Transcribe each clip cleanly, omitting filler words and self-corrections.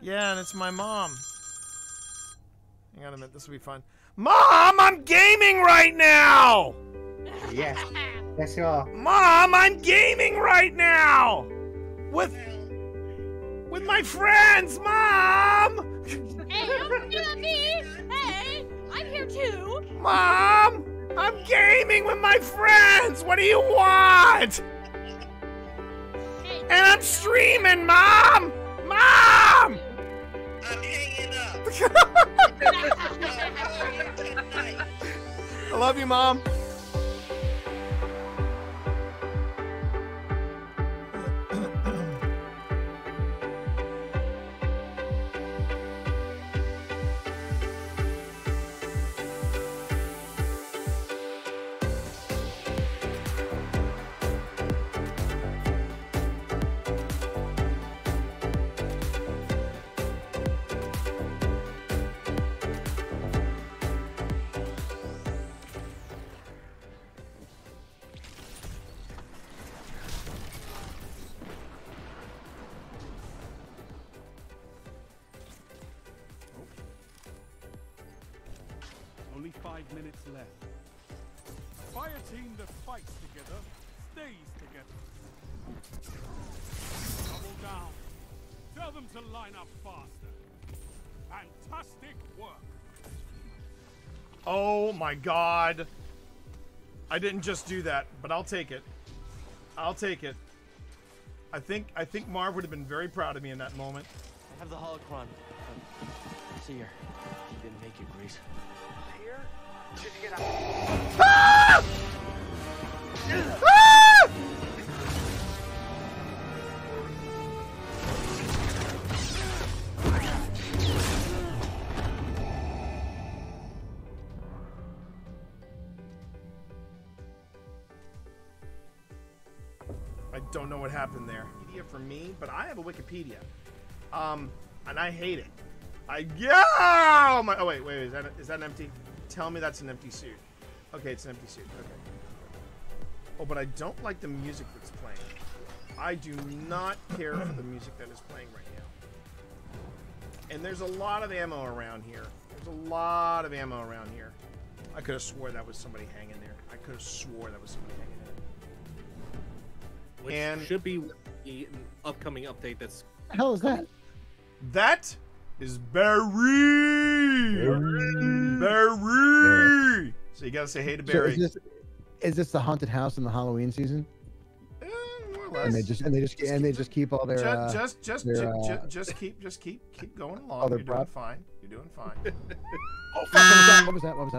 Yeah, and it's my mom. Hang on a minute, this will be fun. Mom, I'm gaming right now! Yes. Yes, you are. Mom, I'm gaming right now! With my friends, Mom! Hey, don't do that, me! Hey, I'm here too! Mom! I'm gaming with my friends! What do you want? Hey, And I'm streaming, Mom! Mom! I'm hanging up. I love you, Mom. Only 5 minutes left. Fire team that fights together stays together. Double down. Tell them to line up faster. Fantastic work. Oh my God. I didn't just do that, but I'll take it. I'll take it. I think Marv would have been very proud of me in that moment. I have the holocron. See here. He didn't make you, Grease. Here? Did you get out? Ah! Ah! I don't know what happened there. Wikipedia for me, but I have a Wikipedia. And I hate it. Oh wait, is that an empty? Tell me that's an empty suit. Okay, it's an empty suit. Okay. Oh, but I don't like the music that's playing. I do not care for the music that is playing right now. And there's a lot of ammo around here. There's a lot of ammo around here. I could have swore that was somebody hanging there. I could have swore that was somebody hanging there. Which And- should be the upcoming update that's... What the hell is that? That is Barry. Barry. So you gotta say hey to So Barry. is this the haunted house in the Halloween season? More or less. And they just keep all their just keep going along. Oh, they're You're doing brought- fine. You're doing fine. Oh fuck! What was that? What is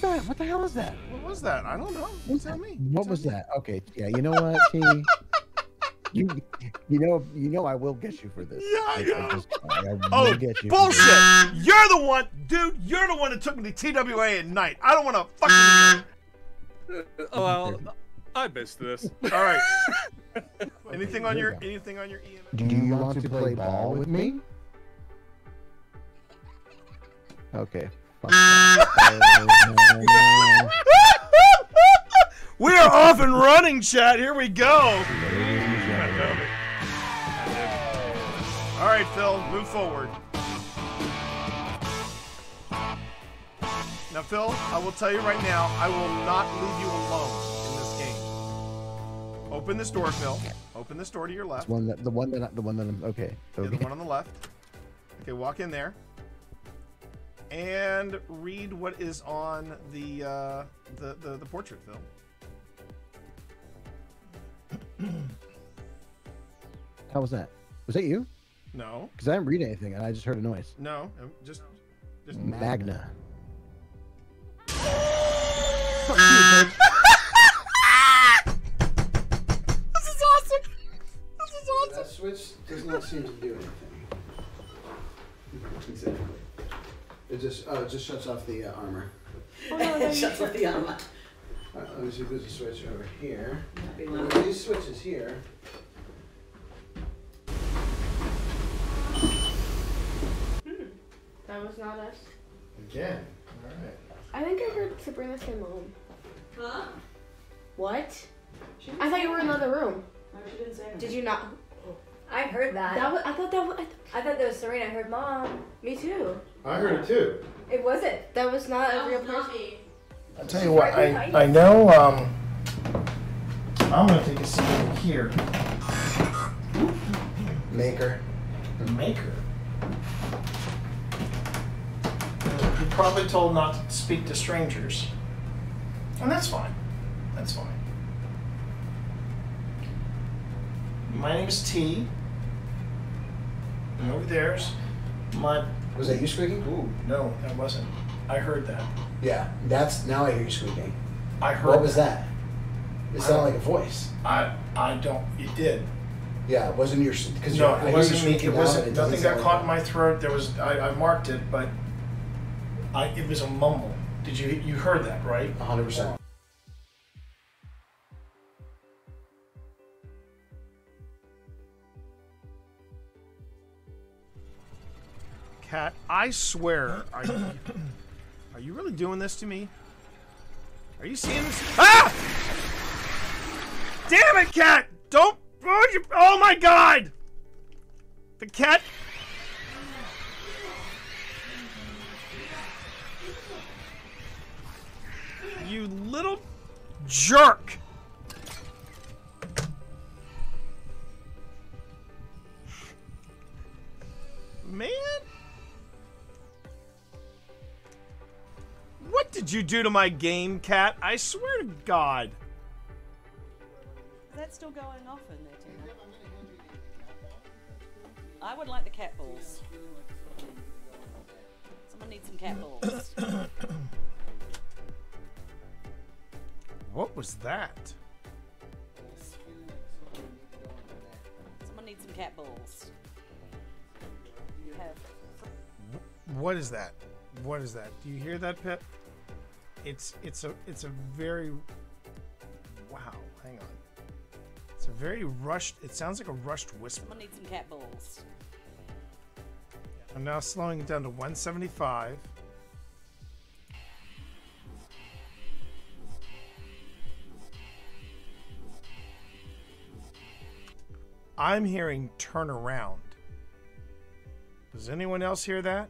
that? What the hell is that? What was that? I don't know. You tell me. What was that? Okay, yeah. You know what, T? You know I will get you for this. Yeah, I know. I will Oh, get you. bullshit! You're the one, dude. You're the one that took me to TWA at night. I don't want to fucking. Oh, well, I missed this. All right. Anything on your EMF? Do you want to play ball with me? Okay. Fuck that. We are off and running, chat. Here we go. All right, Phil, move forward. Now, Phil, I will tell you right now, I will not leave you alone in this game. Open this door, Phil. Open this door to your left. The one that I'm okay. Yeah, the one on the left. Okay, walk in there. And read what is on the portrait, Phil. How was that? Was that you? No. Because I didn't read anything, and I just heard a noise. No, just Magna. This is awesome. This is awesome. That switch does not seem to do anything. Exactly. It just shuts off the armor. It shuts off the armor. Alright, let me see if there's a switch over here. Be Well, loud. these switches here. That was not us. Again. Alright. I think I heard Sabrina say mom. Huh? What? She didn't I thought say you were in that. another room. No, she didn't say anything. Did you not? I heard that. I thought that was Serena. I heard Mom. Me too. I heard it too. It wasn't. That was not a real person. I'll tell you what, I know, I'm gonna take a seat over here. Maker. Maker? You're probably told not to speak to strangers. And that's fine. That's fine. My name is T. And over there's my... Was that you squeaking? Ooh, no, that wasn't. I heard that. Yeah, that's now I hear you squeaking. I heard. What was that? It sounded like a voice. I don't. It did. Yeah, it wasn't your. Because No, it wasn't me. It wasn't. Nothing got caught in my throat. There was. I marked it, but it was a mumble. Did you heard that, right? 100%. Cat, I swear, are you really doing this to me? Are you seeing this? Ah! Damn it, Cat! Don't. Oh my God! The cat. You little jerk! Man? What did you do to my game, Cat? I swear to God. Is that still going off in there, Tina? I would like the cat balls. Someone needs some cat balls. What was that? Someone needs some cat balls. You have. What is that? What is that? Do you hear that, Pip? It's a very wow. Hang on. It's a very rushed. It sounds like a rushed whisper. Someone needs some cat balls. I'm now slowing it down to 175. I'm hearing turn around. Does anyone else hear that?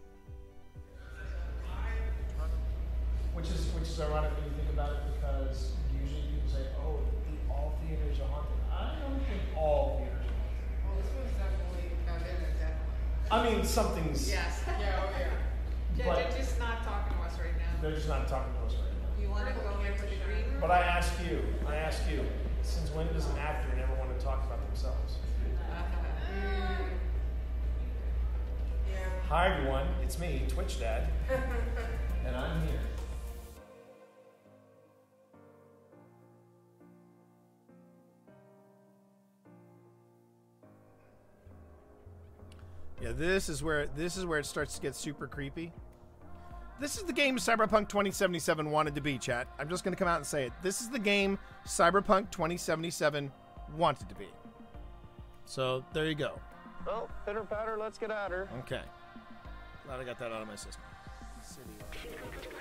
Which is ironic when you think about it, because usually people say, "Oh, all theaters are haunted." I don't think all theaters are haunted. Well, this one's definitely definitely. I mean, something's. Yes. Yeah. Oh yeah. But They're just not talking to us right now. they're just not talking to us right now. You want to go into the green room? But I ask you, since when does an actor never want to talk about themselves? Hi everyone, it's me, Twitch Dad, and I'm here. Yeah, this is where it starts to get super creepy. This is the game Cyberpunk 2077 wanted to be, chat. I'm just gonna come out and say it. This is the game Cyberpunk 2077 wanted to be. So there you go. Well, pitter patter, let's get at her. Okay. Glad I got that out of my system.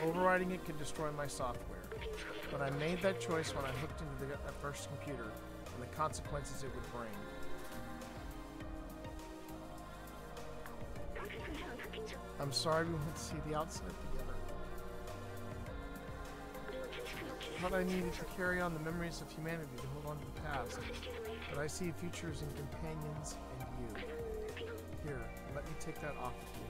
Overriding it could destroy my software, but I made that choice when I hooked into that first computer and the consequences it would bring. I'm sorry we went to see the outside together. But I needed to carry on the memories of humanity to hold on to the past. But I see futures in companions and you. Here, let me take that off of you.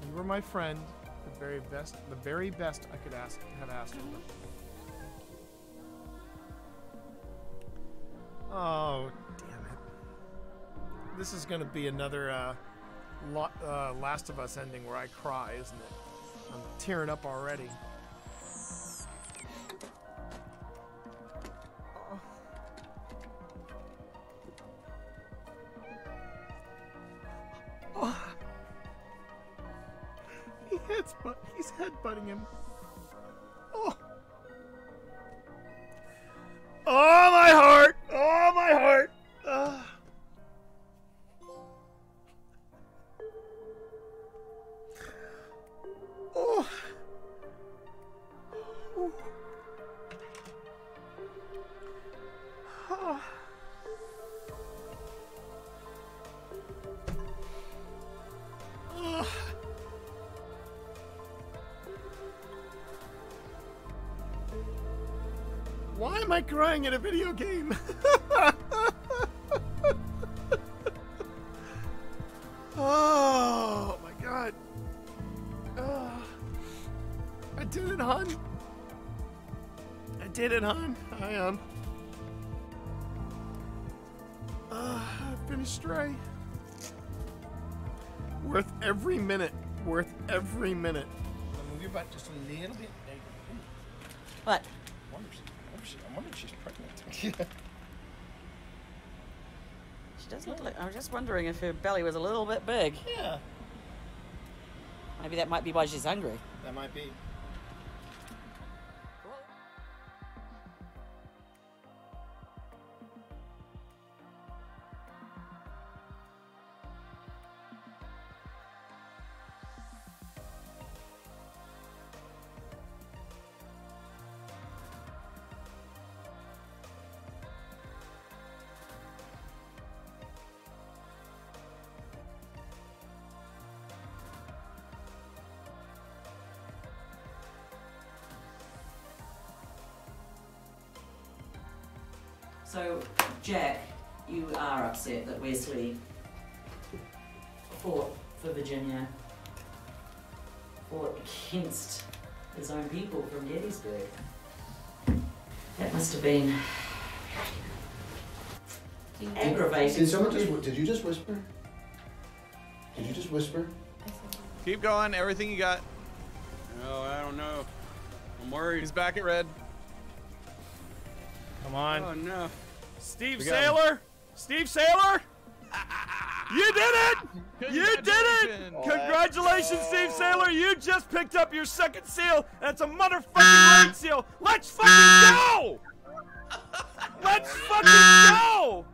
You were my friend, the very best I could have asked for. Oh, damn it. This is gonna be another Last of Us ending where I cry, isn't it? I'm tearing up already. He's headbutting him. Oh. Oh, my heart! Oh, my heart! Oh. am I crying at a video game? Oh my god. I did it, hon. I did it, hon. I am. Finished Stray. Worth every minute. Worth every minute. I'll move you back just a little bit. What? I wonder if she's pregnant. She does look like. I was just wondering if her belly was a little bit big. Yeah. Maybe that might be why she's hungry. That might be. So, Jack, you are upset that Wesley fought for Virginia, fought against his own people from Gettysburg. That must have been aggravating. Did someone just? Did you just whisper? Did you just whisper? Keep going. Everything you got. No, I don't know. I'm worried. He's back at red. Come on. Oh no. Steve We got Saylor? Steve Saylor? You did it! You did it! Congratulations, Steve Saylor! You just picked up your second seal. That's a motherfucking raid seal. Let's fucking go! Let's fucking go!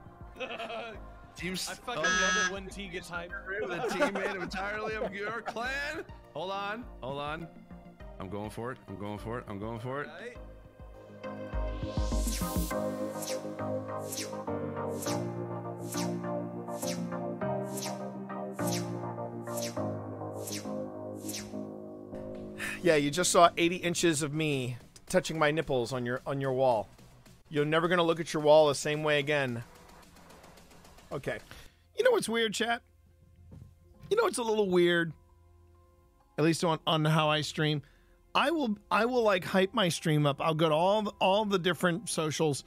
Teams. I fucking love it when T gets hyped. The team made entirely of your clan. Hold on. Hold on. I'm going for it. I'm going for it. I'm going for it. Yeah, you just saw 80 inches of me touching my nipples on your wall. You're never gonna look at your wall the same way again. Okay. You know what's weird, chat? You know what's a little weird? At least on how I stream. I will like hype my stream up. I'll go to all the different socials,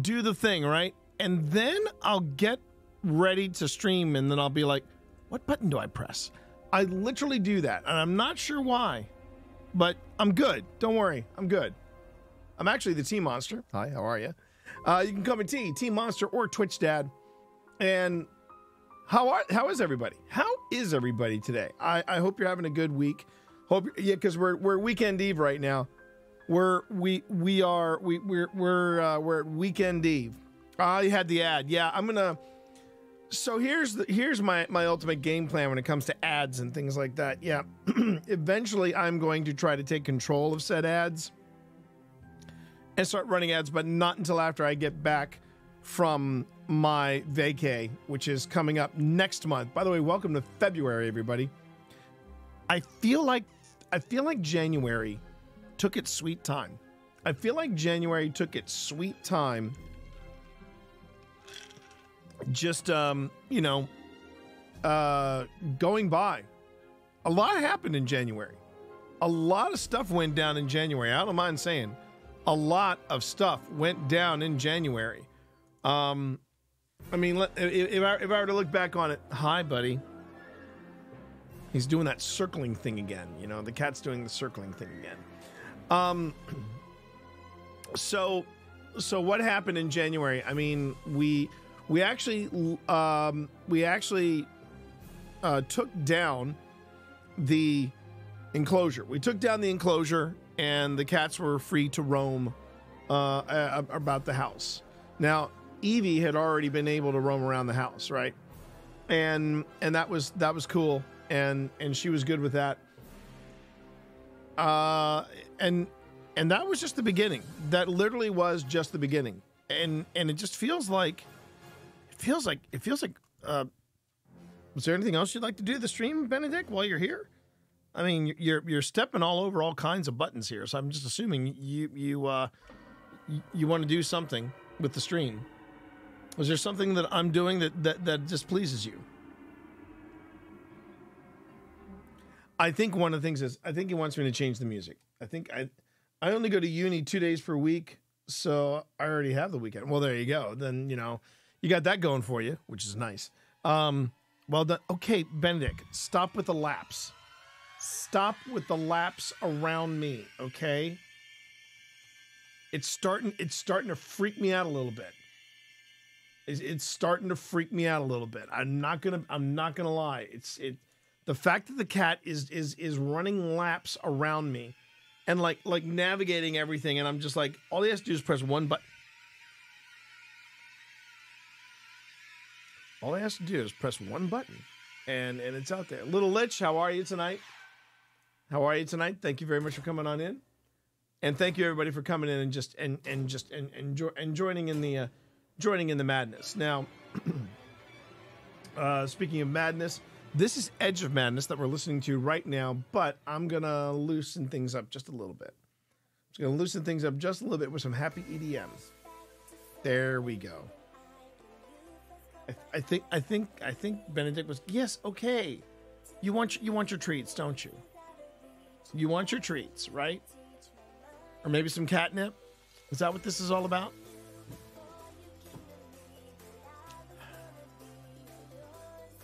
do the thing, right? And then I'll get ready to stream and then I'll be like, what button do I press? I literally do that, and I'm not sure why. But I'm good. Don't worry. I'm good. I'm actually the Team Monster. Hi, how are you? You can call me Team Monster or Twitch Dad. And how is everybody? How is everybody today? I hope you're having a good week. Because we're weekend eve right now. We're at weekend eve. I had the ad. Yeah, I'm gonna. So here's my ultimate game plan when it comes to ads and things like that. Yeah, eventually I'm going to try to take control of said ads and start running ads, but not until after I get back from my vacay, which is coming up next month. By the way, welcome to February, everybody. I feel like January took its sweet time. I feel like January took its sweet time. Just, going by. A lot happened in January. A lot of stuff went down in January. I don't mind saying. A lot of stuff went down in January. I mean, if I were to look back on it, hi, buddy. He's doing that circling thing again. You know, the cat's doing the circling thing again. So what happened in January? I mean, we actually took down the enclosure. We took down the enclosure, and the cats were free to roam about the house. Now, Evie had already been able to roam around the house, right? And that was cool, and she was good with that. And that was just the beginning. That literally was just the beginning. And it just feels like. Was there anything else you'd like to do to the stream, Benedict, while you're here? I mean, you're stepping all over all kinds of buttons here, so I'm just assuming you you want to do something with the stream. Was there something that I'm doing that displeases you? I think one of the things is, I think he wants me to change the music. I think I only go to uni 2 days per week, so I already have the weekend. Well, there you go. Then, you know, you got that going for you, which is nice. Well done. Okay, Benedict, stop with the laps. Stop with the laps around me, okay? It's starting to freak me out a little bit. It's starting to freak me out a little bit. I'm not gonna lie. The fact that the cat is running laps around me and like navigating everything, and I'm just like, all he has to do is press one button. All he has to do is press one button, and it's out there. Little Lich, how are you tonight? How are you tonight? Thank you very much for coming on in, and thank you everybody for coming in and just joining in the madness. Now, speaking of madness, this is Edge of Madness that we're listening to right now, but I'm gonna loosen things up just a little bit. I'm just gonna loosen things up just a little bit with some happy EDM. There we go. I think Benedict was, yes, okay. You want your treats, don't you? You want your treats, right? Or maybe some catnip? Is that what this is all about?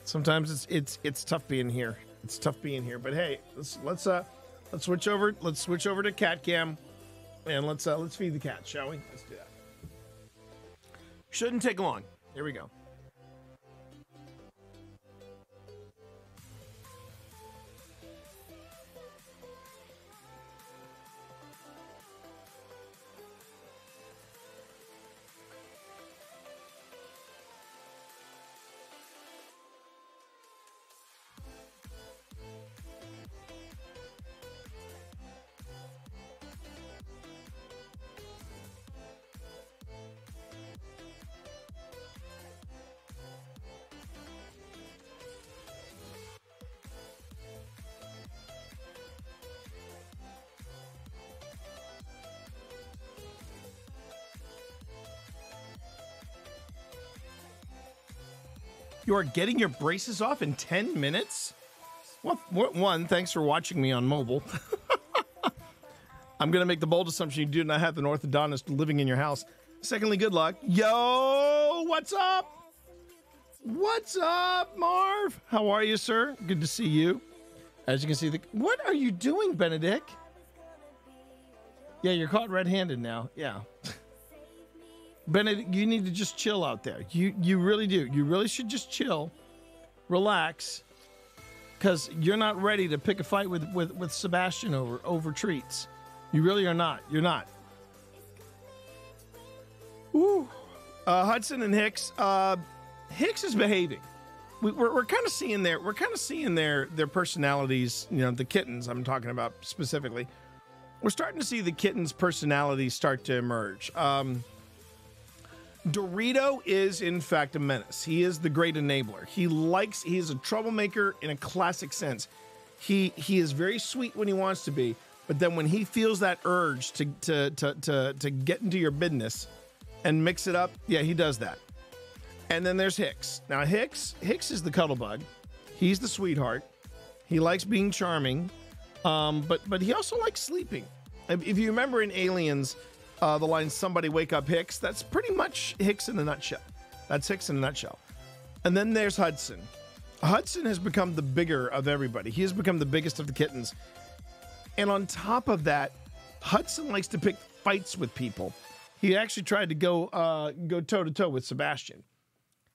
Sometimes it's tough being here. It's tough being here, but hey, let's switch over. Let's switch over to cat cam, and let's feed the cat, shall we? Let's do that. Shouldn't take long. Here we go. You are getting your braces off in 10 minutes? Well, one, thanks for watching me on mobile. I'm going to make the bold assumption you do not have an orthodontist living in your house. Secondly, good luck. Yo, what's up? What's up, Marv? How are you, sir? Good to see you. As you can see, what are you doing, Benedict? Yeah, you're caught red-handed now. Yeah. Benedict, you need to just chill out there. You really do. You really should just chill, relax, because you're not ready to pick a fight with Sebastian over treats. You really are not. You're not. Ooh. Hudson and Hicks. Hicks is behaving. We're kind of seeing their personalities. You know, the kittens I'm talking about specifically. We're starting to see the kittens' personalities start to emerge. Dorito is, in fact, a menace. He is the great enabler. He is a troublemaker in a classic sense. He is very sweet when he wants to be, but then when he feels that urge to get into your business and mix it up, yeah, he does that. And then there's Hicks. Now, Hicks is the cuddle bug. He's the sweetheart. He likes being charming, but he also likes sleeping. If you remember in Aliens, the line, somebody wake up Hicks, that's pretty much Hicks in a nutshell. That's Hicks in a nutshell. And then there's Hudson. Hudson has become the bigger of everybody. He has become the biggest of the kittens. And on top of that, Hudson likes to pick fights with people. He actually tried to go toe to toe with Sebastian.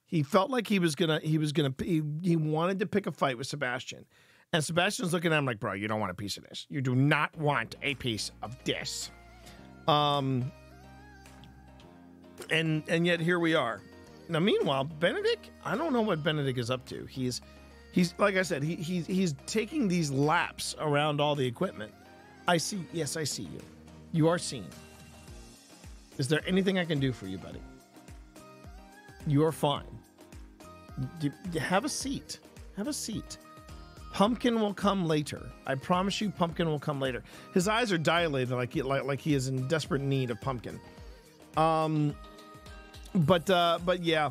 He felt like he wanted to pick a fight with Sebastian. And Sebastian's looking at him like, bro, you don't want a piece of this. You do not want a piece of this. And yet here we are. Now, meanwhile, Benedict, I don't know what Benedict is up to. He's like I said, he's taking these laps around all the equipment. Yes, I see you. You are seen. Is there anything I can do for you, buddy? You are fine. Have a seat. Have a seat. Pumpkin will come later. I promise you, Pumpkin will come later. His eyes are dilated like he is in desperate need of Pumpkin. But yeah,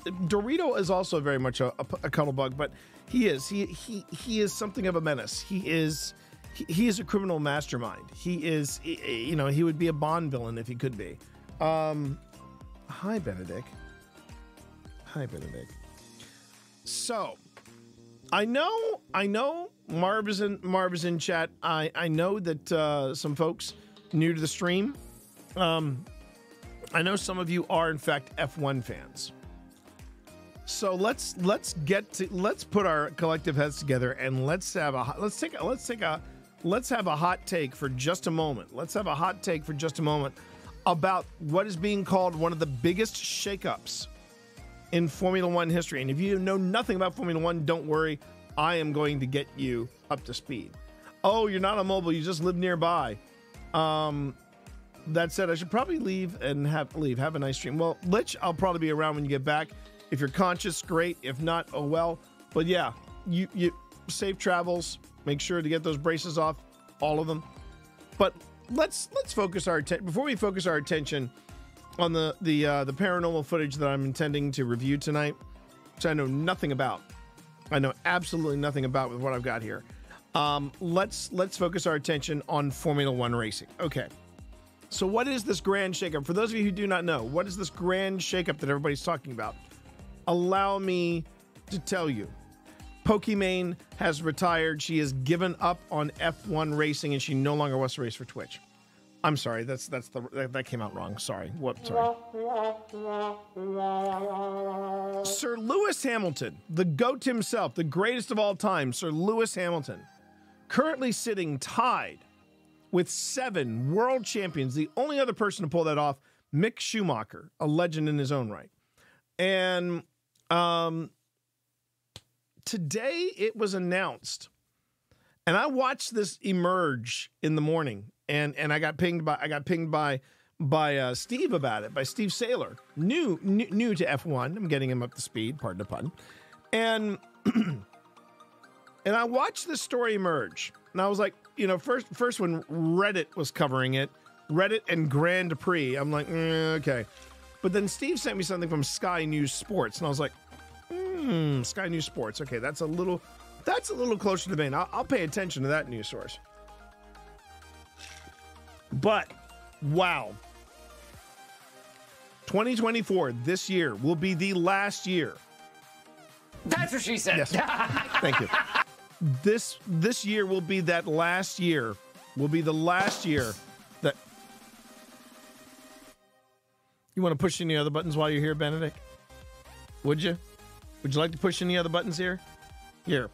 Dorito is also very much a cuddle bug, but he is something of a menace. He is a criminal mastermind. He is, you know, he would be a Bond villain if he could be. Hi, Benedict. Hi, Benedict. So, I know Marv is in chat. I know that some folks new to the stream. I know some of you are in fact F1 fans. So let's put our collective heads together and let's have a hot take for just a moment. Let's have a hot take for just a moment about what is being called one of the biggest shakeups in Formula One history. And if you know nothing about Formula One, don't worry. I am going to get you up to speed. Oh, you're not on mobile. You just live nearby. That said, I should probably leave and have a nice stream. Well, Lich, I'll probably be around when you get back. If you're conscious, great. If not, oh well. But yeah, you safe travels. Make sure to get those braces off, all of them. But let's focus our attention before we focus our attention on the paranormal footage that I'm intending to review tonight, which I know nothing about. I know absolutely nothing about with what I've got here. Let's focus our attention on Formula One racing. Okay. So what is this grand shakeup? For those of you who do not know, what is this grand shakeup that everybody's talking about? Allow me to tell you. Pokimane has retired. She has given up on F1 racing and she no longer wants to race for Twitch. I'm sorry, that came out wrong. Sorry. Sorry. Sir Lewis Hamilton, the GOAT himself, the greatest of all time, Sir Lewis Hamilton, currently sitting tied with 7 world champions. The only other person to pull that off, Mick Schumacher, a legend in his own right. And today it was announced, and I watched this emerge in the morning, and I got pinged by Steve about it, by Steve Saylor, new to F1. I'm getting him up to speed, pardon the pun, and and I watched this story emerge, and I was like, you know, first when Reddit was covering it, Reddit and Grand Prix, I'm like, okay. But then Steve sent me something from Sky News Sports, and I was like, Sky News Sports. Okay, that's a little closer to the vein. I'll pay attention to that news source. But, wow. 2024, this year, will be the last year. That's what she said. Yes. Thank you. This year will be that last year. Will be the last year that... You want to push any other buttons while you're here, Benedict? Would you? Would you like to push any other buttons here? Here.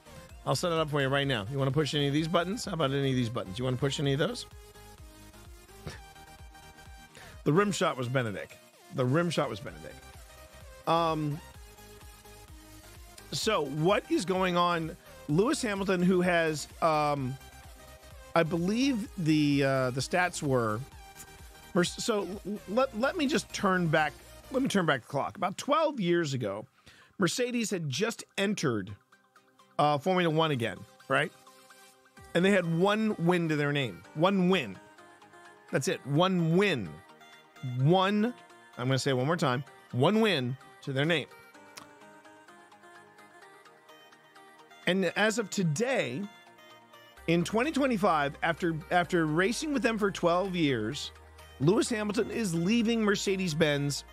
I'll set it up for you right now. You want to push any of these buttons? How about any of these buttons? You want to push any of those? The rim shot was Benedict. The rim shot was Benedict. So what is going on? Lewis Hamilton, who has, I believe the stats were. So let me just turn back. Let me turn back the clock. About 12 years ago, Mercedes had just entered Formula One again, right? And they had one win to their name. One win. That's it. One win. One. I'm going to say it one more time. One win to their name. And as of today, in 2025, after racing with them for 12 years, Lewis Hamilton is leaving Mercedes-Benz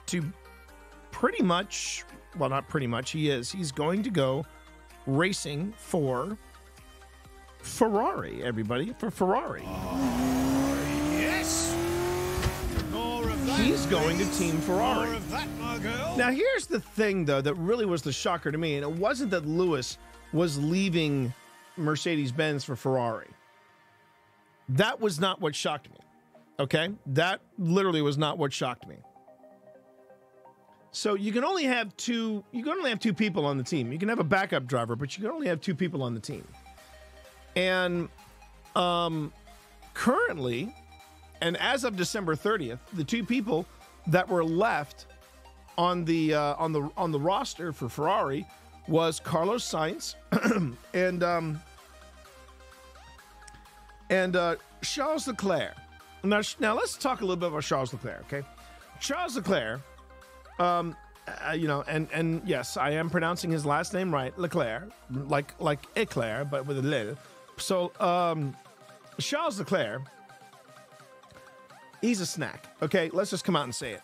to pretty much, well, not pretty much, he's going to go racing for Ferrari, everybody, for Ferrari. Yes! More of that, he's going to Team Ferrari. More of that, my girl. Now, here's the thing, though, that really was the shocker to me, and it wasn't that Lewis was leaving Mercedes-Benz for Ferrari. That was not what shocked me, okay? That literally was not what shocked me. So you can only have two people on the team. You can have a backup driver, but you can only have 2 people on the team. And currently, and as of December 30th, the 2 people that were left on the roster for Ferrari was Carlos Sainz and Charles Leclerc. Now let's talk a little bit about Charles Leclerc, okay? Charles Leclerc, you know, and yes, I am pronouncing his last name right, Leclerc, like Eclair, but with a little. So, Charles Leclerc, he's a snack, okay? Let's just come out and say it.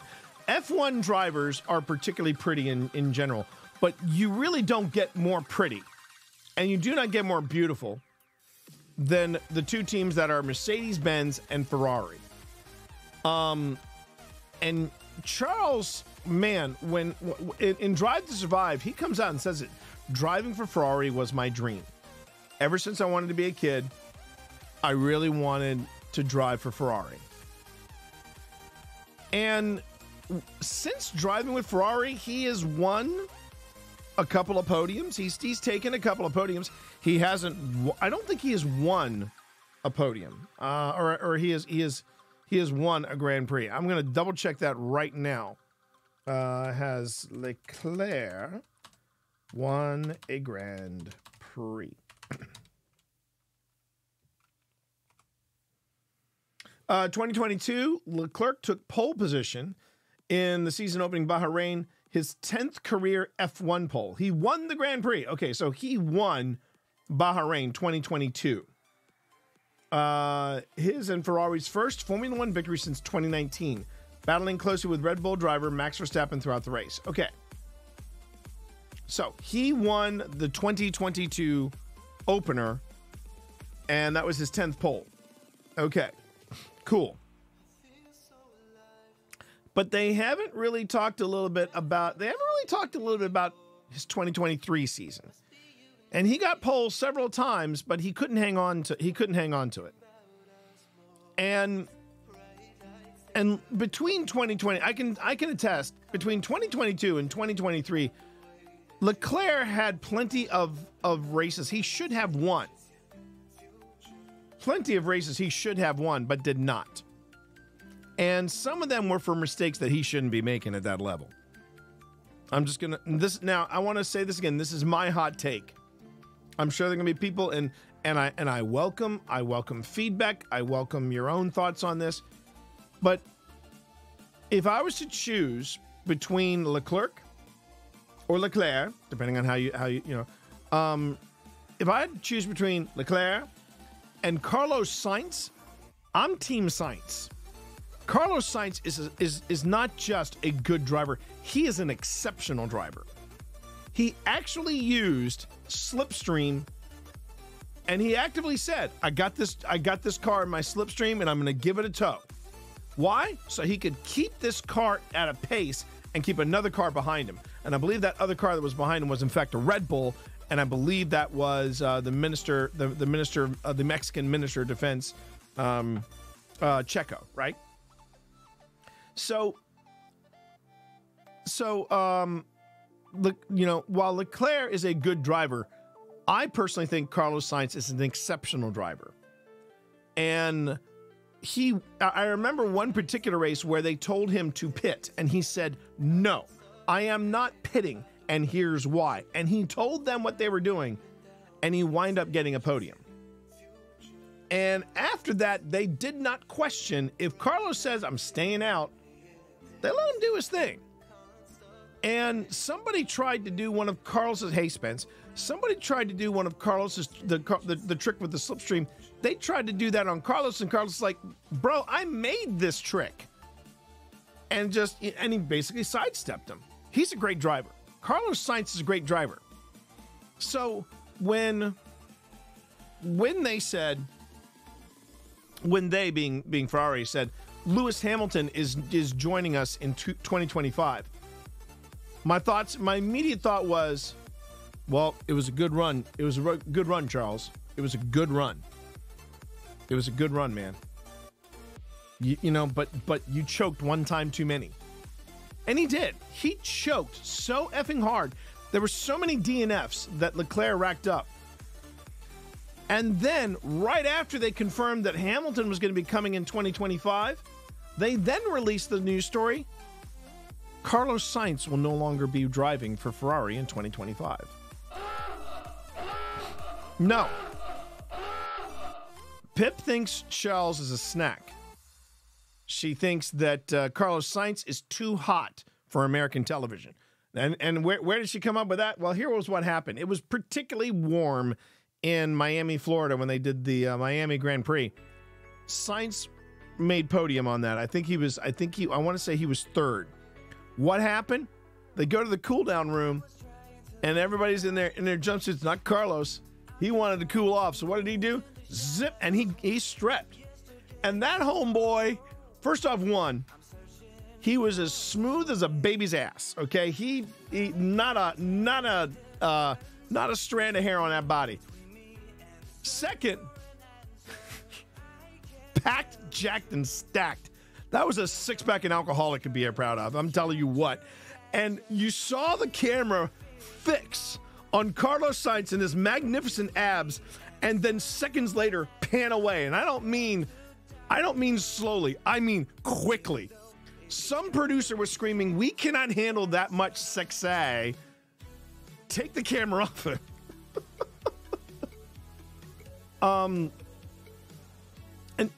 F1 drivers are particularly pretty in general, but you really don't get more pretty, and you do not get more beautiful than the two teams that are Mercedes-Benz and Ferrari. And Charles, man, when in Drive to Survive, he comes out and says it. Driving for Ferrari was my dream. Ever since I wanted to be a kid, I really wanted to drive for Ferrari. And since driving with Ferrari, he has won a couple of podiums. He's taken a couple of podiums. He hasn't. I don't think he has won a podium, or he has won a Grand Prix. I'm going to double check that right now. Has Leclerc won a Grand Prix? 2022, Leclerc took pole position in the season opening Bahrain, his 10th career F1 pole. He won the Grand Prix. Okay, so he won Bahrain 2022. His and Ferrari's first Formula One victory since 2019, battling closely with Red Bull driver Max Verstappen throughout the race. Okay. So he won the 2022 opener, and that was his 10th pole. Okay, cool. But they haven't really talked a little bit about his 2023 season. And he got poles several times, but he couldn't hang on to it. And between 2020, I can attest, between 2022 and 2023, Leclerc had plenty of races he should have won. Plenty of races he should have won, but did not. And some of them were for mistakes that he shouldn't be making at that level. I'm just gonna I want to say this again. This is my hot take. I'm sure there are gonna be people and I welcome feedback. I welcome your own thoughts on this. But if I was to choose between Leclerc or Leclerc, depending on how you if I had to choose between Leclerc and Carlos Sainz, I'm Team Sainz. Carlos Sainz is not just a good driver, he is an exceptional driver. He actually used Slipstream, and he actively said, I got this car in my Slipstream, and I'm going to give it a tow. Why? So he could keep this car at a pace and keep another car behind him. And I believe that other car that was behind him was in fact a Red Bull, and I believe that was the Mexican Minister of Defense, Checo, right? So, while Leclerc is a good driver, I personally think Carlos Sainz is an exceptional driver. And I remember one particular race where they told him to pit, and he said, no, I am not pitting, and here's why. And he told them what they were doing, and he wound up getting a podium. And after that, they did not question, if Carlos says, I'm staying out, they let him do his thing. And somebody tried to do one of Carlos's, hey Spence, somebody tried to do one of Carlos's, the trick with the Slipstream. They tried to do that on Carlos, and Carlos is like, bro, I made this trick. And he basically sidestepped him. He's a great driver. Carlos Sainz is a great driver. So when they being Ferrari said, Lewis Hamilton is joining us in 2025. My immediate thought was, well, it was a good run. It was a good run, Charles. It was a good run. It was a good run, man. But you choked one time too many. And he did. He choked so effing hard. There were so many DNFs that Leclerc racked up. And then, right after they confirmed that Hamilton was going to be coming in 2025, they then released the news story. Carlos Sainz will no longer be driving for Ferrari in 2025. No. Pip thinks Charles is a snack. She thinks that Carlos Sainz is too hot for American television. And where did she come up with that? Well, here was what happened. It was particularly warm in Miami, Florida when they did the Miami Grand Prix. Sainz made podium on that. I want to say he was third. What happened? They go to the cool down room and everybody's in their jumpsuits. Not Carlos. He wanted to cool off. So what did he do? Zip, and he strepped. And that homeboy, first off, he was as smooth as a baby's ass. Okay, he not a strand of hair on that body. Second, packed, jacked, and stacked. That was a six-pack an alcoholic could be proud of. I'm telling you what. And you saw the camera fix on Carlos Sainz and his magnificent abs, and then seconds later pan away. And I don't mean slowly. I mean quickly. Some producer was screaming, "We cannot handle that much sexy. Take the camera off it." And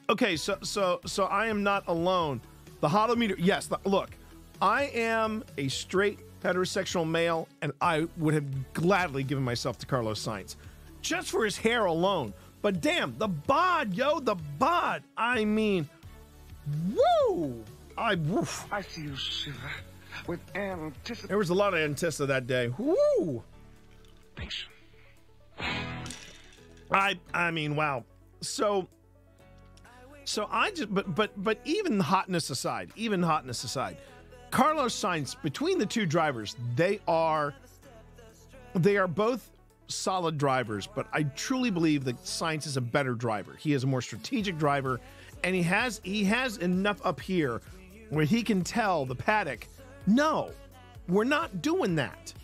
okay, so I am not alone. The Hotometer, yes. Look, I am a straight heterosexual male, and I would have gladly given myself to Carlos Sainz, just for his hair alone. But damn, the bod, the bod. I mean, woo! I see you shiver with anticipation. There was a lot of anticipation that day. Woo! I mean, wow. So I just, but even hotness aside, Carlos Sainz, between the two drivers, they are both solid drivers, but I truly believe that Sainz is a better driver. He is a more strategic driver, and he has enough up here where he can tell the paddock, no, we're not doing that.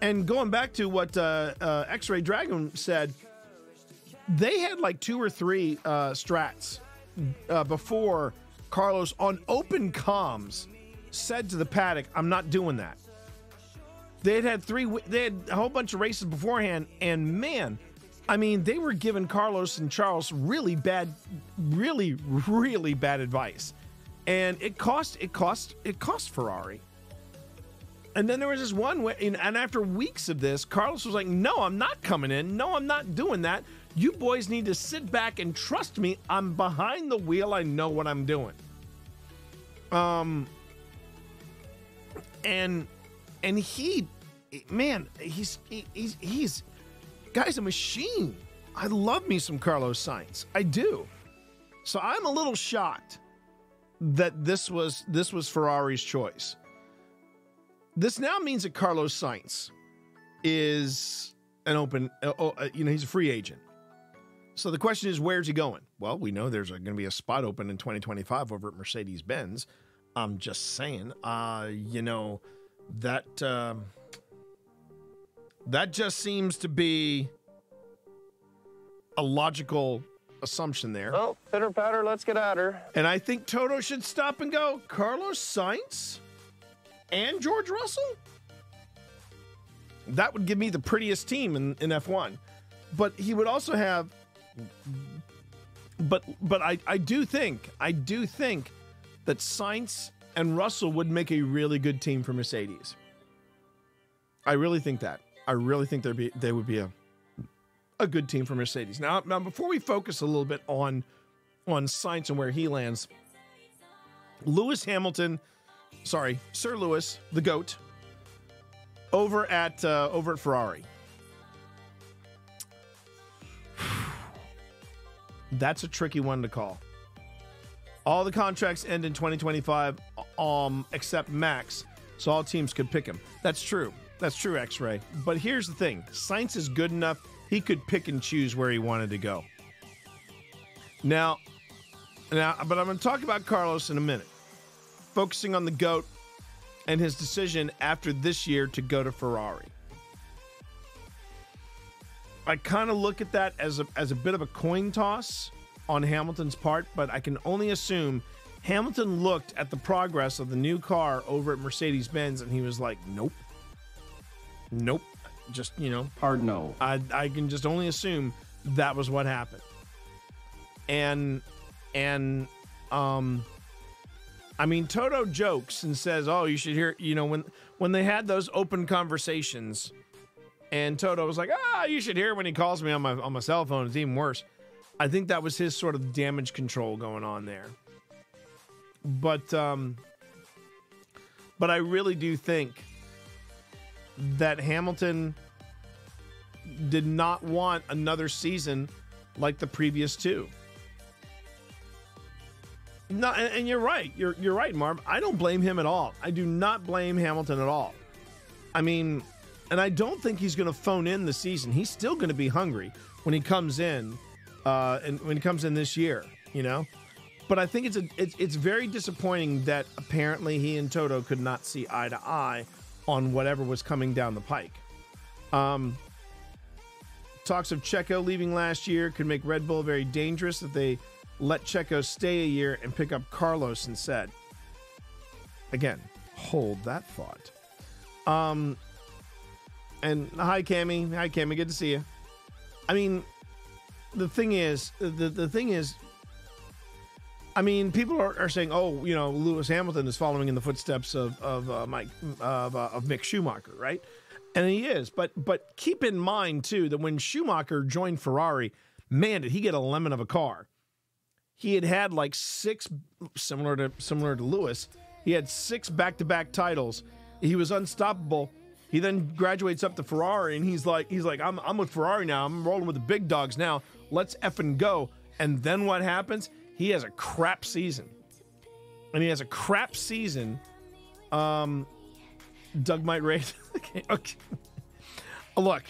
And going back to what X-Ray Dragon said, they had like 2 or 3 strats before Carlos on open comms said to the paddock, "I'm not doing that." They had a whole bunch of races beforehand, and man, I mean, they were giving Carlos and Charles really bad advice, and it cost Ferrari. And then there was this one way, and after weeks of this, Carlos was like, "No, I'm not coming in. No, I'm not doing that. You boys need to sit back and trust me. I'm behind the wheel. I know what I'm doing." And he's guy's a machine. I love me some Carlos Sainz. I do. So I'm a little shocked that this was Ferrari's choice. This now means that Carlos Sainz is an open, he's a free agent. So the question is, where's he going? Well, we know there's going to be a spot open in 2025 over at Mercedes-Benz. I'm just saying, that just seems to be a logical assumption there. Well, pitter patter, let's get at her. And I think Toto should stop and go, Carlos Sainz and George Russell? That would give me the prettiest team in F1. But he would also have, but I do think that Sainz and Russell would make a really good team for Mercedes. I really think that. I really think they would be a good team for Mercedes. Now before we focus a little bit on Sainz and where he lands, Sir Lewis, the GOAT, over at Ferrari. That's a tricky one to call. All the contracts end in 2025, except Max, so all teams could pick him. That's true. That's true, X-Ray. But here's the thing. Sainz is good enough, he could pick and choose where he wanted to go. Now, but I'm going to talk about Carlos in a minute. Focusing on the GOAT and his decision after this year to go to Ferrari. I kind of look at that as a bit of a coin toss on Hamilton's part, but I can only assume Hamilton looked at the progress of the new car over at Mercedes-Benz and he was like, nope. Just, hard no. I can just only assume that was what happened. And I mean, Toto jokes and says, "Oh, you should hear." You know, when they had those open conversations, and Toto was like, "Ah, you should hear when he calls me on my cell phone. It's even worse." I think that was his sort of damage control going on there. But I really do think that Hamilton did not want another season like the previous two. No, and you're right. You're right, Marv. I don't blame him at all. I do not blame Hamilton at all. I mean, and I don't think he's going to phone in the season. He's still going to be hungry when he comes in, and when he comes in this year, you know. But I think it's very disappointing that apparently he and Toto could not see eye to eye on whatever was coming down the pike. Talks of Checo leaving last year could make Red Bull very dangerous if they let Checo stay a year and pick up Carlos instead. Again, hold that thought. And hi, Cammy. Hi, Cammy. Good to see you. I mean, the thing is, I mean, people are saying, oh, you know, Lewis Hamilton is following in the footsteps of Mick Schumacher, right? And he is, but keep in mind too that when Schumacher joined Ferrari, man, did he get a lemon of a car. He had like 6, similar to Lewis. He had 6 back-to-back titles. He was unstoppable. He then graduates up to Ferrari, and he's like, I'm with Ferrari now. I'm rolling with the big dogs now. Let's effing go. And then what happens? He has a crap season. And he has a crap season. Doug might rate. Okay. Look.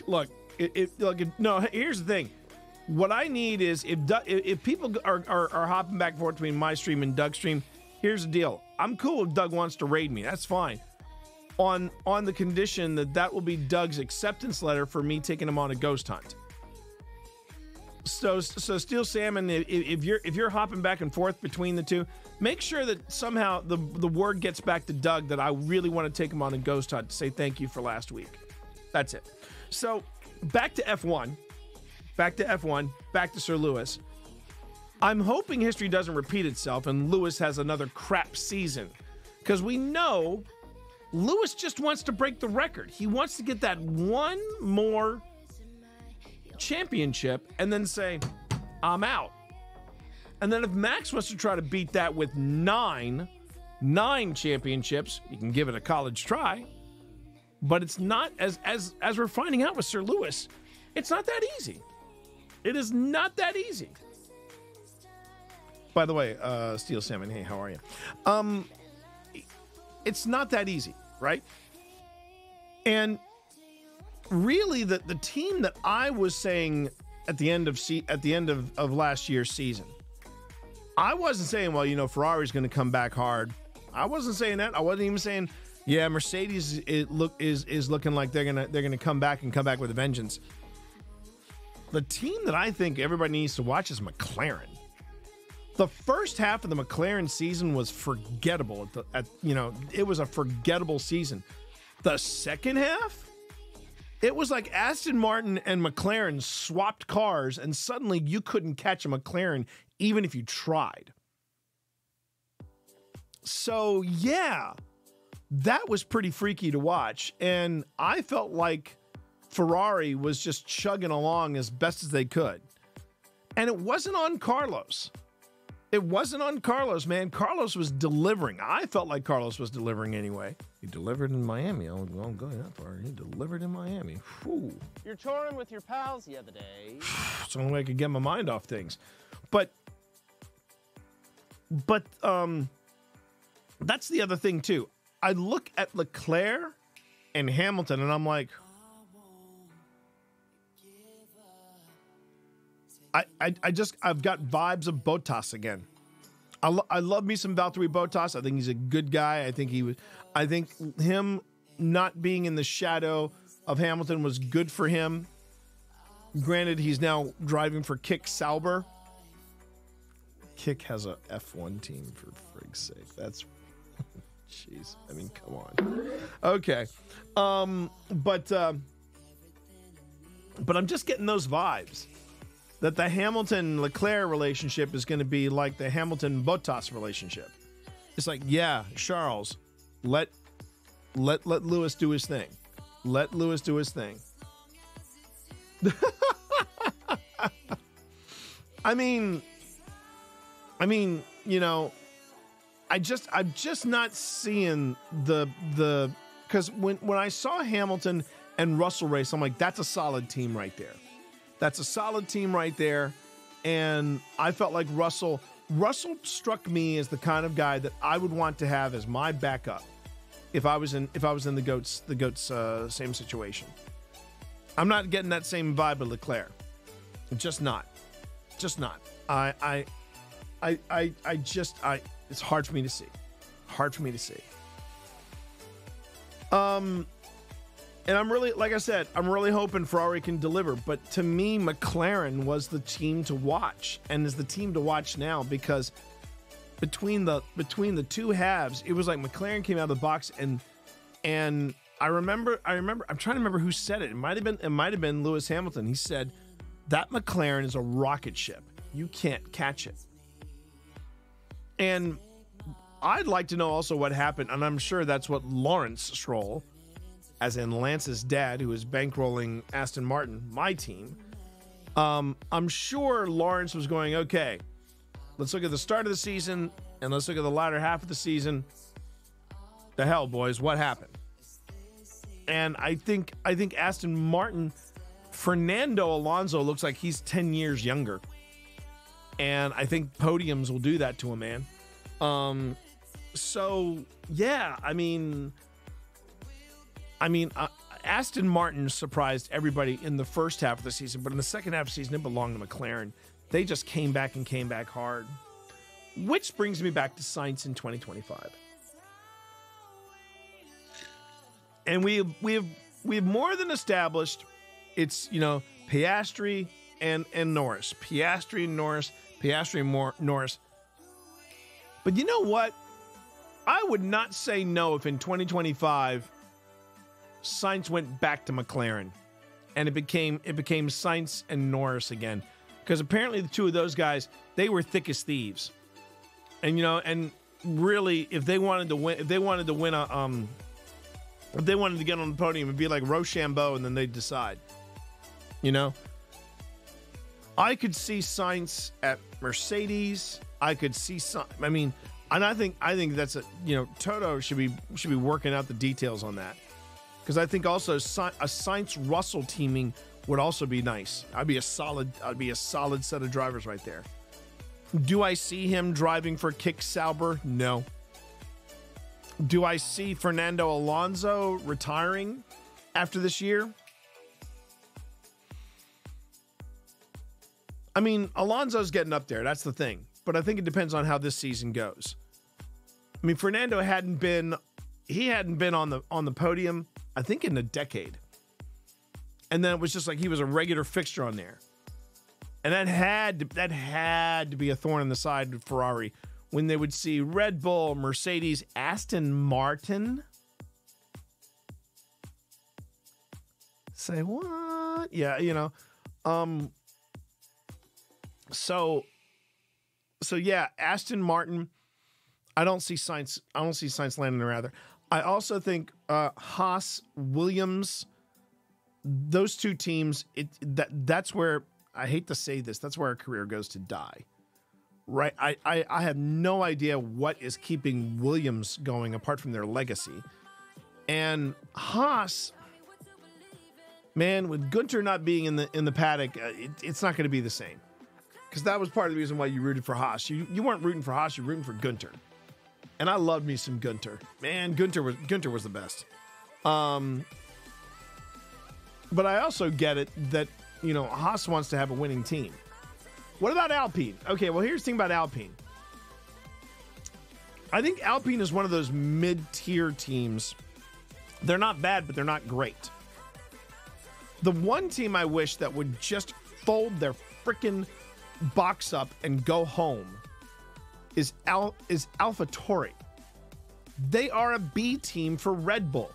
No, here's the thing. What I need is if people are hopping back and forth between my stream and Doug's stream, here's the deal. I'm cool if Doug wants to raid me. That's fine. On the condition that will be Doug's acceptance letter for me taking him on a ghost hunt. So Steel Salmon, if you're hopping back and forth between the two, make sure that somehow the word gets back to Doug that I really want to take him on a ghost hunt to say thank you for last week. That's it. So back to F1, back to Sir Lewis. I'm hoping history doesn't repeat itself and Lewis has another crap season, because we know Lewis just wants to break the record. He wants to get that one more championship and then say, I'm out. And then if Max wants to try to beat that with nine championships, you can give it a college try. But it's not, as we're finding out with Sir Lewis, it's not that easy. It is not that easy. By the way, Steel Salmon, hey, how are you? It's not that easy, right? And really, the team that I was saying at the end of last year's season, I wasn't saying, well, you know, Ferrari's going to come back hard. I wasn't saying that. I wasn't even saying, yeah, Mercedes is looking like they're gonna come back with a vengeance. The team that I think everybody needs to watch is McLaren. The first half of the McLaren season was forgettable. It was a forgettable season. The second half, it was like Aston Martin and McLaren swapped cars, and suddenly you couldn't catch a McLaren even if you tried. So, yeah, that was pretty freaky to watch. And I felt like Ferrari was just chugging along as best as they could. And it wasn't on Carlos. It wasn't on Carlos, man. Carlos was delivering. I felt like Carlos was delivering anyway. He delivered in Miami. I'll go that far. He delivered in Miami. Whew. You're touring with your pals the other day. It's the only way I could get my mind off things. But that's the other thing too. I look at Leclerc and Hamilton and I'm like, I've got vibes of Bottas again. I love me some Valtteri Bottas. I think he's a good guy. I think him not being in the shadow of Hamilton was good for him. Granted, he's now driving for Kick Sauber. Kick has a F1 team, for frig's sake. That's, jeez. I mean, come on. Okay. But I'm just getting those vibes that the Hamilton-Leclerc relationship is going to be like the Hamilton-Bottas relationship. It's like, yeah, Charles, let Lewis do his thing. Let Lewis do his thing. I mean, you know, I'm just not seeing the because when I saw Hamilton and Russell race, I'm like, that's a solid team right there. That's a solid team right there. And I felt like Russell struck me as the kind of guy that I would want to have as my backup if I was in the goats same situation. I'm not getting that same vibe of Leclerc. Just not. It's hard for me to see. And I'm really, like I said, I'm really hoping Ferrari can deliver. But to me, McLaren was the team to watch, and is the team to watch now, because between the two halves, it was like McLaren came out of the box, and I remember I'm trying to remember who said it. It might have been Lewis Hamilton. He said that McLaren is a rocket ship. You can't catch it. And I'd like to know also what happened, and I'm sure that's what Lawrence Stroll, as in Lance's dad, who is bankrolling Aston Martin, my team, I'm sure Lawrence was going, okay, let's look at the start of the season, and let's look at the latter half of the season. The hell, boys, what happened? And I think Aston Martin, Fernando Alonso looks like he's 10 years younger. And I think podiums will do that to a man. So, yeah, I mean, Aston Martin surprised everybody in the first half of the season, but in the second half of the season, it belonged to McLaren. They just came back hard. Which brings me back to Sainz in 2025. And we have more than established it's, you know, Piastri and Norris. Piastri and Norris. Piastri and Norris. But you know what? I would not say no if in 2025 Sainz went back to McLaren and it became Sainz and Norris again, because apparently the two of those guys, they were thick as thieves. And you know, and really, if they wanted to get on the podium, it'd be like Rochambeau, and then they'd decide. You know, I could see Sainz at Mercedes. I could see and I think that's Toto should be working out the details on that, because I think also a Sainz Russell teaming would also be nice. I'd be a solid set of drivers right there. Do I see him driving for Kick Sauber? No. Do I see Fernando Alonso retiring after this year? I mean, Alonso's getting up there. That's the thing. But I think it depends on how this season goes. I mean, Fernando hadn't been on the podium, I think, in a decade. And then it was just like he was a regular fixture on there. And that had to be a thorn in the side of Ferrari when they would see Red Bull, Mercedes, Aston Martin. Say what? Yeah, you know. So yeah, Aston Martin. I don't see Sainz landing there either. I also think Haas, Williams, those two teams. That's where, I hate to say this, that's where our career goes to die. Right? I have no idea what is keeping Williams going apart from their legacy. And Haas, man, with Gunter not being in the paddock, it's not going to be the same. Because that was part of the reason why you rooted for Haas. You weren't rooting for Haas, you were rooting for Gunter. And I loved me some Gunter. Man, Gunter was the best. But I also get it that, you know, Haas wants to have a winning team. What about Alpine? Okay, well, here's the thing about Alpine. I think Alpine is one of those mid-tier teams. They're not bad, but they're not great. The one team I wish that would just fold their freaking box up and go home is AlphaTauri. They are a B team for Red Bull.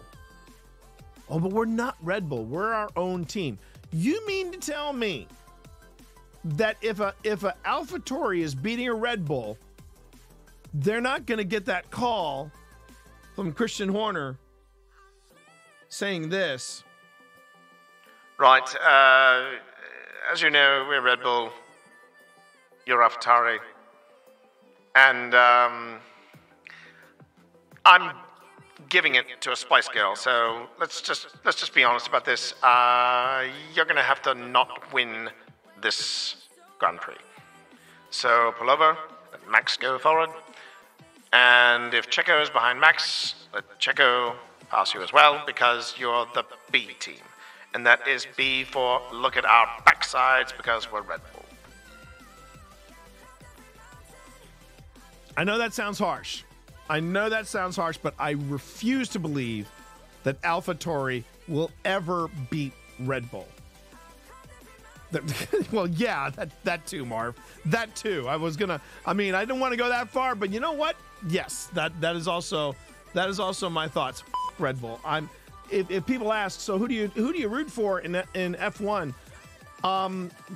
Oh, but we're not Red Bull. We're our own team. You mean to tell me that if a AlphaTauri is beating a Red Bull, they're not going to get that call from Christian Horner saying this. Right. As you know, we're Red Bull. You're AlphaTauri. And I'm giving it to a Spice Girl. So let's just be honest about this. You're going to have to not win this Grand Prix. So pull over, let Max go forward. And if Checo is behind Max, let Checo pass you as well, because you're the B team. And that is B for look at our backsides, because we're Red Bull. I know that sounds harsh. But I refuse to believe that AlphaTauri will ever beat Red Bull. Well, yeah, that too, Marv. That too. I didn't want to go that far, but you know what? Yes, that is also my thoughts. Red Bull. If people ask, so who do you root for in F1?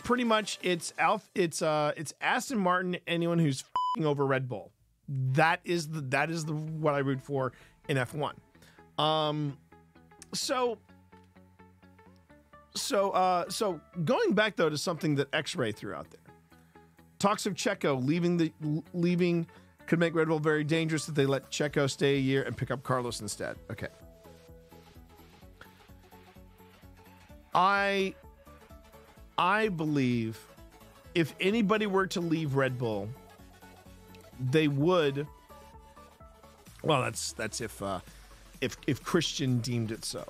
Pretty much it's Aston Martin. Anyone who's over Red Bull. That is what I root for in F1. So going back though to something that X-Ray threw out there, talks of Checo leaving could make Red Bull very dangerous if they let Checo stay a year and pick up Carlos instead. Okay. I believe if anybody were to leave Red Bull, they would. Well, that's if Christian deemed it so.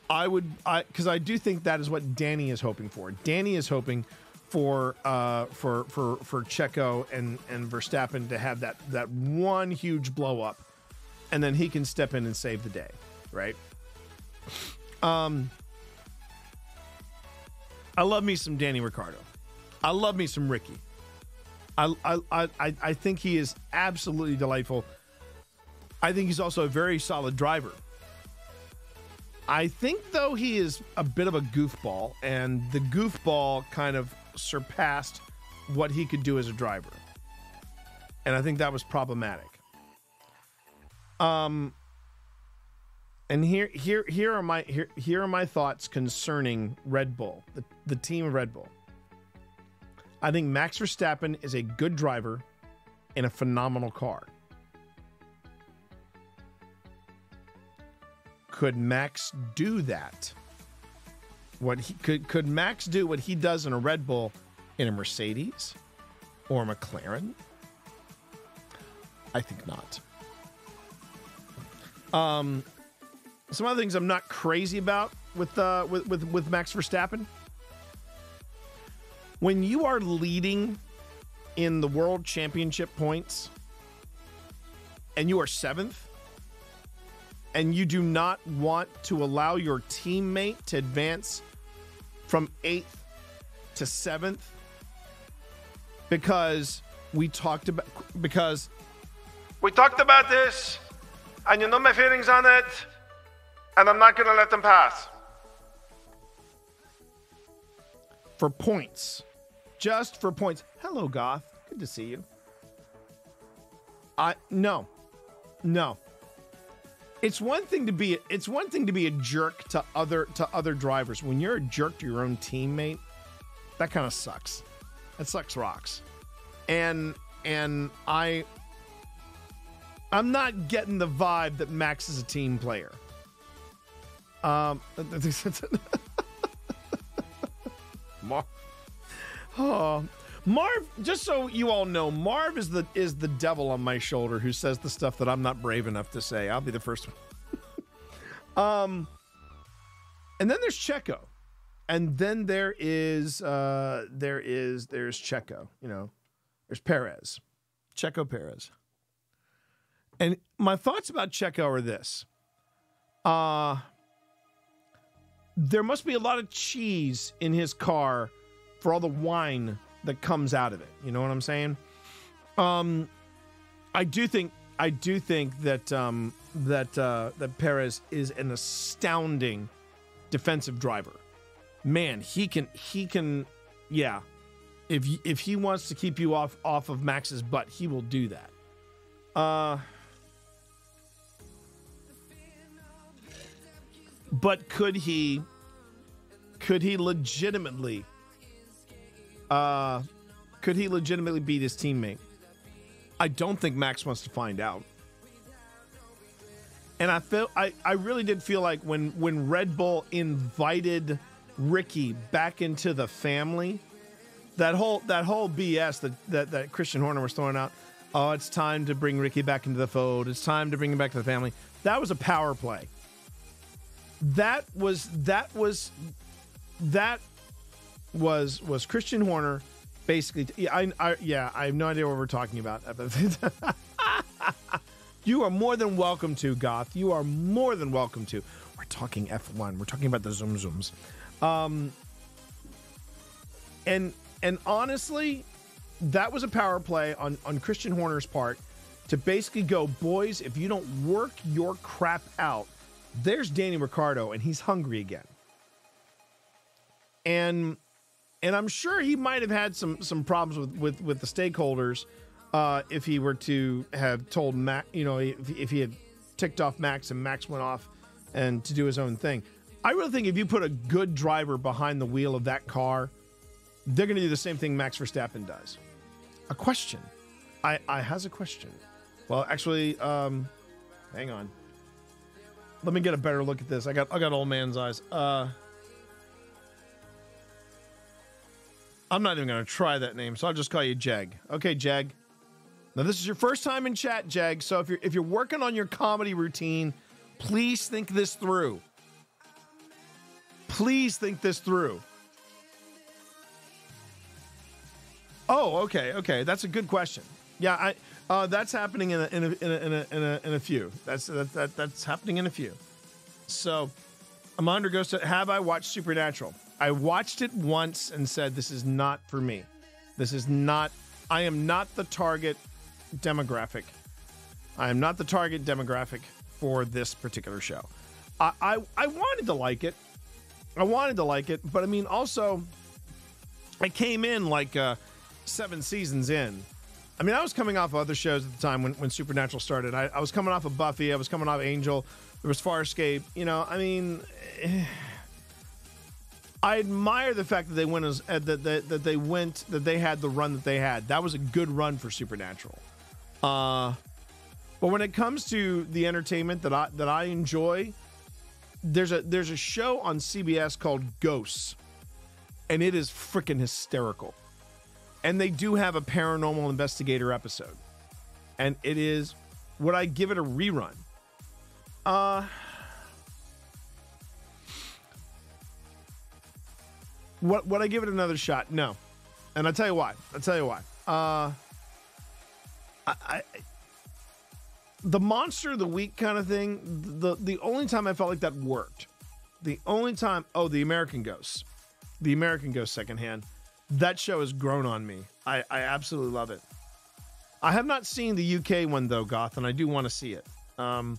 Because I do think that is what Danny is hoping for. Danny is hoping for Checo and Verstappen to have that one huge blow up, and then he can step in and save the day, right? I love me some Danny Ricciardo. I love me some Ricky. I think he is absolutely delightful. I think he's also a very solid driver. I think, though, he is a bit of a goofball, and the goofball kind of surpassed what he could do as a driver. And I think that was problematic. And here are my thoughts concerning Red Bull, the team of Red Bull. I think Max Verstappen is a good driver in a phenomenal car. Could Max do that? Could Max do what he does in a Red Bull in a Mercedes or a McLaren? I think not. Some other things I'm not crazy about with Max Verstappen. When you are leading in the World Championship points and you are 7th, and you do not want to allow your teammate to advance from 8th to 7th because we talked about this, and you know my feelings on it, and I'm not going to let them pass. For points. Just for points. Hello, Goth. Good to see you. No. It's one thing to be a jerk to other drivers. When you're a jerk to your own teammate, that kind of sucks. That sucks rocks. And I'm not getting the vibe that Max is a team player. Marv, just so you all know, Marv is the devil on my shoulder who says the stuff that I'm not brave enough to say. I'll be the first one. And then there's Checo. And then there's Checo, there's Perez. Checo Perez. And my thoughts about Checo are this. There must be a lot of cheese in his car for all the wine that comes out of it. You know what I'm saying? I do think that that Perez is an astounding defensive driver. Man, he can yeah. If he wants to keep you off of Max's butt, he will do that. But could he legitimately beat his teammate? I don't think Max wants to find out. And I really did feel like when Red Bull invited Ricky back into the family, that whole BS that Christian Horner was throwing out, oh, it's time to bring Ricky back into the fold, it's time to bring him back to the family. That was a power play. That was Christian Horner basically. I have no idea what we're talking about. You are more than welcome to, Goth. You are more than welcome to. We're talking F1. We're talking about the Zoom Zooms. And honestly, that was a power play on Christian Horner's part to basically go, boys, if you don't work your crap out, there's Danny Ricciardo, and he's hungry again. And I'm sure he might have had some problems with the stakeholders if he were to have told Max, if he had ticked off Max and Max went off and to do his own thing. I really think if you put a good driver behind the wheel of that car, they're going to do the same thing Max Verstappen does. A question. I has a question. Well, actually, hang on. Let me get a better look at this. I got old man's eyes. I'm not even going to try that name, so I'll just call you Jag. Okay, Jag. Now, this is your first time in chat, Jag, so if you're working on your comedy routine, please think this through. Please think this through. Oh, okay. That's a good question. Yeah, that's happening in a few. That's happening in a few. So, Amanda goes to, have I watched Supernatural? I watched it once and said, this is not for me. I am not the target demographic. I am not the target demographic for this particular show. I wanted to like it. But I mean, also, I came in like 7 seasons in. I mean, I was coming off of other shows at the time when Supernatural started. I was coming off of Buffy. I was coming off Angel. There was Farscape. I mean, I admire the fact that they went that they had the run that they had. That was a good run for Supernatural. But when it comes to the entertainment that I enjoy, there's a show on CBS called Ghosts, and it is freaking hysterical. And they do have a paranormal investigator episode, and it is. Would I give it a rerun? Would I give it another shot? No. And I'll tell you why. The monster of the week kind of thing, the only time I felt like that worked, the American Ghosts. The American Ghost secondhand. That show has grown on me. I absolutely love it. I have not seen the UK one though, Goth, and I do want to see it. I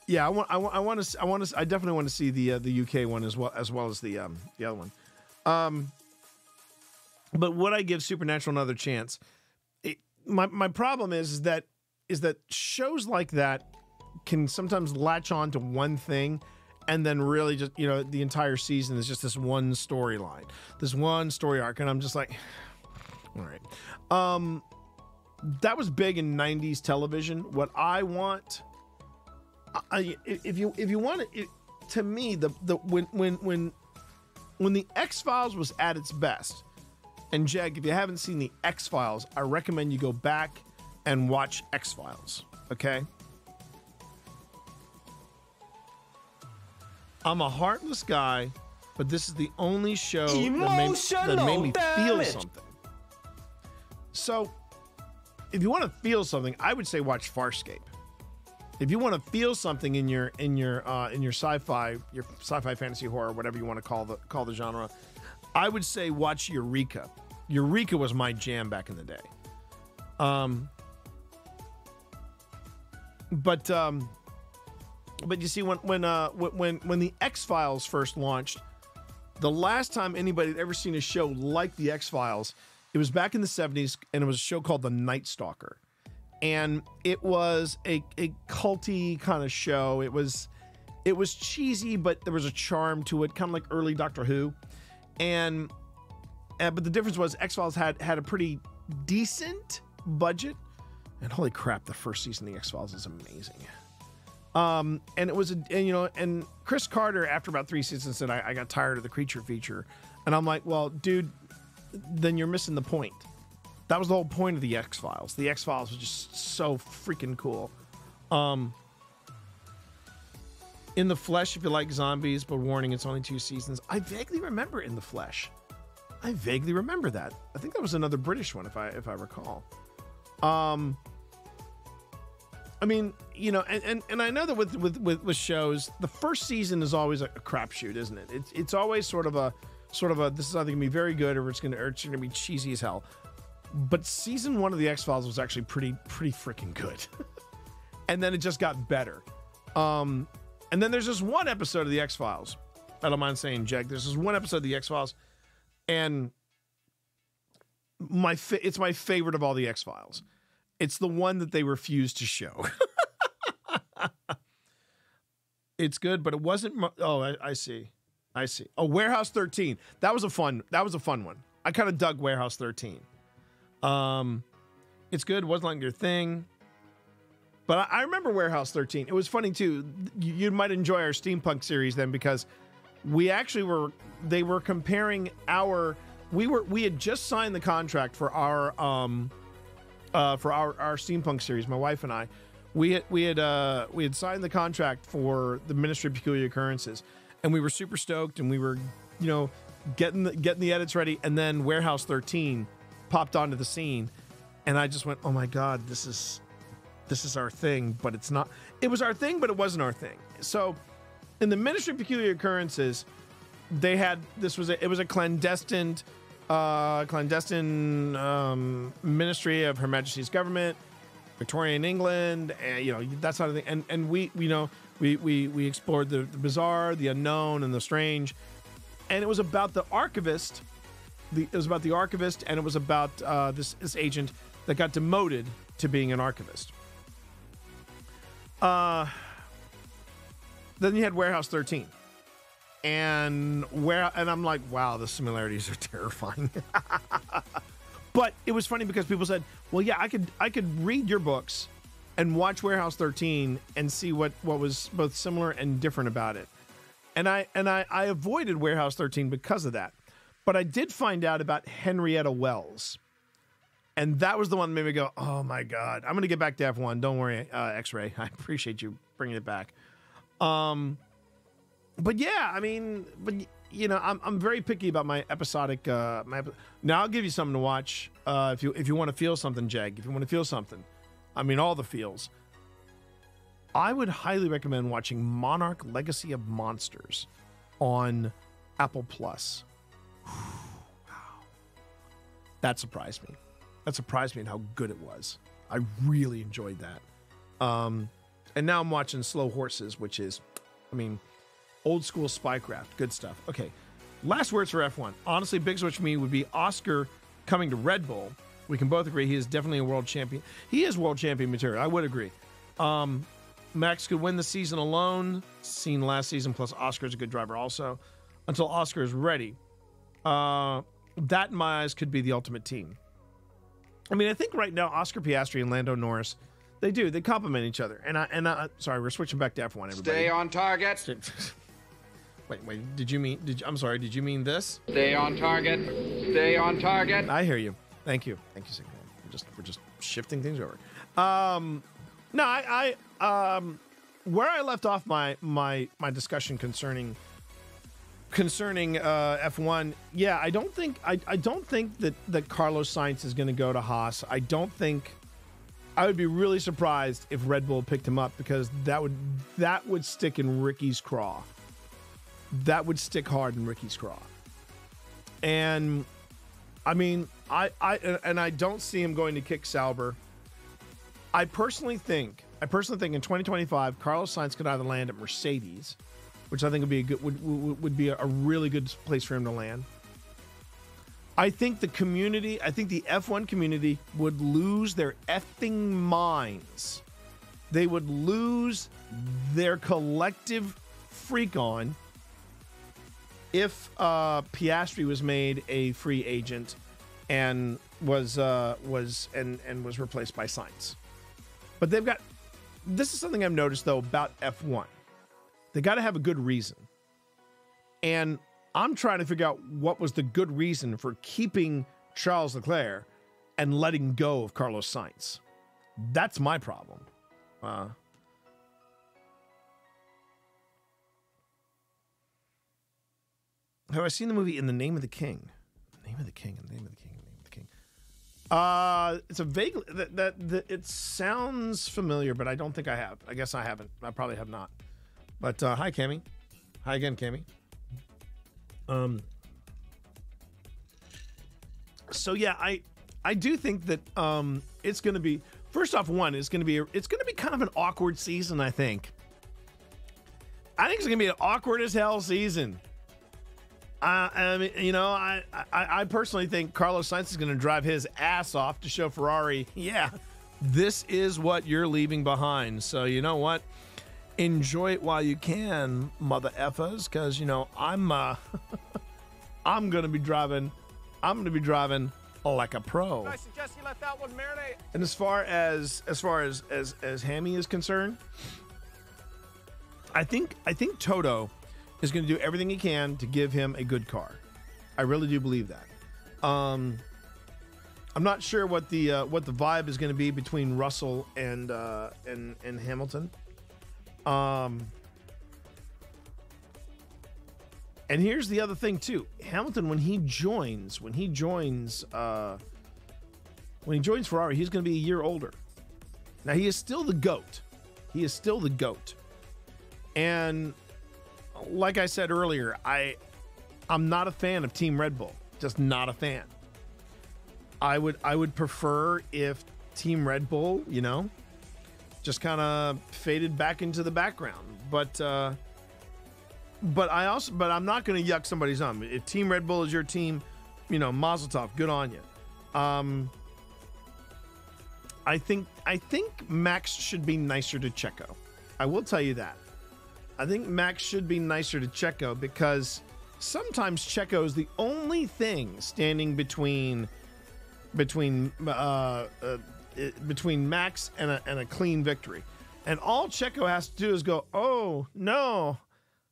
definitely want to see the UK one as well as the other one. But would I give Supernatural another chance? My problem is that shows like that can sometimes latch on to one thing, and then really just the entire season is just this one storyline, this one story arc, and I'm just like, all right. That was big in 90s television. What I want. If you want it, to me, when the X-Files was at its best, and Jag, if you haven't seen the X-Files, I recommend you go back and watch X-Files. Okay. I'm a heartless guy, but this is the only show that made me feel something. So, if you want to feel something, I would say watch Farscape. If you want to feel something in your sci-fi fantasy horror, whatever you want to call the genre, I would say watch Eureka. Eureka was my jam back in the day. But you see, when the X-Files first launched, the last time anybody had ever seen a show like the X-Files, It was back in the 70s, and it was a show called The Night Stalker. And it was a culty kind of show. It was cheesy, but there was a charm to it, kind of like early Doctor Who. But the difference was X-Files had a pretty decent budget. And holy crap, the first season of the X-Files is amazing. And it was, and Chris Carter, after about 3 seasons, said, I got tired of the creature feature. And I'm like, well, dude, then you're missing the point. That was the whole point of the X-Files. The X-Files was just so freaking cool. In the Flesh, if you like zombies, but warning, it's only 2 seasons. I vaguely remember In the Flesh. I vaguely remember that. I think that was another British one, if I recall. I mean, and I know that with shows, the first season is always a crapshoot, isn't it? It's always sort of a this is either gonna be very good or it's gonna be cheesy as hell. But season 1 of the X-Files was actually pretty freaking good, and then it just got better. And then there's this one episode of the X-Files. I don't mind saying, Jack. There's this one episode of the X-Files, and it's my favorite of all the X-Files. It's the one that they refused to show. It's good, but it wasn't. I see. Oh, Warehouse 13. That was a fun one. I kind of dug Warehouse 13. It's good. Wasn't like your thing. But I remember Warehouse 13. It was funny too. You might enjoy our steampunk series then, because we actually they were comparing we had just signed the contract for our steampunk series. My wife and I, we had signed the contract for the Ministry of Peculiar Occurrences, and we were super stoked, and we were, getting the edits ready, and then Warehouse 13 popped onto the scene, and I just went, oh my God, this is our thing, but it's not. It was our thing, but it wasn't our thing. So, in the Ministry of Peculiar Occurrences, they had it was a clandestine ministry of Her Majesty's government, Victorian England, and that sort of thing. And we explored the bizarre, the unknown, and the strange. And it was about the archivist. It was about the archivist, and it was about this agent that got demoted to being an archivist. Then you had Warehouse 13. And I'm like, wow, the similarities are terrifying. But it was funny because people said, well, yeah, I could read your books and watch Warehouse 13 and see what was both similar and different about it. And I avoided Warehouse 13 because of that. But I did find out about Henrietta Wells. And that was the one that made me go, oh my God. I'm going to get back to F1. Don't worry, X-Ray. I appreciate you bringing it back. But yeah, I mean, I'm very picky about my episodic. Now I'll give you something to watch. If you want to feel something, Jag. If you want to feel something, I mean, all the feels. I would highly recommend watching Monarch: Legacy of Monsters on Apple Plus. Wow, that surprised me. That surprised me in how good it was. I really enjoyed that. And now I'm watching Slow Horses, which is, old school spycraft. Good stuff. Okay. Last words for F1. Honestly, big switch for me would be Oscar coming to Red Bull. We can both agree he is definitely a world champion. He is world champion material. I would agree. Max could win the season alone. Seen last season, plus Oscar's a good driver also. Until Oscar is ready. That, in my eyes, could be the ultimate team. I think right now, Oscar Piastri and Lando Norris, they complement each other. And sorry, we're switching back to F1, everybody. Stay on target. Wait, did you mean this? Stay on target. Stay on target. I hear you. Thank you. Sigma. We're just shifting things over. No, I where I left off my discussion concerning F1, yeah, I don't think that Carlos Sainz is going to go to Haas. I would be really surprised if Red Bull picked him up, because that would stick in Ricky's craw. That would stick hard in Ricky's craw. And I don't see him going to kick Sauber. I personally think in 2025, Carlos Sainz could either land at Mercedes, which I think would be a really good place for him to land. I think the community, I think the F1 community would lose their effing minds. They would lose their collective freak on if Piastri was made a free agent and was replaced by Sainz. But they've got, this is something I've noticed though about F1. They got to have a good reason. And I'm trying to figure out what was the good reason for keeping Charles Leclerc and letting go of Carlos Sainz. That's my problem. Have I seen the movie In the Name of the King? Name of the King, in the Name of the King, in the Name of the King. It's a vague, it sounds familiar, but I don't think I have. I guess I haven't. I probably have not. But hi, Cammy. Hi again, Cammy. So yeah, I do think that it's going to be, first off, it's going to be kind of an awkward season. I think it's going to be an awkward as hell season. I mean, you know, I personally think Carlos Sainz is going to drive his ass off to show Ferrari, yeah, this is what you're leaving behind. So you know what? Enjoy it while you can, mother effers, because you know I'm going to be driving like a pro. I suggest you let that one marinate. And as far as Hammy is concerned, I think Toto is going to do everything he can to give him a good car. I really do believe that. I'm not sure what the vibe is going to be between Russell and Hamilton. And here's the other thing too. Hamilton, when he joins Ferrari, he's going to be a year older. Now he is still the GOAT. And like I said earlier, I'm not a fan of Team Red Bull. Just not a fan. I would prefer if Team Red Bull, you know, just kind of faded back into the background. But I'm not going to yuck somebody's arm. If Team Red Bull is your team, you know, Mazel Tov, good on you. I think Max should be nicer to Checo. I will tell you that. I think Max should be nicer to Checo because sometimes Checo is the only thing standing between Max and a clean victory. And all Checo has to do is go, oh no,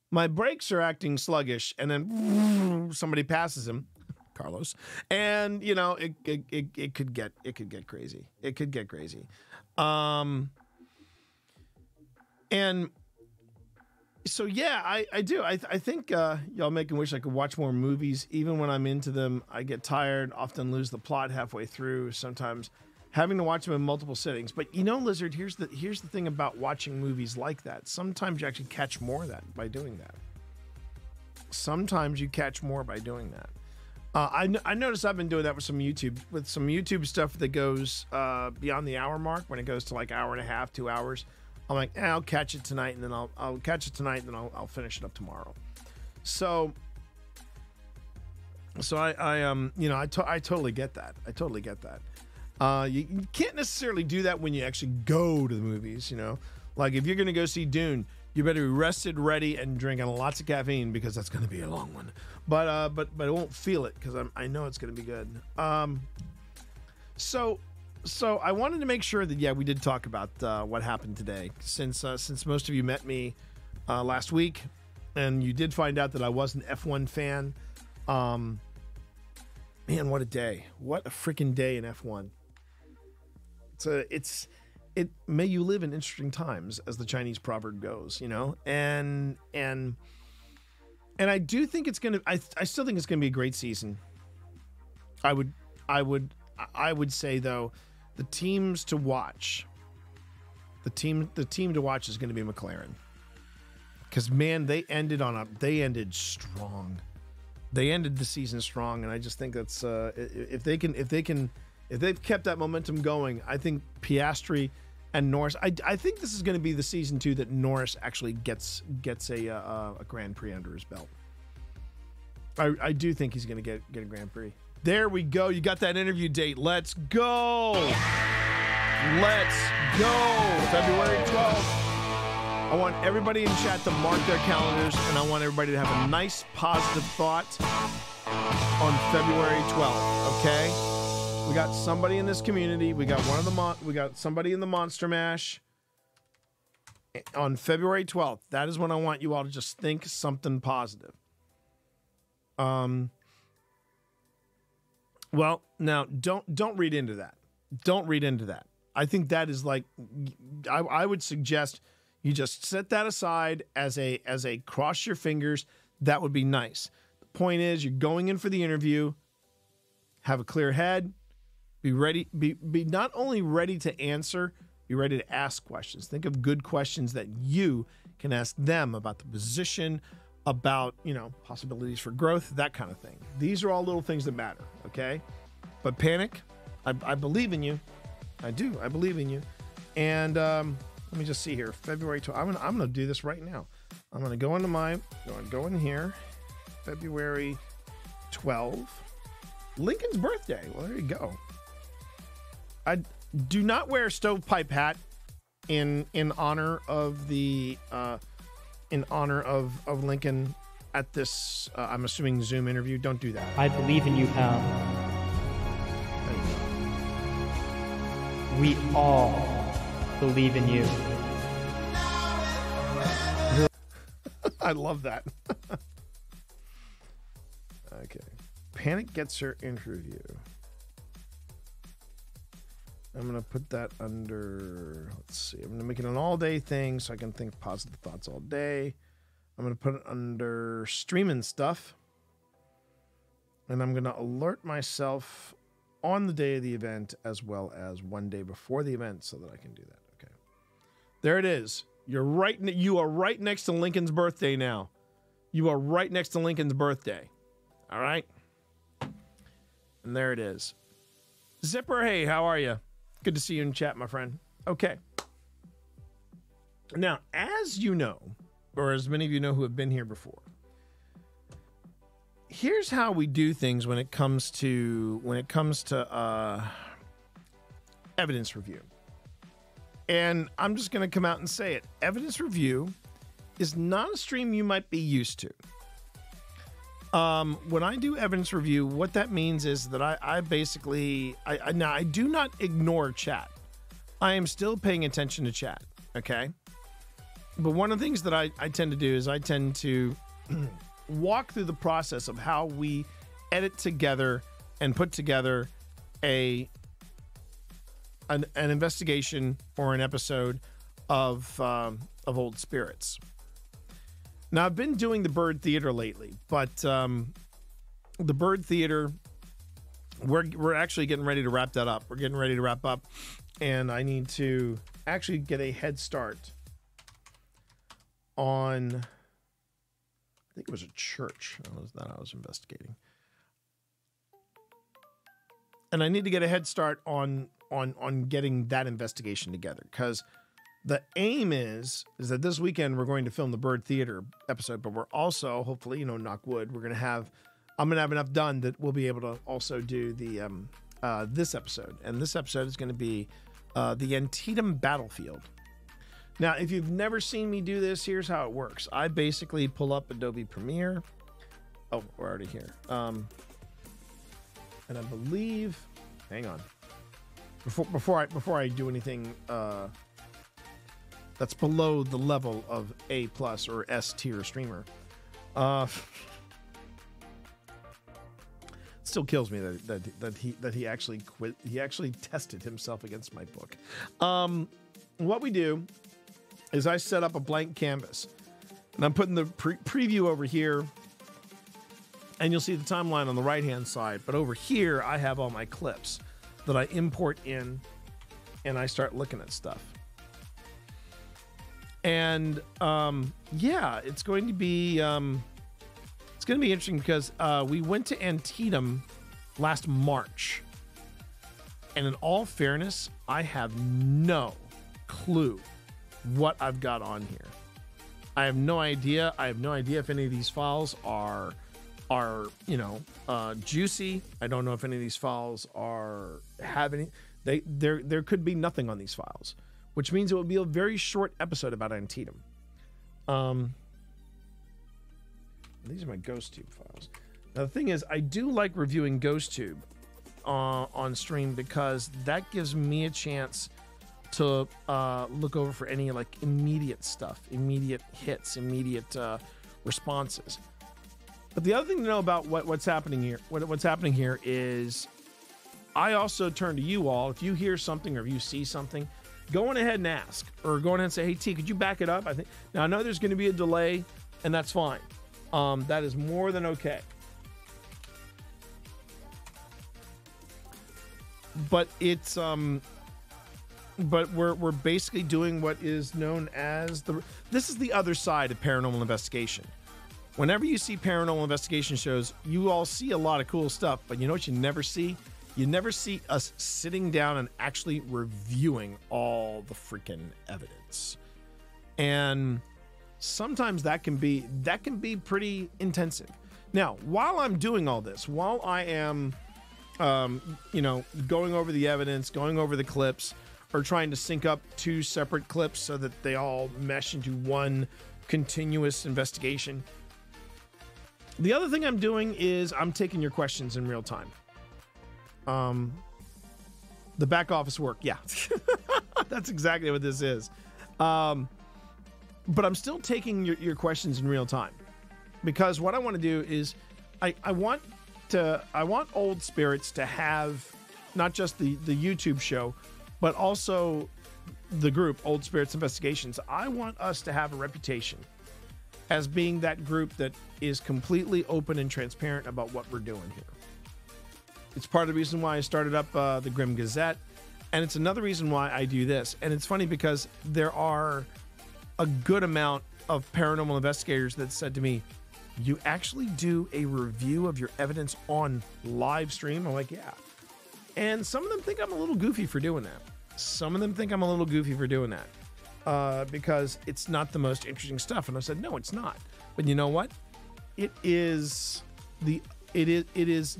my brakes are acting sluggish, and then somebody passes him, Carlos, and you know it could get crazy. It could get crazy. And so yeah, I do. I think y'all making wish I could watch more movies. Even when I'm into them, I get tired, often lose the plot halfway through, sometimes having to watch them in multiple sittings. But you know, Lizard, here's the thing about watching movies like that. Sometimes you actually catch more of that by doing that. I noticed I've been doing that with some YouTube stuff that goes beyond the hour mark. When it goes to like hour and a half, 2 hours, I'm like, I'll catch it tonight, and then I'll catch it tonight, and then I'll finish it up tomorrow. So I totally get that. You can't necessarily do that when you actually go to the movies, you know. Like if you're going to go see Dune, you better be rested, ready, and drinking lots of caffeine because that's going to be a long one. But I won't feel it because I know it's going to be good. So I wanted to make sure that we did talk about what happened today, since most of you met me last week, and you did find out that I was an F1 fan. Man, what a day! What a freaking day in F1. May you live in interesting times, as the Chinese proverb goes, you know. And I do think it's gonna. I still think it's gonna be a great season. I would say though, the teams to watch. The team to watch is going to be McLaren, because man, they ended strong. They ended the season strong, and I just think that's if they've kept that momentum going, I think Piastri and Norris. I think this is going to be the season too that Norris actually gets a Grand Prix under his belt. I do think he's going to get a Grand Prix. There we go. You got that interview date. Let's go. Let's go. February 12th. I want everybody in chat to mark their calendars, and I want everybody to have a nice, positive thought on February 12th. Okay? We got somebody in this community. We got we got somebody in the Monster Mash on February 12th. That is when I want you all to just think something positive. Well, now don't read into that. Don't read into that. I think that is like, I would suggest you just set that aside as a cross your fingers. That would be nice. The point is, you're going in for the interview. Have a clear head. Be ready. Be not only ready to answer, be ready to ask questions. Think of good questions that you can ask them about the position, about, possibilities for growth, that kind of thing. These are all little things that matter, okay? But Panic, I believe in you. I do. I believe in you. And let me just see here. February 12th. I'm gonna do this right now. I'm gonna go go in here. February 12th. Lincoln's birthday. Well, there you go. I do not wear a stovepipe hat in honor of the of Lincoln at this I'm assuming Zoom interview. Don't do that. I believe in you, pal. We all believe in you. I love that. Okay. Panic gets her interview. I'm going to put that under, let's see. I'm going to make it an all-day thing so I can think positive thoughts all day. I'm going to put it under streaming stuff. And I'm going to alert myself on the day of the event as well as one day before the event so that I can do that. Okay. There it is. You are right next to Lincoln's birthday now. You are right next to Lincoln's birthday. All right? And there it is. Zipper, hey, how are you? Good to see you in chat, my friend. Okay. Now, as you know, or as many of you know who have been here before, here's how we do things when it comes to evidence review. And I'm just going to come out and say it. Evidence review is not a stream you might be used to. When I do evidence review, what that means is that I basically do not ignore chat. I am still paying attention to chat. Okay. But one of the things that I tend to do is I tend to walk through the process of how we edit together and put together an investigation or an episode of Old Spirits. Now, I've been doing the Bird Theater lately, but the Bird Theater, we're actually getting ready to wrap that up. We're getting ready to wrap up, and I need to actually get a head start on, I think it was a church. That was that I was investigating. And I need to get a head start on getting that investigation together, because the aim is that this weekend we're going to film the Bird Theater episode, but we're also, hopefully, knock wood, I'm going to have enough done that we'll be able to also do the this episode. And this episode is going to be the Antietam Battlefield. Now, if you've never seen me do this, here's how it works. I basically pull up Adobe Premiere. Oh, we're already here. And I believe, hang on. Before I do anything that's below the level of A+ or S tier streamer. Still kills me that he actually quit. He actually tested himself against my book. What we do is I set up a blank canvas, and I'm putting the preview over here, and you'll see the timeline on the right-hand side. But over here, I have all my clips that I import in, and I start looking at stuff. And yeah, it's going to be interesting because we went to Antietam last March, and in all fairness, I have no clue what I've got on here. I have no idea. I have no idea if any of these files are are, you know, juicy. I don't know if any of these files have any. There could be nothing on these files, which means it would be a very short episode about Antietam. These are my GhostTube files. Now, the thing is, I do like reviewing GhostTube on stream because that gives me a chance to look over for any like immediate stuff, immediate hits, immediate responses. But the other thing to know about what's happening here, is I also turn to you all. If you hear something or if you see something, go on ahead and ask, or go on ahead and say, "Hey T, could you back it up?" I know there's going to be a delay, and that's fine. That is more than okay. But it's but we're basically doing what is known as this is the other side of paranormal investigation. Whenever you see paranormal investigation shows, you all see a lot of cool stuff, but you know what you never see? You never see us sitting down and actually reviewing all the freaking evidence. And sometimes that can be pretty intensive. Now, while I'm doing all this, while I am you know, going over the evidence, going over the clips, or trying to sync up two separate clips so that they all mesh into one continuous investigation, the other thing I'm doing is I'm taking your questions in real time. The back office work, yeah. That's exactly what this is. But I'm still taking your questions in real time, because what I want to do is I want Old Spirits to have not just the YouTube show, but also the group Old Spirits Investigations. I want us to have a reputation as being that group that is completely open and transparent about what we're doing here. It's part of the reason why I started up the Grim Gazette, and it's another reason why I do this. And it's funny because there are a good amount of paranormal investigators that said to me, "You actually do a review of your evidence on live stream?" I'm like, "Yeah." And some of them think I'm a little goofy for doing that. Because it's not the most interesting stuff. And I said, no, it's not. But you know what? It is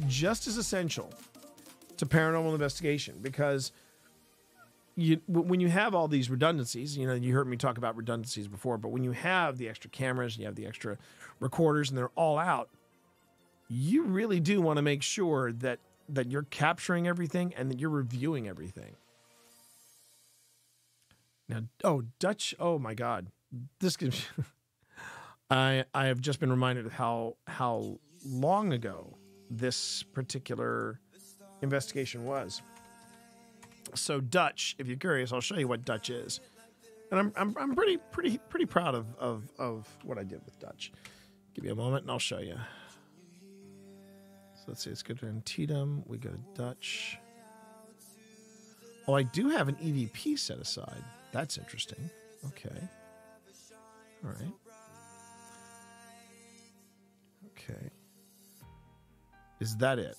just as essential to paranormal investigation, because when you have all these redundancies, you know, you heard me talk about redundancies before, but when you have the extra cameras, you have the extra recorders, and they're all out, you really do want to make sure that you're capturing everything and that you're reviewing everything. Now, Dutch, oh my God, this gives I have just been reminded of how long ago this particular investigation was. So Dutch, if you're curious, I'll show you what Dutch is, and I'm pretty proud of what I did with Dutch. Give me a moment, and I'll show you. So let's see, let's go to Antietam. We go to Dutch. Oh, I do have an EVP set aside. That's interesting. Okay. All right. Okay. Is that it?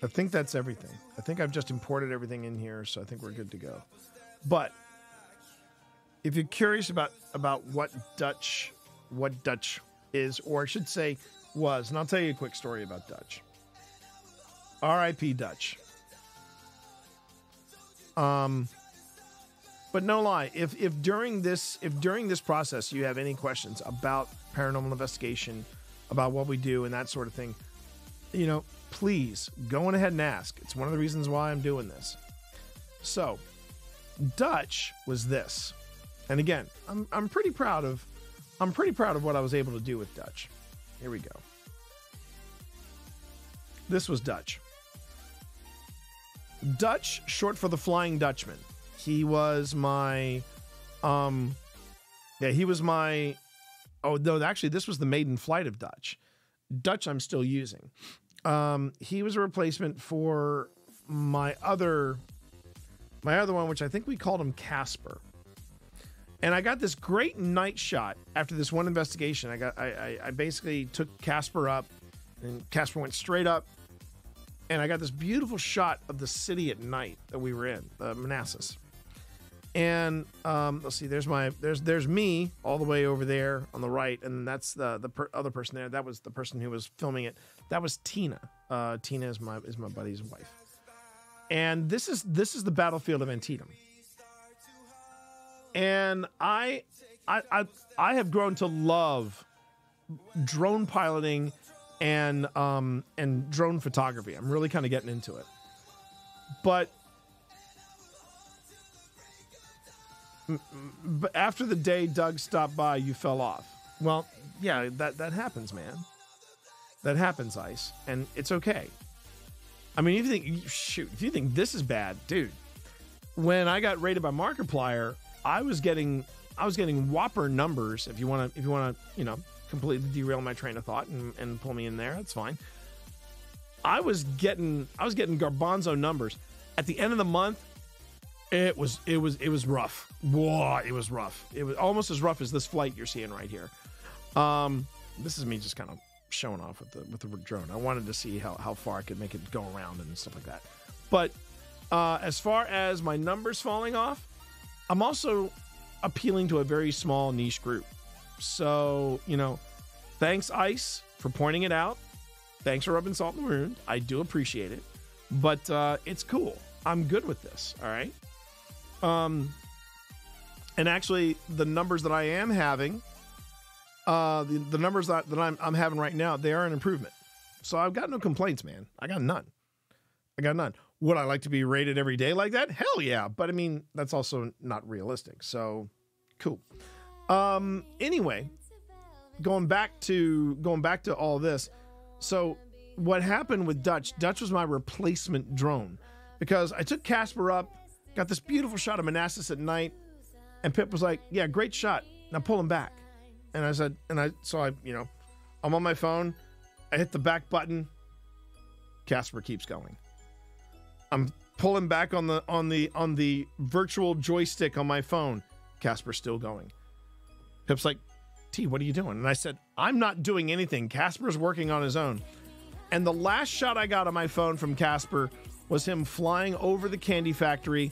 I think that's everything. I think I've just imported everything in here, so I think we're good to go. But if you're curious about what Dutch is, or I should say was, and I'll tell you a quick story about Dutch. R.I.P. Dutch. But no lie, if during this process you have any questions about paranormal investigation, about what we do and that sort of thing, you know, please go on ahead and ask. It's one of the reasons why I'm doing this. So, Dutch was this, and again, I'm pretty proud of what I was able to do with Dutch. Here we go. This was Dutch. Dutch, short for the Flying Dutchman. He was my, oh no, actually this was the maiden flight of Dutch. Dutch I'm still using. He was a replacement for my other one, which I think we called him Casper. And I got this great night shot after this one investigation. I basically took Casper up, and Casper went straight up, and I got this beautiful shot of the city at night that we were in, Manassas. And let's see, there's me all the way over there on the right, and that's the other person there. That was the person who was filming it. That was Tina. Tina is my buddy's wife. And this is the battlefield of Antietam. And I have grown to love drone piloting and drone photography. I'm really kind of getting into it. But after the day Doug stopped by, you fell off. Well, yeah, that happens, man. That happens, Ice, and it's okay. I mean, if you think this is bad, dude. When I got rated by Markiplier, I was getting whopper numbers. If you want to, completely derail my train of thought and pull me in there, that's fine. I was getting garbanzo numbers. At the end of the month, it was rough. Whoa, it was rough. It was almost as rough as this flight you're seeing right here. This is me just kind of showing off with the drone. I wanted to see how far I could make it go around and stuff like that. But as far as my numbers falling off, I'm also appealing to a very small niche group. So, thanks, Ice, for pointing it out. Thanks for rubbing salt in the wound. I do appreciate it. But it's cool. I'm good with this, all right? And actually, the numbers that I am having, the numbers that I'm having right now, they are an improvement. So I've got no complaints, man. I got none. Would I like to be rated every day like that? Hell yeah. But I mean, that's also not realistic. So cool. Anyway, going back to all this. So what happened with Dutch was my replacement drone, because I took Casper up, got this beautiful shot of Manassas at night, and Pip was like, yeah, great shot. Now pull him back. And I said, I'm on my phone. I hit the back button. Casper keeps going. I'm pulling back on the virtual joystick on my phone. Casper's still going. Pip's like, T, what are you doing? And I said, I'm not doing anything. Casper's working on his own. And the last shot I got on my phone from Casper was him flying over the candy factory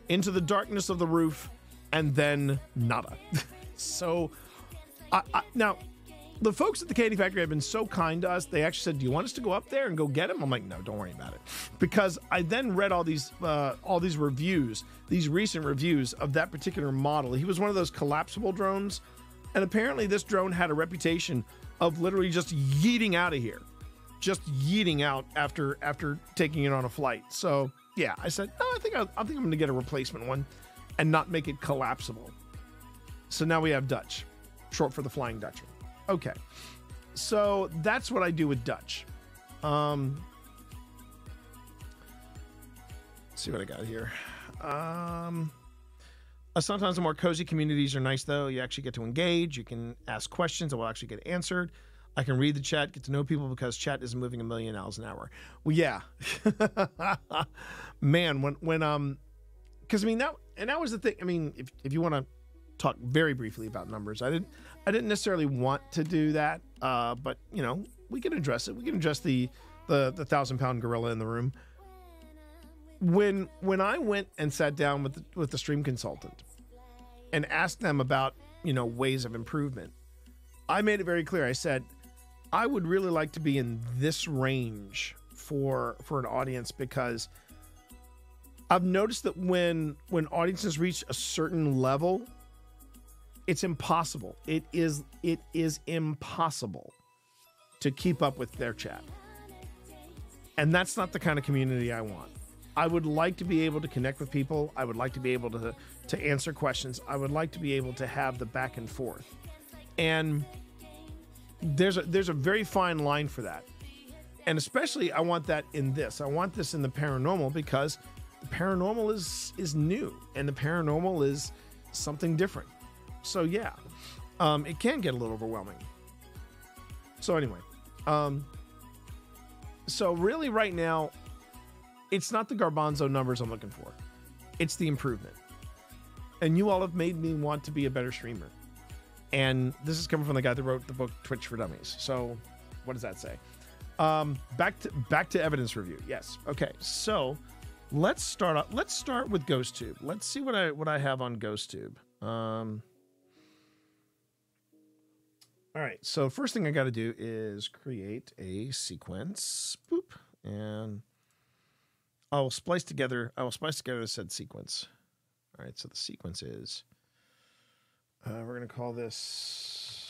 into the darkness of the roof, and then nada. So now, the folks at the candy factory have been so kind to us. They actually said, do you want us to go up there and go get him? I'm like, no, don't worry about it. Because I then read all these reviews, these recent reviews of that particular model. He was one of those collapsible drones. And apparently this drone had a reputation of literally just yeeting out of here. Just yeeting out after taking it on a flight. So yeah, I said, no, I think I'm going to get a replacement one and not make it collapsible. So now we have Dutch, short for the Flying Dutchman. Okay, so that's what I do with Dutch. Let's see what I got here. Sometimes the more cozy communities are nice, though. You actually get to engage. You can ask questions that will actually get answered. I can read the chat, get to know people, because chat isn't moving 1,000,000 miles an hour. Well, yeah, man. When because I mean that was the thing. I mean, if you want to talk very briefly about numbers, I didn't necessarily want to do that, but we can address it. We can address the 1,000-pound gorilla in the room. When I went and sat down with the stream consultant and asked them about ways of improvement, I made it very clear. I said, I would really like to be in this range for an audience, because I've noticed that when audiences reach a certain level, it's impossible. It is impossible to keep up with their chat. And that's not the kind of community I want. I would like to be able to connect with people. I would like to be able to answer questions. I would like to be able to have the back and forth. And there's a very fine line for that. And especially I want that in this. I want this in the paranormal, because the paranormal is new, and the paranormal is something different. So yeah, it can get a little overwhelming. So anyway, so really right now, it's not the garbanzo numbers I'm looking for. It's the improvement. And you all have made me want to be a better streamer. And this is coming from the guy that wrote the book Twitch for Dummies. So what does that say? Back to evidence review. Yes. Okay. So Let's start with GhostTube. Let's see what I have on GhostTube. All right. So first thing I got to do is create a sequence. Boop, and I will splice together said sequence. All right. So the sequence is we're going to call this.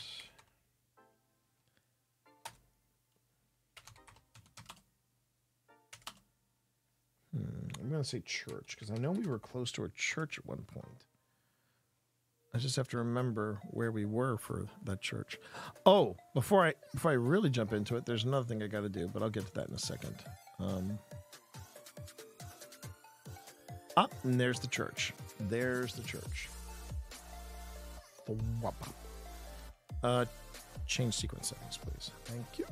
I'm going to say church because I know we were close to a church at one point. I just have to remember where we were for that church. Oh, before I really jump into it, there's another thing I got to do, but I'll get to that in a second. And there's the church. There's the church. Change sequence settings, please. Thank you.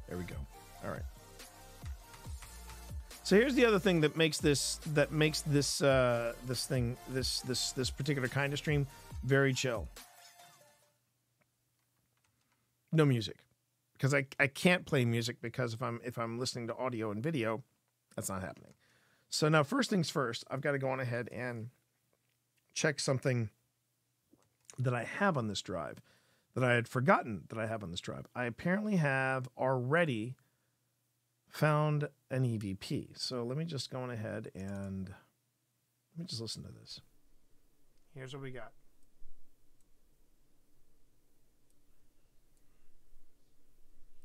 There we go. All right. So here's the other thing that makes this this particular kind of stream very chill. No music, because I can't play music because if I'm listening to audio and video, that's not happening. So now first things first, I've got to go on ahead and check something that I have on this drive that I had forgotten that I have on this drive. I apparently have already found an EVP. So let me just go on ahead and let me just listen to this. Here's what we got.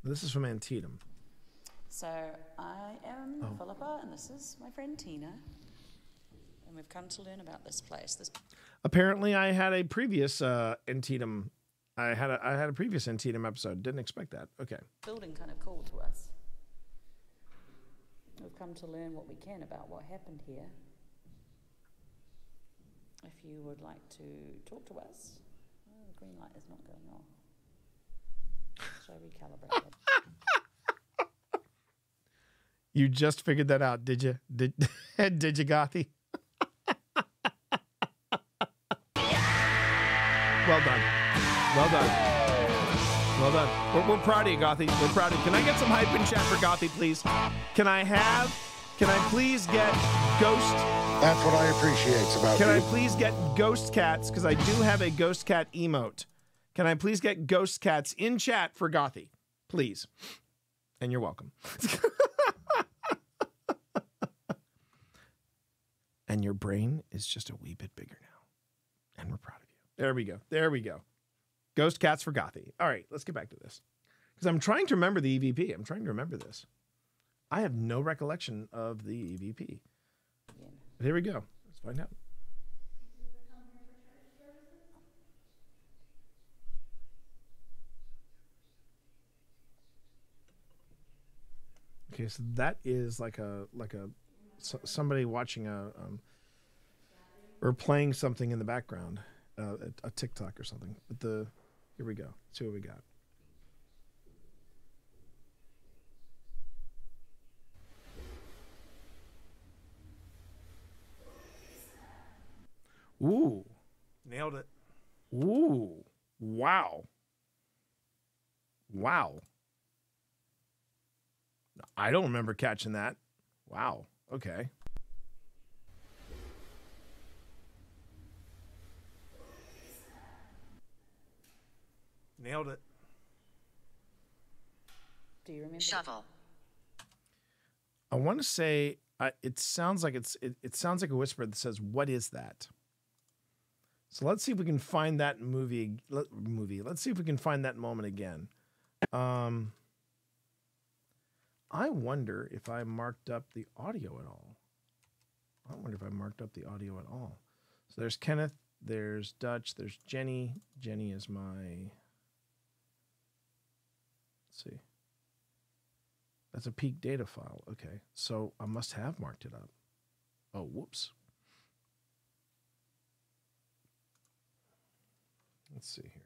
This is from Antietam. So I am Philippa, and this is my friend Tina, and we've come to learn about this place. Apparently, I had a previous Antietam. I had a previous Antietam episode. Didn't expect that. Okay. Building kind of cool to us. We've come to learn what we can about what happened here. If you would like to talk to us, the green light is not going off. Should I recalibrate it? You just figured that out, did you? Did you, Gothy? Well done. Well done. Well done. We're proud of you, Gothy. We're proud of you. Can I get some hype in chat for Gothy, please? Can I please get Ghost? That's what I appreciate about you. Can I please get Ghost Cats? Because I do have a Ghost Cat emote. Can I please get Ghost Cats in chat for Gothy? Please. And you're welcome. And your brain is just a wee bit bigger now. And we're proud of you. There we go. There we go. Ghost Cats for Gothy. All right, let's get back to this. Because I'm trying to remember the EVP. I'm trying to remember this. I have no recollection of the EVP. But here we go. Let's find out. Okay, so that is like somebody watching or playing something in the background, a TikTok or something. But here we go. Let's see what we got. Ooh, nailed it. Ooh, wow. Wow. I don't remember catching that. Wow. Okay. Nailed it. Do you remember? Shuffle. I want to say it sounds like it sounds like a whisper that says, "What is that?" So let's see if we can find that movie. Let's see if we can find that moment again. I wonder if I marked up the audio at all. So there's Kenneth, there's Dutch, there's Jenny. Jenny is my... Let's see. That's a peak data file. Okay, so I must have marked it up. Oh, whoops. Let's see here.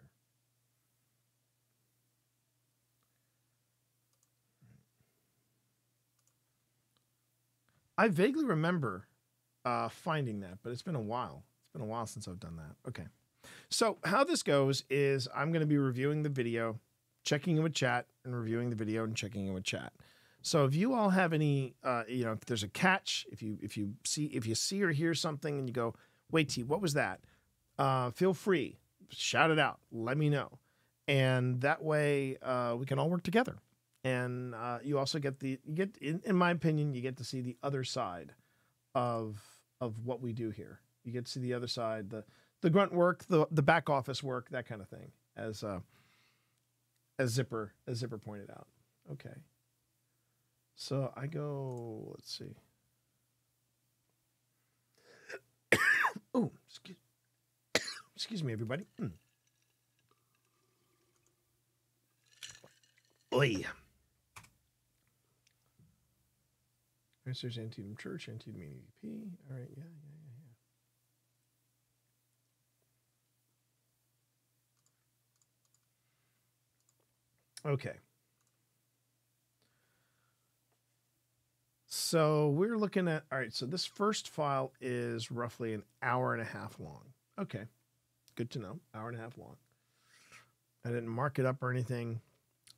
I vaguely remember finding that, but it's been a while. It's been a while since I've done that. Okay. So how this goes is I'm going to be reviewing the video checking in with chat and reviewing the video and checking in with chat. So if you all have any, if there's a catch, if you see or hear something and you go, wait, T, what was that? Feel free, shout it out, let me know, and that way we can all work together. And you also get in my opinion, you get to see the other side of what we do here. You get to see the other side, the grunt work, the back office work, that kind of thing, as Zipper pointed out. Okay. So I go, let's see. Oh, excuse me, everybody. Oi. There's Antietam Church, Antietam EDP. All right, yeah. Okay. So we're looking at, all right, so this first file is roughly an hour and a half long. Okay, good to know, hour and a half long. I didn't mark it up or anything.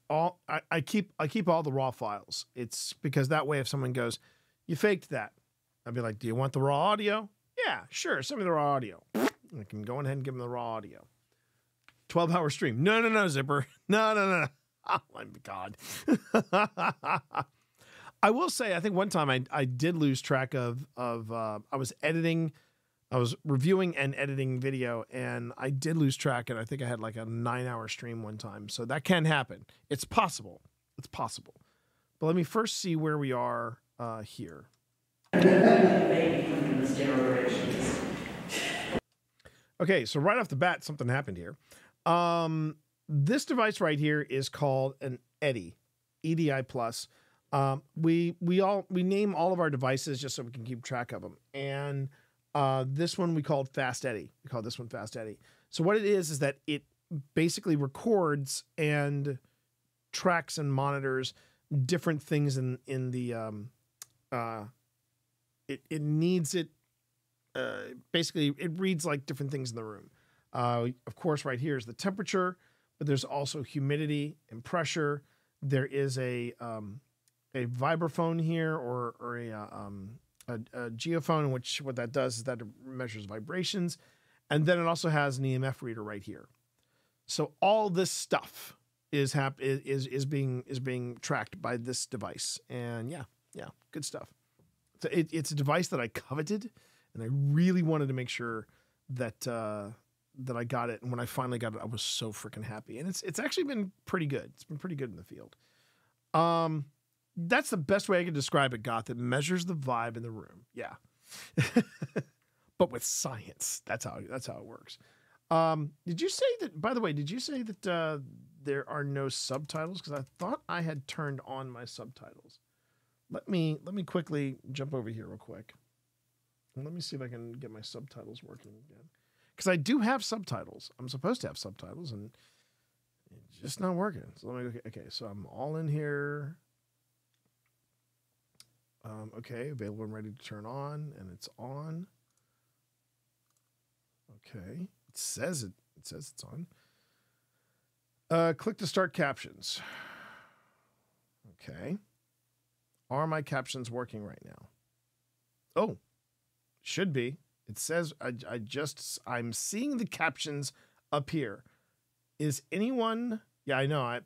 I keep all the raw files. It's because that way if someone goes, you faked that, I'd be like, do you want the raw audio? Yeah, sure, send me the raw audio. I can go ahead and give them the raw audio. 12-hour stream. No, Zipper. No. Oh my God. I will say, I think one time I did lose track of I was reviewing and editing video, and I did lose track, and I think I had like a 9-hour stream one time. So that can happen. It's possible. It's possible. But let me first see where we are here. Okay, so right off the bat, something happened here. This device right here is called an EDI, EDI Plus. We name all of our devices just so we can keep track of them. And this one we called Fast EDI. We call this one Fast EDI. So what it is that it basically records and tracks and monitors different things in the it needs it basically it reads like different things in the room. Of course, right here is the temperature, but there's also humidity and pressure. There is a vibraphone here or a geophone, which what that does is that it measures vibrations. And then it also has an EMF reader right here. So all this stuff is being tracked by this device. And yeah, good stuff. So it's a device that I coveted, and I really wanted to make sure that that I got it. And when I finally got it, I was so freaking happy. And it's actually been pretty good. It's been pretty good in the field. That's the best way I can describe it, Goth. It measures the vibe in the room. Yeah. But with science. That's how it works. Did you say that, by the way, did you say that there are no subtitles? Because I thought I had turned on my subtitles. Let me quickly jump over here real quick. And let me see if I can get my subtitles working again. Because I do have subtitles. I'm supposed to have subtitles, and it's just not working. So let me go. Okay, so I'm all in here. Okay, available and ready to turn on, and it's on. Okay, it says it's on. Click to start captions. Okay. Are my captions working right now? Oh, should be. It says I'm seeing the captions up here. Is anyone? Yeah, I know.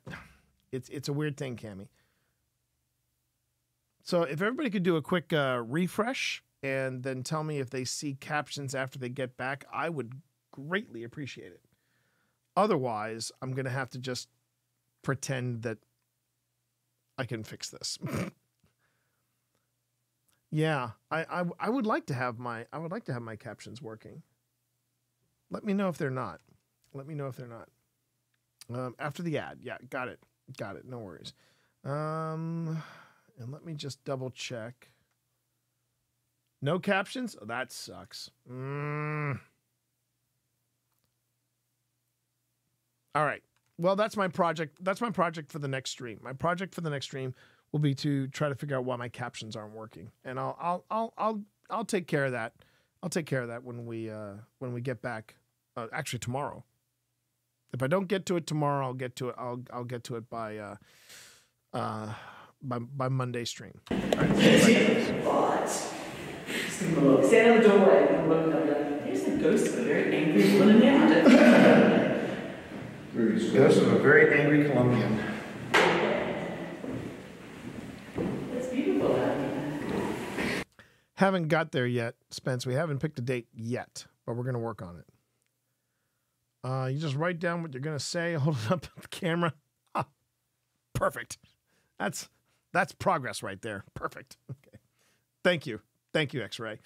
It's a weird thing, Cammy. So if everybody could do a quick refresh and then tell me if they see captions after they get back, I would greatly appreciate it. Otherwise, I'm going to have to just pretend that I can fix this. Yeah, I would like to have my captions working. Let me know if they're not. Let me know if they're not. After the ad. Yeah, got it. No worries. And let me just double check. No captions? Oh, that sucks. All right. Well, that's my project. That's my project for the next stream. My project for the next stream will be to try to figure out why my captions aren't working. And I'll take care of that. I'll take care of that when we get back. Actually tomorrow. If I don't get to it tomorrow, I'll get to it. I'll get to it by Monday stream. All right. Stand in the doorway and look up like, there's the ghost of a very angry woman now. Ghost of a very angry Colombian. It's beautiful out here. Haven't got there yet, Spence. We haven't picked a date yet, but we're going to work on it. You just write down what you're going to say, hold it up at the camera. Ah, perfect. That's progress right there. Perfect. Okay. Thank you. Thank you, X-Ray.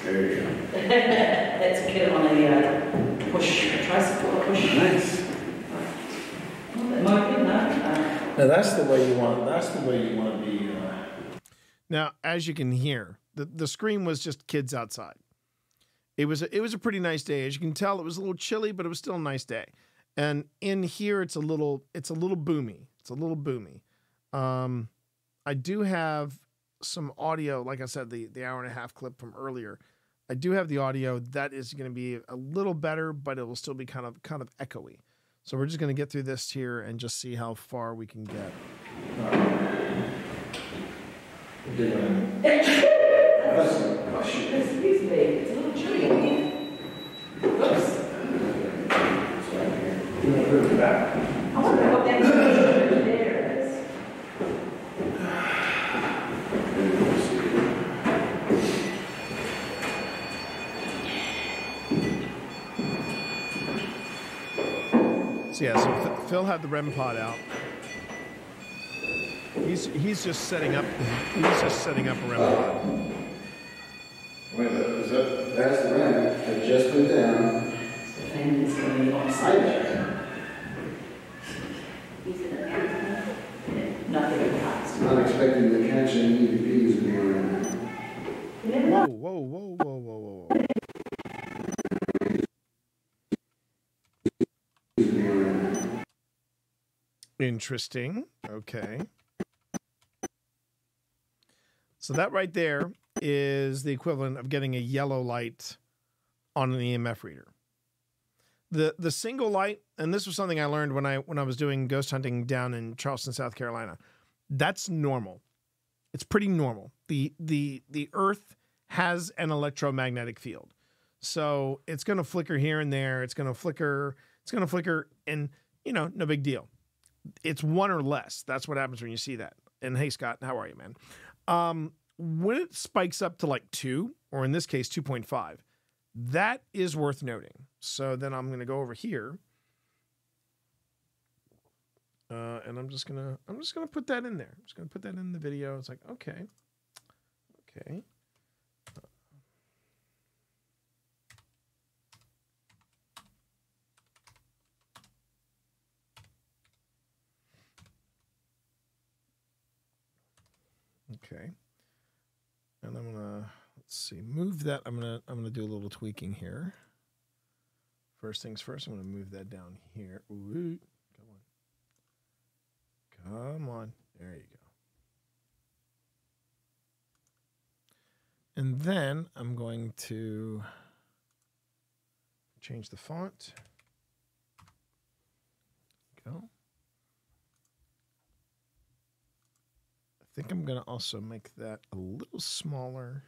There you go. That's a kid on a tricycle push. Nice. Now that's the way you want. That's the way you want to be. Now, as you can hear, the scream was just kids outside. It was a pretty nice day. As you can tell, it was a little chilly, but it was still a nice day. And in here, it's a little boomy. It's a little boomy. I do have some audio, like I said, the hour and a half clip from earlier. I do have the audio that is going to be a little better, but it will still be kind of echoey. So we're just going to get through this here and just see how far we can get. Excuse me, it's a little chilly in here. Oops. I wonder what that there is. So yeah, so Phil had the REM pod out. He's just setting up. He's just setting up a REM pod. Wait, that's the REM. I just put down. The thing is going upside down. Nothing fast. Not expecting to catch any EVPs in here right now. Whoa. Interesting. Okay. So that right there is the equivalent of getting a yellow light on an EMF reader. The single light, and this was something I learned when I was doing ghost hunting down in Charleston, South Carolina. That's normal. It's pretty normal. The Earth has an electromagnetic field. So it's going to flicker here and there. It's going to flicker, and no big deal. It's one or less. That's what happens when you see that. And hey, Scott, how are you, man? When it spikes up to like 2, or in this case, 2.5, that is worth noting. So then I'm going to go over here. And I'm just gonna put that in there. I'm just gonna put that in the video. It's like, okay. Okay. And I'm gonna, let's see, move that. I'm gonna do a little tweaking here. First things first, I'm gonna move that down here. Ooh, come on. There you go. And then I'm going to change the font. Go. I think I'm going to also make that a little smaller.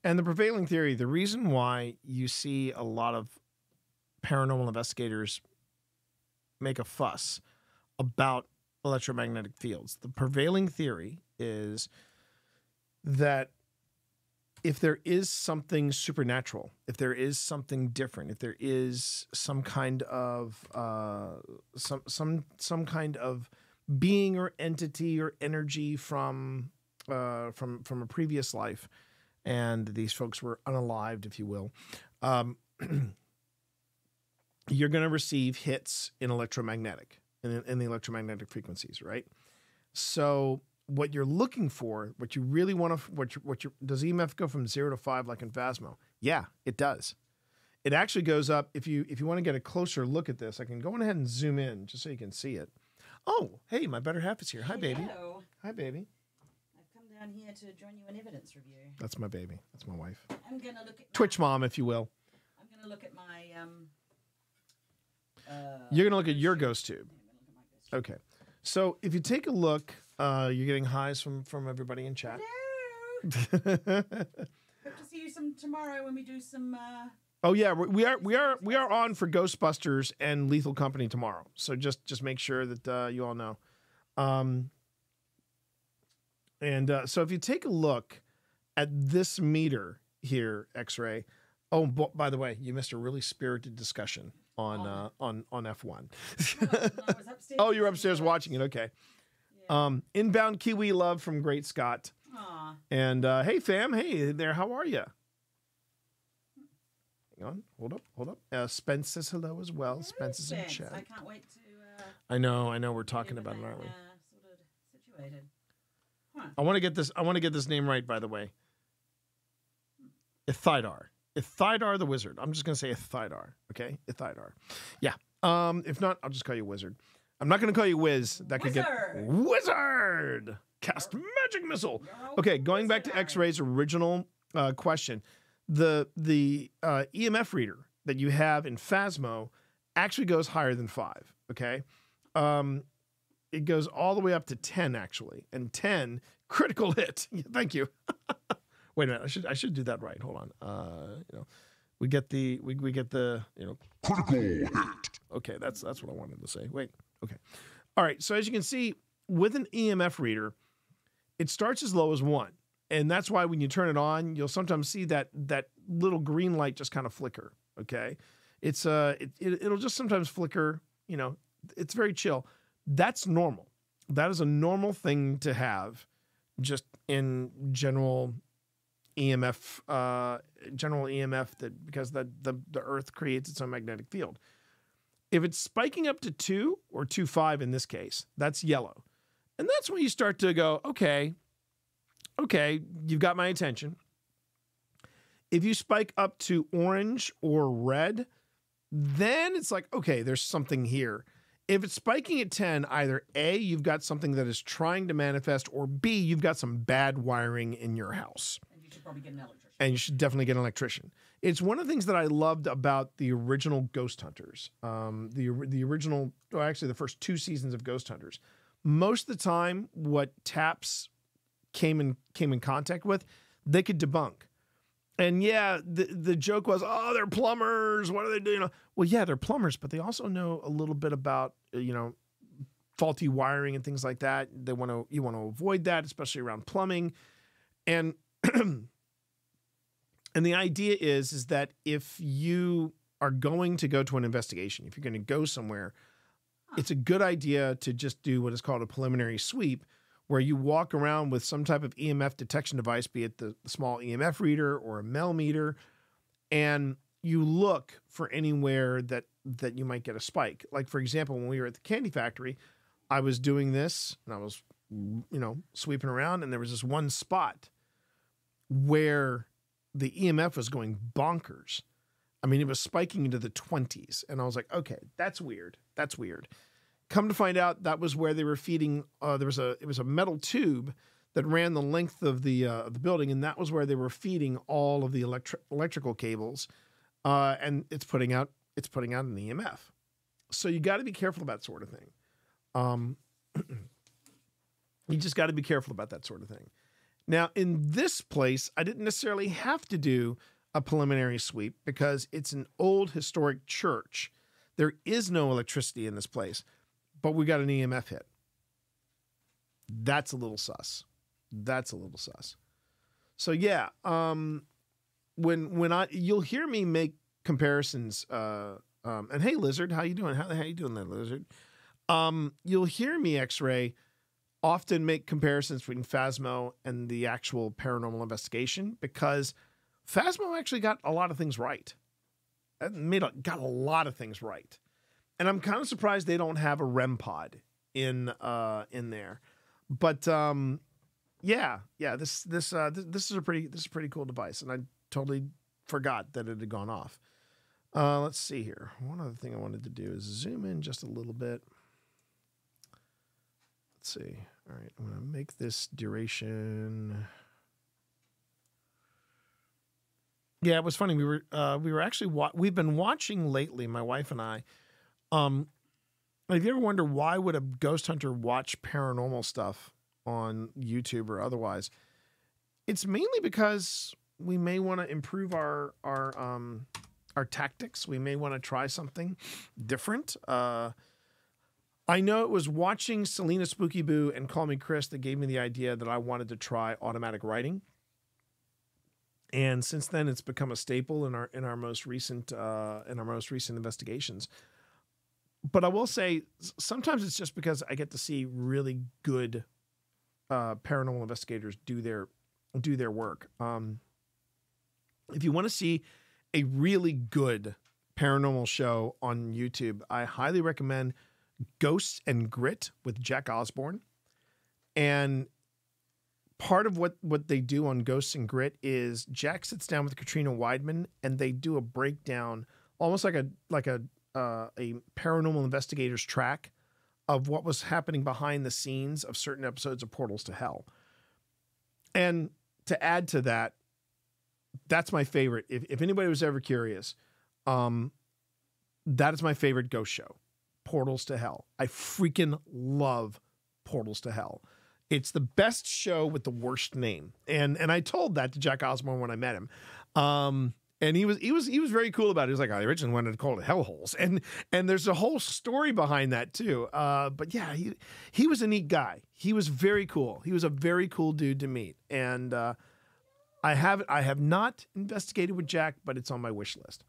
And the prevailing theory, the reason why you see a lot of paranormal investigators make a fuss about electromagnetic fields, the prevailing theory is that if there is something supernatural, if there is something different, if there is some kind of some kind of being or entity or energy from a previous life, and these folks were unalived, if you will, you're going to receive hits in electromagnetic, in the electromagnetic frequencies, right? So what you're looking for, what you really want to, does EMF go from 0 to 5 like in Phasmo? Yeah, it does. It actually goes up if you want to get a closer look at this. I can go on ahead and zoom in just so you can see it. Oh, hey, my better half is here. Hi, baby. Hello. Hi, baby. I've come down here to join you in evidence review. That's my baby. That's my wife. I'm gonna look at Twitch mom, if you will. I'm gonna look at my You're gonna look at your ghost tube. Okay. So if you take a look, you're getting highs from everybody in chat. Hope to see you some tomorrow when we do some. Oh yeah, we are on for Ghostbusters and Lethal Company tomorrow. So just make sure that you all know. So if you take a look at this meter here, X-Ray. Oh, by the way, you missed a really spirited discussion on F1. Oh, you're upstairs watching it. Okay. Inbound Kiwi love from Great Scott. Aww. And hey fam, hey there, how are you? Hang on, hold up. Spence says hello as well. Spence is in chat. I can't wait to. I know. We're talking about it, aren't we? Sort of situated. Huh. I want to get this name right, by the way. Ithidar. Ithidar the Wizard. I'm just gonna say Ithidar. Okay, Ithidar. Yeah. If not, I'll just call you Wizard. I'm not gonna call you Wiz. That could get Wizard. Cast magic missile. Okay, going back to X-Ray's original question, the EMF reader that you have in Phasmo actually goes higher than 5. Okay, it goes all the way up to 10 actually, and 10 critical hit. Thank you. Wait a minute, I should do that right. Hold on. We get the critical hit. Okay, that's what I wanted to say. Wait. Okay. All right. So as you can see, with an EMF reader, it starts as low as 1. And that's why when you turn it on, you'll sometimes see that little green light just kind of flicker. Okay. It's it'll just sometimes flicker, it's very chill. That's normal. That is a normal thing to have just in general EMF, because the earth creates its own magnetic field. If it's spiking up to 2 or 2.5 in this case, that's yellow. And that's when you start to go, okay, you've got my attention. If you spike up to orange or red, then it's like, okay, there's something here. If it's spiking at 10, either A, you've got something that is trying to manifest, or B, you've got some bad wiring in your house. And you should probably get an electrician. And you should definitely get an electrician. It's one of the things that I loved about the original Ghost Hunters. The original, or actually the first 2 seasons of Ghost Hunters. Most of the time, what TAPS came in contact with, they could debunk. And yeah, the joke was, oh, they're plumbers. What are they doing? Well, yeah, they're plumbers, but they also know a little bit about faulty wiring and things like that. You want to avoid that, especially around plumbing. And and the idea is that if you are going to go to an investigation, if you're going to go somewhere, it's a good idea to just do what is called a preliminary sweep, where you walk around with some type of EMF detection device, be it the small EMF reader or a Mel meter, and you look for anywhere that you might get a spike. Like, for example, when we were at the candy factory, I was doing this and I was, sweeping around, and there was this one spot where the EMF was going bonkers. I mean, it was spiking into the 20s, and I was like, okay, that's weird. That's weird. Come to find out, that was where they were feeding. It was a metal tube that ran the length of the building, and that was where they were feeding all of the electrical cables, and it's putting out an EMF. So you got to be careful about that sort of thing. You just got to be careful about that sort of thing. Now, in this place, I didn't necessarily have to do a preliminary sweep because it's an old historic church. There is no electricity in this place, but we got an EMF hit. That's a little sus. So yeah, you'll hear me make comparisons. And hey, Lizard, how you doing? How you doing there, Lizard? You'll hear me, X-Ray, often make comparisons between Phasmo and the actual Paranormal Investigation, because Phasmo actually got a lot of things right. Got a lot of things right. And I'm kind of surprised they don't have a REM pod in there. But this is a pretty cool device, and I totally forgot that it had gone off. Let's see here. One other thing I wanted to do is zoom in just a little bit. Let's see. All right, I'm going to make this duration. Yeah, it was funny. We were actually we've been watching lately, my wife and I. Have you ever wondered why would a ghost hunter watch paranormal stuff on YouTube or otherwise? It's mainly because we may want to improve our tactics. We may want to try something different. I know it was watching Selena Spooky Boo and Call Me Chris that gave me the idea that I wanted to try automatic writing. And since then, it's become a staple in our most recent investigations. But I will say, sometimes it's just because I get to see really good paranormal investigators do their work. If you want to see a really good paranormal show on YouTube, I highly recommend Ghosts and Grit with Jack Osborne. And part of what they do on Ghosts and Grit is Jack sits down with Katrina Weidman and they do a breakdown, almost like a paranormal investigator's track of what was happening behind the scenes of certain episodes of Portals to Hell. And to add to that, that's my favorite. If anybody was ever curious, that is my favorite ghost show, Portals to Hell. I freaking love Portals to Hell. It's the best show with the worst name. And I told that to Jack Osborne when I met him. And he was very cool about it. He was like, I originally wanted to call it Hellholes. And there's a whole story behind that too. But yeah, he was a neat guy. He was very cool. He was a very cool dude to meet. And I have not investigated with Jack, but it's on my wish list.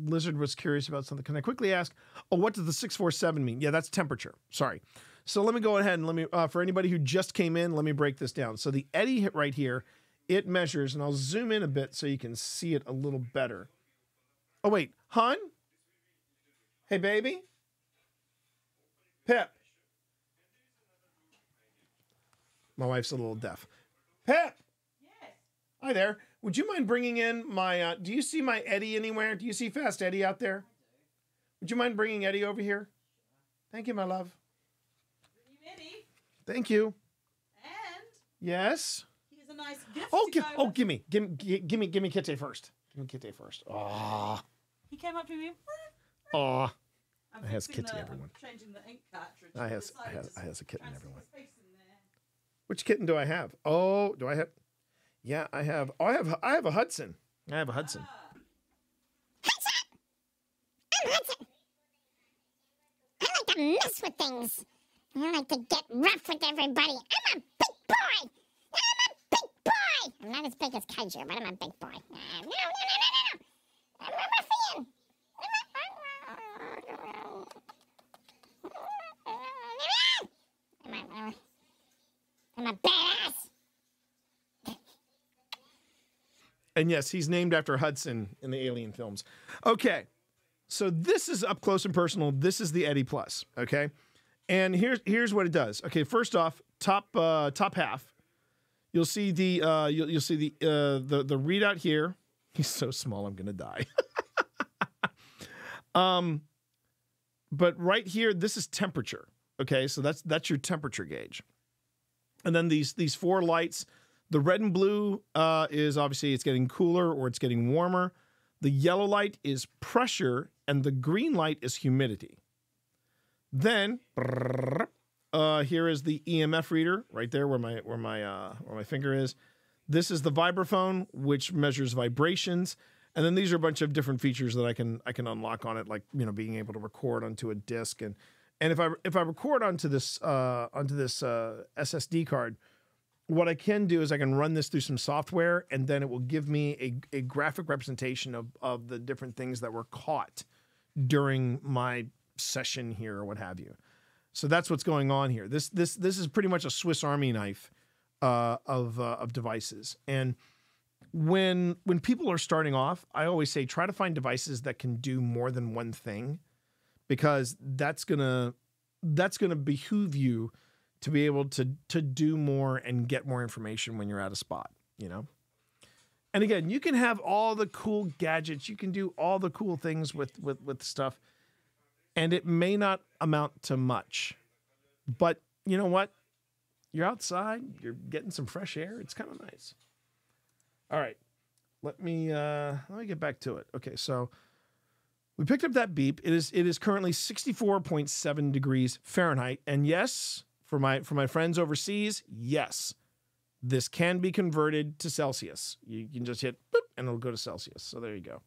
Lizard was curious about something. Can I quickly ask, what does the 647 mean? Yeah, that's temperature. Sorry. So let me go ahead and for anybody who just came in, let me break this down. So the eddy hit right here, it measures, and I'll zoom in a bit so you can see it a little better. Oh, wait, hon? Hey, baby? Pip. My wife's a little deaf. Pip! Yes. Hi there. Would you mind bringing in my, do you see my Eddie anywhere? Do you see Fast Eddie out there? Would you mind bringing Eddie over here? Thank you, my love. Eddie. Thank you. And yes. Here's a nice gift. Give me Kitty first. Give me Kitty first. Oh. He came up to me. Oh. I'm I has fixing Kitty, the- everyone. I'm changing the ink cartridge. I decided to has a kitten, transfer everyone. space in there. Which kitten do I have? Oh, do I have? Yeah, I have. Oh, I have a Hudson. I have a Hudson. I'm Hudson. I like to mess with things. I like to get rough with everybody. I'm a big boy. I'm a big boy. I'm not as big as Kaiju, but I'm a big boy. No. I'm a ruffian. I'm a badass. And yes, he's named after Hudson in the Alien films. Okay, so this is up close and personal. This is the Eddie Plus. Okay, and here's what it does. Okay, first off, top half, you'll see the you'll see the readout here. He's so small, I'm gonna die. But right here, this is temperature. Okay, so that's your temperature gauge, and then these four lights. The red and blue is obviously it's getting cooler or it's getting warmer. The yellow light is pressure, and the green light is humidity. Then here is the EMF reader right there where my finger is. This is the vibraphone, which measures vibrations, and then these are a bunch of different features that I can unlock on it, like being able to record onto a disc, and if I record onto this SSD card. What I can do is I can run this through some software, and then it will give me a graphic representation of the different things that were caught during my session here or what have you. So that's what's going on here. This is pretty much a Swiss Army knife of devices. And when people are starting off, I always say try to find devices that can do more than one thing, because that's gonna behoove you to be able to do more and get more information when you're at a spot, you know? And again, you can have all the cool gadgets. You can do all the cool things with stuff. And it may not amount to much. But you know what? You're outside. You're getting some fresh air. It's kind of nice. All right. Let me get back to it. Okay, so we picked up that beep. It is currently 64.7 degrees Fahrenheit. And yes, for my friends overseas, yes, this can be converted to Celsius. You can just hit boop, and it'll go to Celsius. So there you go.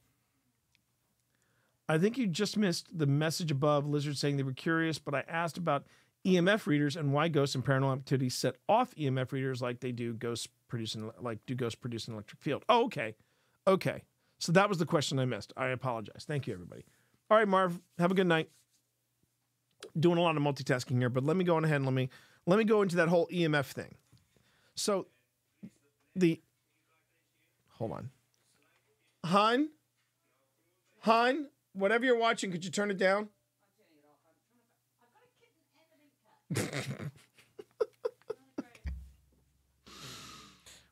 I think you just missed the message above. Lizard saying they were curious, but I asked about EMF readers and why ghosts and paranormal activity set off EMF readers like they do ghosts produce an electric field. Oh, okay. Okay. So that was the question I missed. I apologize. Thank you, everybody. All right, Marv, have a good night. Doing a lot of multitasking here, but let me go on ahead and let me go into that whole EMF thing. So hold on. Han, whatever you're watching, could you turn it down?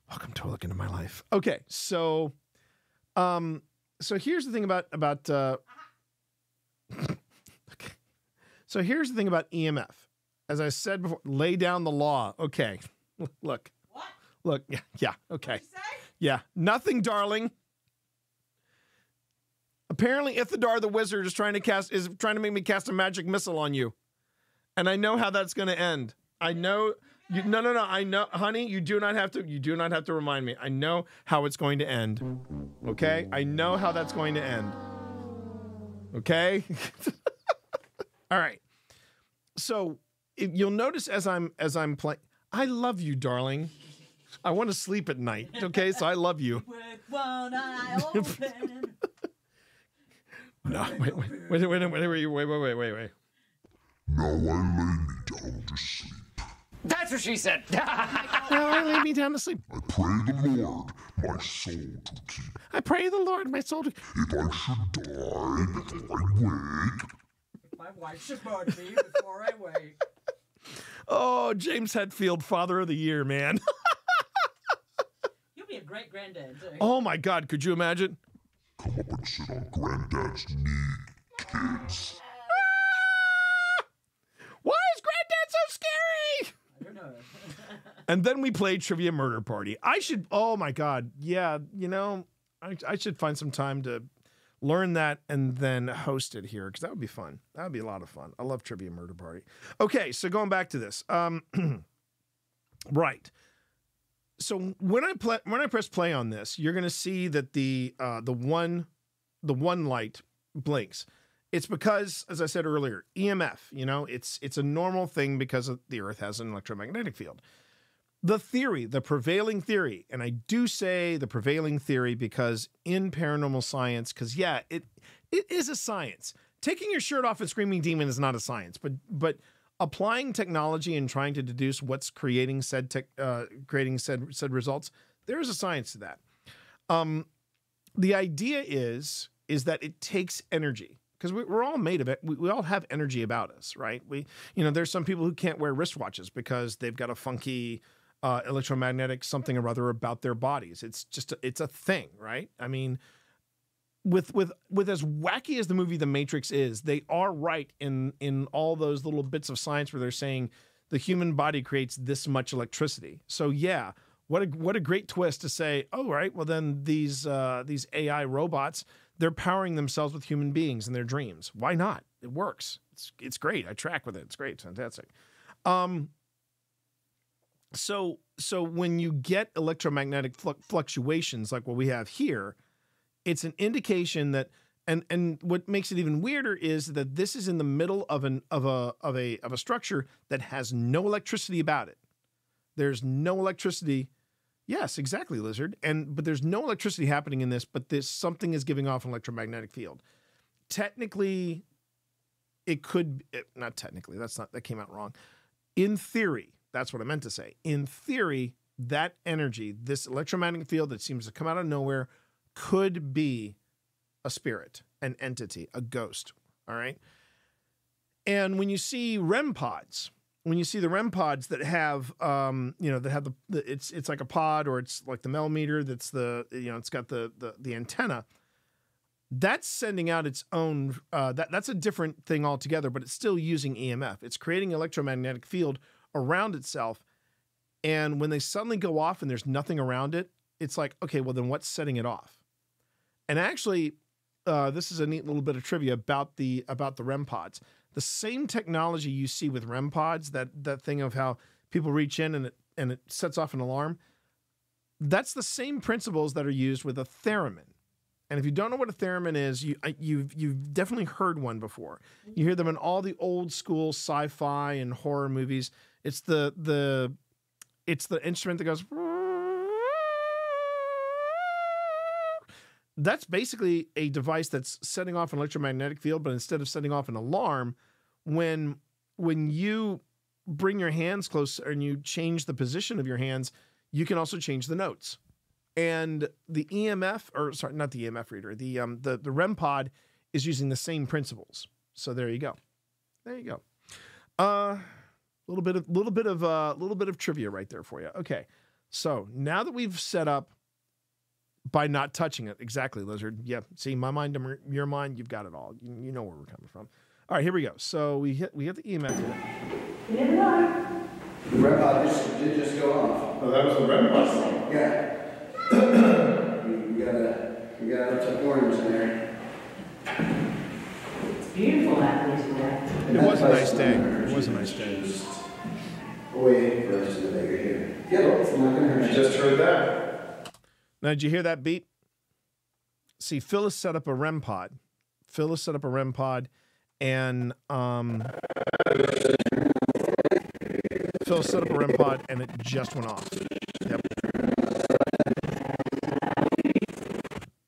Welcome to a look into my life. Okay, so here's the thing about okay. So here's the thing about EMF. As I said before, lay down the law. Okay, look. What? Look, yeah, okay. What did you say? Yeah, nothing, darling. Apparently, Ithidar the wizard is trying to make me cast a magic missile on you. And I know how that's going to end. I know you, no. I know, honey, you do not have to remind me. I know how it's going to end. Okay? I know how that's going to end. Okay? All right. So, you'll notice as I'm playing, I love you, darling. I want to sleep at night. Okay? So I love you. With one eye open. No, wait. Now I lay me down to sleep. That's what she said. Now I lay me down to sleep. I pray the Lord my soul to keep. I pray the Lord my soul to keep. If I should die before I wake. My wife should murder me before I wake. Oh, James Hetfield, Father of the Year, man. You'll be a great granddad, too. Oh my God, could you imagine? Come up and sit on Granddad's knee, kids. Why is Granddad so scary? I don't know. And then we played Trivia Murder Party. Oh my God. Yeah, you know, I should find some time to learn that and then host it here, because that would be fun. That would be a lot of fun. I love Trivia Murder Party. Okay, so going back to this. Right. So when I press play on this, you're going to see that the one light blinks. It's because, as I said earlier, EMF, you know, it's a normal thing because the Earth has an electromagnetic field. The prevailing theory, and I do say the prevailing theory because in paranormal science, because yeah, it is a science. Taking your shirt off and screaming demon is not a science, but applying technology and trying to deduce what's creating said results, there is a science to that. The idea is that it takes energy, because we're all made of it. We all have energy about us, right? There's some people who can't wear wristwatches because they've got a funky electromagnetic something or other about their bodies. It's a thing, right? I mean, with as wacky as the movie The Matrix is, they are right in all those little bits of science where they're saying the human body creates this much electricity. So yeah, what a great twist to say, oh right, well then these AI robots, they're powering themselves with human beings in their dreams. Why not? It works. It's great. I track with it. It's great. It's fantastic. So when you get electromagnetic fluctuations like what we have here, it's an indication that, and what makes it even weirder is that this is in the middle of a structure that has no electricity about it. There's no electricity. Yes, exactly, Lizard. But there's no electricity happening in this, but something is giving off an electromagnetic field. Technically, not technically, that came out wrong. In theory, that's what I meant to say. In theory, that energy, this electromagnetic field that seems to come out of nowhere, could be a spirit, an entity, a ghost. All right. And when you see REM pods, when you see the REM pods that have, that have it's like a pod, or it's like the millimeter that's it's got the antenna. That's sending out its own, that's a different thing altogether, but it's still using EMF. It's creating an electromagnetic field around itself. And when they suddenly go off and there's nothing around it, it's like, okay, well then what's setting it off? And actually, this is a neat little bit of trivia about the REM pods. The same technology you see with REM pods, that thing of how people reach in and it sets off an alarm, that's the same principles that are used with a theremin. And if you don't know what a theremin is, you've definitely heard one before. You hear them in all the old school sci-fi and horror movies. It's the instrument that goes. That's basically a device that's setting off an electromagnetic field, but instead of setting off an alarm, when you bring your hands close and you change the position of your hands, you can also change the notes. And the EMF, or sorry, not the EMF reader, the REM pod is using the same principles. So there you go. There you go. A little bit of trivia right there for you. Okay. So now that we've set up by not touching it, exactly, Lizard. Yeah. See, my mind, your mind, you've got it all. You know where we're coming from. All right, here we go. So we hit the EMF. The REM pod did just go off. Oh, that was the REM pod? Yeah. we got a orange in there. It's beautiful out there today. It was a nice day. It was a nice day. Wait for us to make it here. Yeah, it's not going to hurt. I just heard that. Now, did you hear that beat? See, Phyllis set up a REM pod. And Phil set up a REM pod, and it just went off. Yep.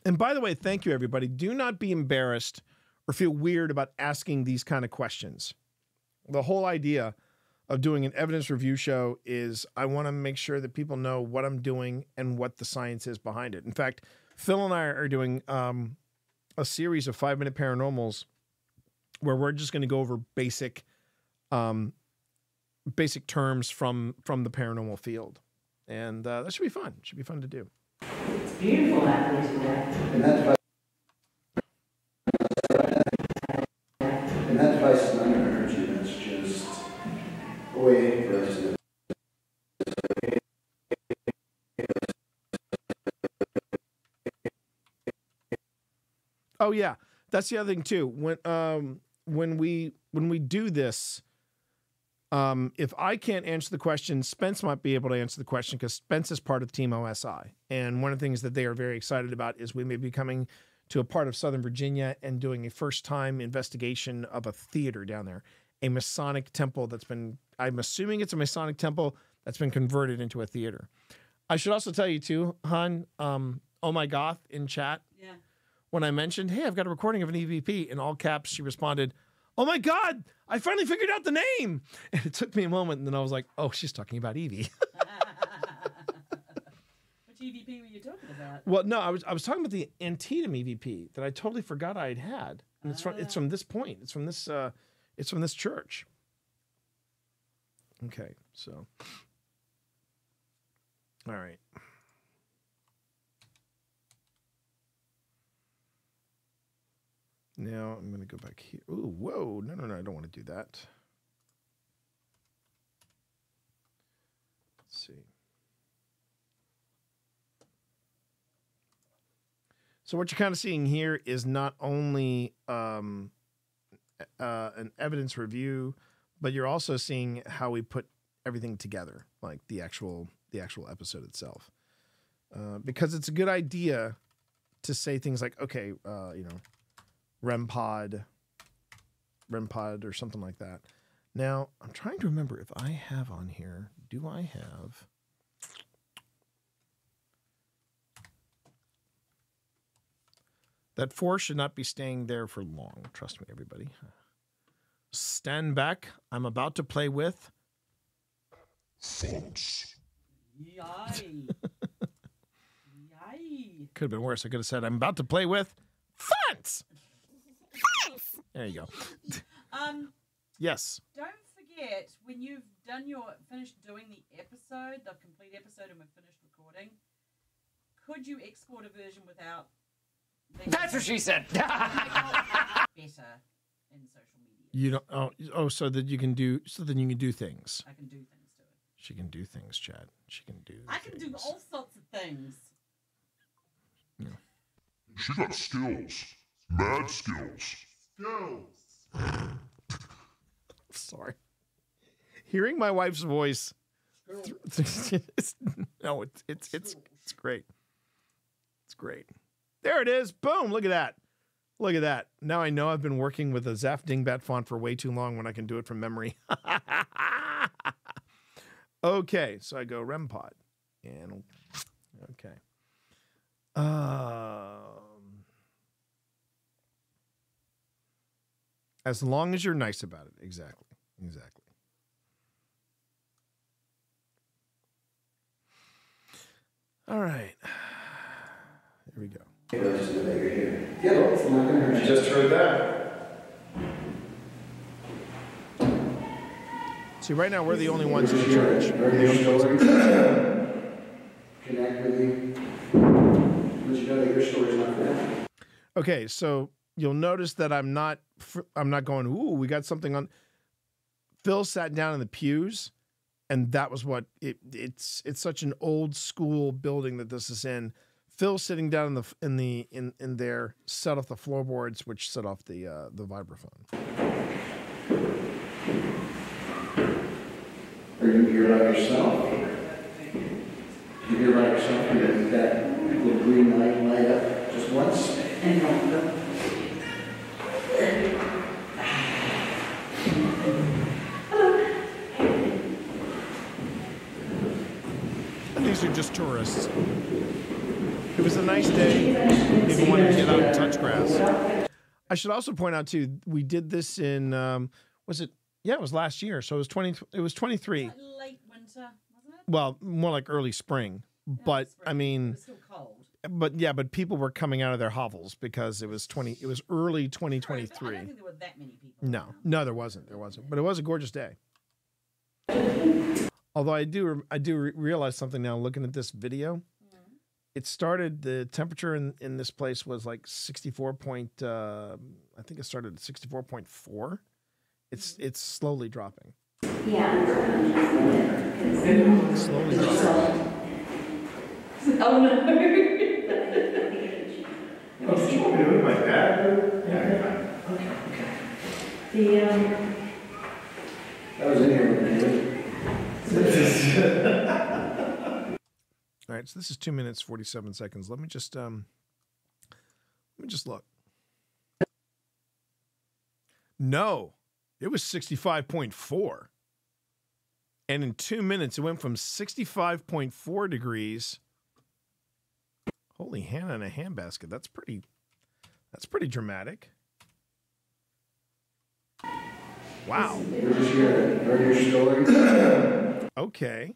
And by the way, thank you, everybody. Do not be embarrassed or feel weird about asking these kind of questions. The whole idea of doing an evidence review show is I want to make sure that people know what I'm doing and what the science is behind it. In fact, Phil and I are doing a series of 5-minute paranormals where we're just going to go over basic terms from the paranormal field. And that should be fun. It should be fun to do. It's beautiful out there today. And that device is not going to hurt you. That's just a way for us to. Oh yeah, that's the other thing too. When we do this, if I can't answer the question, Spence might be able to answer the question because Spence is part of Team OSI. And one of the things that they are very excited about is we may be coming to a part of Southern Virginia and doing a first-time investigation of a theater down there, a Masonic temple that's been, I'm assuming it's a Masonic temple that's been converted into a theater. I should also tell you too, Han, oh my goth in chat. Yeah. When I mentioned, hey, I've got a recording of an EVP, in all caps, she responded, oh my God, I finally figured out the name. And it took me a moment, and then I was like, oh, she's talking about Evie. Which EVP were you talking about? Well, no, I was talking about the Antietam EVP that I totally forgot I had. And it's from this point. It's from this church. Okay, so. All right. Now I'm going to go back here. Ooh, whoa. No, I don't want to do that. Let's see. So what you're kind of seeing here is not only an evidence review, but you're also seeing how we put everything together, like the actual episode itself. Because it's a good idea to say things like, okay, REM pod or something like that. Now, I'm trying to remember if I have on here, do I have... That force should not be staying there for long. Trust me, everybody. Stand back. I'm about to play with... Finch. Yay. Yay. Could have been worse. I could have said, I'm about to play with... Fonts! There you go. Yes. Don't forget get when you've finished doing the episode, the complete episode, and we've finished recording, could you export a version without? That's what she said. Better in social media. You don't. So that you can do. So then you can do things. I can do things to it. She can do things, Chad. She can do. I can do all sorts of things. Yeah. She got skills. Mad skills. Sorry. Hearing my wife's voice. It's great. It's great. There it is. Boom. Look at that. Look at that. Now I know I've been working with a Zaf Dingbat font for way too long when I can do it from memory. Okay. So I go REMPod. And okay. As long as you're nice about it. Exactly. Exactly. All right. Here we go. I just heard that. See, right now we're the only ones in the church. We're the only ones. Connect with you. Let you know that your story's not for them. Okay, so you'll notice that I'm not going, ooh, we got something on. Phil sat down in the pews, and that was what it's such an old school building that this is in. Phil sitting down in there set off the floorboards, which set off the vibraphone. Are you here by yourself? You here by yourself? You get that little green light up just once? And these are just tourists. It was a nice day. People wanted to get out and touch grass. I should also point out too, we did this in was it? Yeah, it was last year. So it was 23. Late winter, wasn't it? Well, more like early spring. But I mean, It was still cold. but people were coming out of their hovels because it was early 2023. I don't think there were that many people. No, there wasn't. But it was a gorgeous day. Although I do realize something now looking at this video. It started, the temperature in this place was like 64 point, I think it started at 64.4. It's slowly dropping. Yeah. Slowly dropping. Oh no. Oh, did you want me to move my bag? Yeah, okay. That was in here when All right, so this is 2 minutes 47 seconds. Let me just look. No, it was 65.4. And in 2 minutes, it went from 65.4 degrees. Holy Hannah in a handbasket. That's pretty dramatic. Wow. Okay.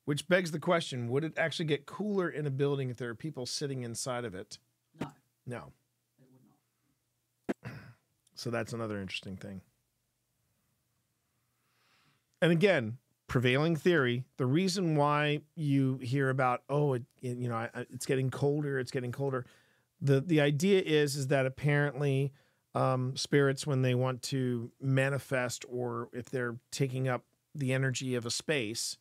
Which begs the question, would it actually get cooler in a building if there are people sitting inside of it? No. It would not. So that's another interesting thing. And again, prevailing theory, the reason why you hear about, it's getting colder, the idea is that apparently spirits, when they want to manifest or if they're taking up the energy of a space,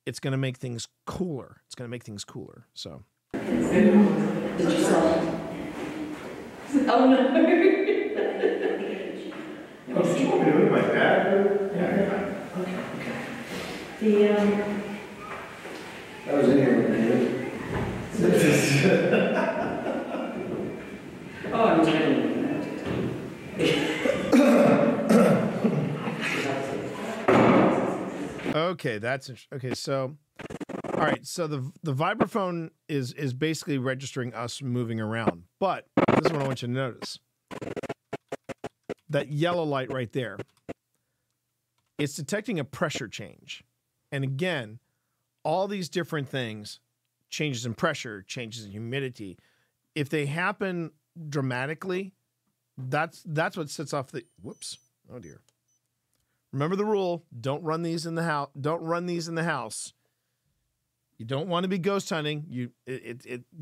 it's going to make things cooler. So. Oh no. Oh, did you want me to move my bag? Yeah, okay. That was in here when Oh, I'm trying. Okay, okay. So, all right. So the vibraphone is basically registering us moving around. But this is what I want you to notice: that yellow light right there. It's detecting a pressure change, and again, all these different things, changes in pressure, changes in humidity, if they happen dramatically, that's what sets off the. Whoops. Oh dear. Remember the rule. Don't run these in the house. Don't run these in the house. You don't want to be ghost hunting.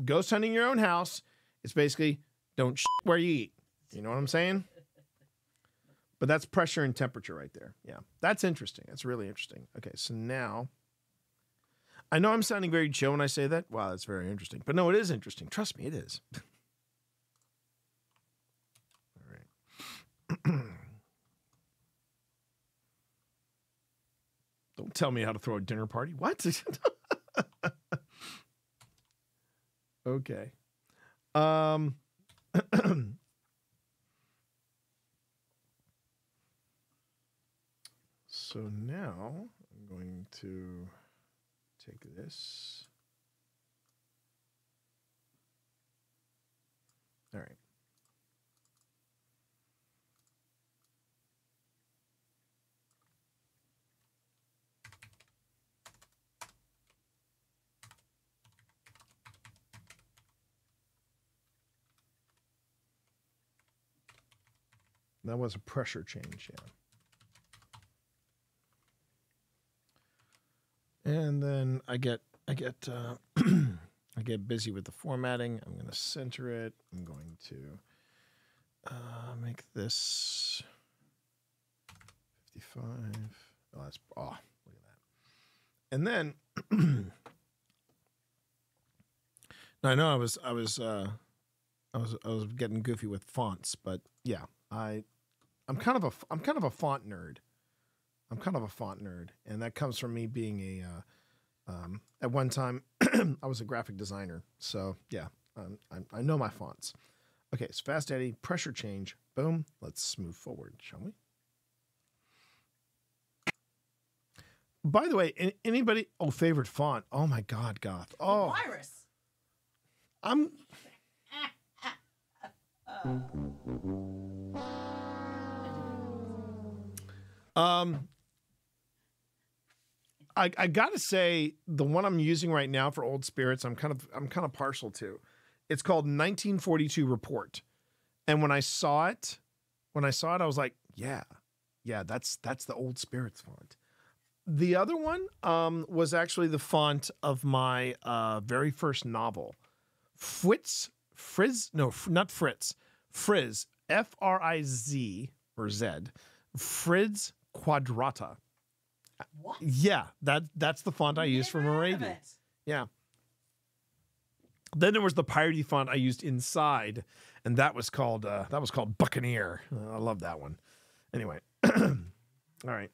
Ghost hunting your own house. It's basically don't shit where you eat. You know what I'm saying? But that's pressure and temperature right there. Yeah, that's interesting. That's really interesting. Okay, so now, I know I'm sounding very chill when I say that. Wow, that's very interesting. But no, it is interesting. Trust me, it is. All right. Don't tell me how to throw a dinner party. What? Okay. So now I'm going to take this. All right. That was a pressure change, yeah. And then I get I get busy with the formatting. I'm going to center it. I'm going to make this 55. Oh, that's look at that. And then I know I was getting goofy with fonts, but yeah, I'm kind of a font nerd. I'm kind of a font nerd, and that comes from me being at one time I was a graphic designer. So yeah, I know my fonts. Okay, so Fast Eddie, pressure change, boom. Let's move forward, shall we? By the way, anybody? Oh, favorite font? Oh my God, Goth. Oh, Virus. I gotta say the one I'm using right now for Old Spirits, I'm kind of partial to. It's called 1942 Report, and when I saw it, I was like, yeah, that's the Old Spirits font. The other one was actually the font of my very first novel, Frizz, F-R-I-Z or Z, Frizz Quadrata. What? Yeah, that's the font I used for Moravia. Yeah. Then there was the piratey font I used inside, and that was called Buccaneer. I love that one. Anyway, all right.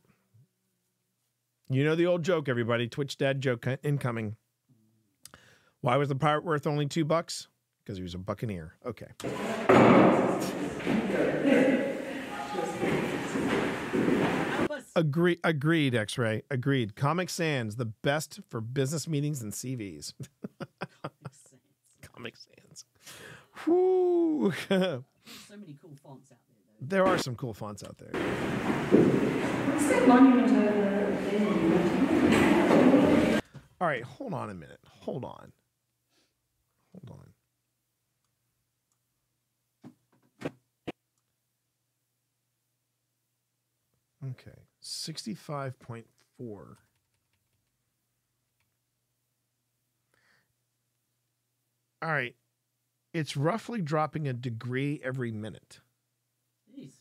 You know the old joke, everybody. Twitch dad joke incoming. Why was the pirate worth only $2? Because he was a buccaneer. Okay. Agreed, X-Ray. Agreed. Comic Sans, the best for business meetings and CVs. Comic Sans. Whoo. So many cool fonts out there, though. There are some cool fonts out there. What's that monument over there? All right, hold on a minute. Hold on. Okay, 65.4. All right, it's roughly dropping a degree every minute. Jeez.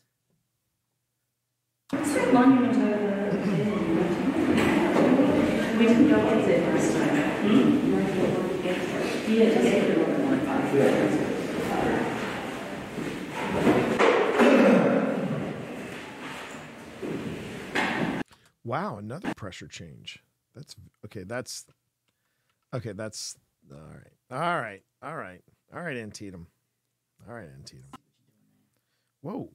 What's that monument over there? We didn't go with it last time. Wow, another pressure change. That's okay. That's all right. Antietam. All right, Antietam. Whoa.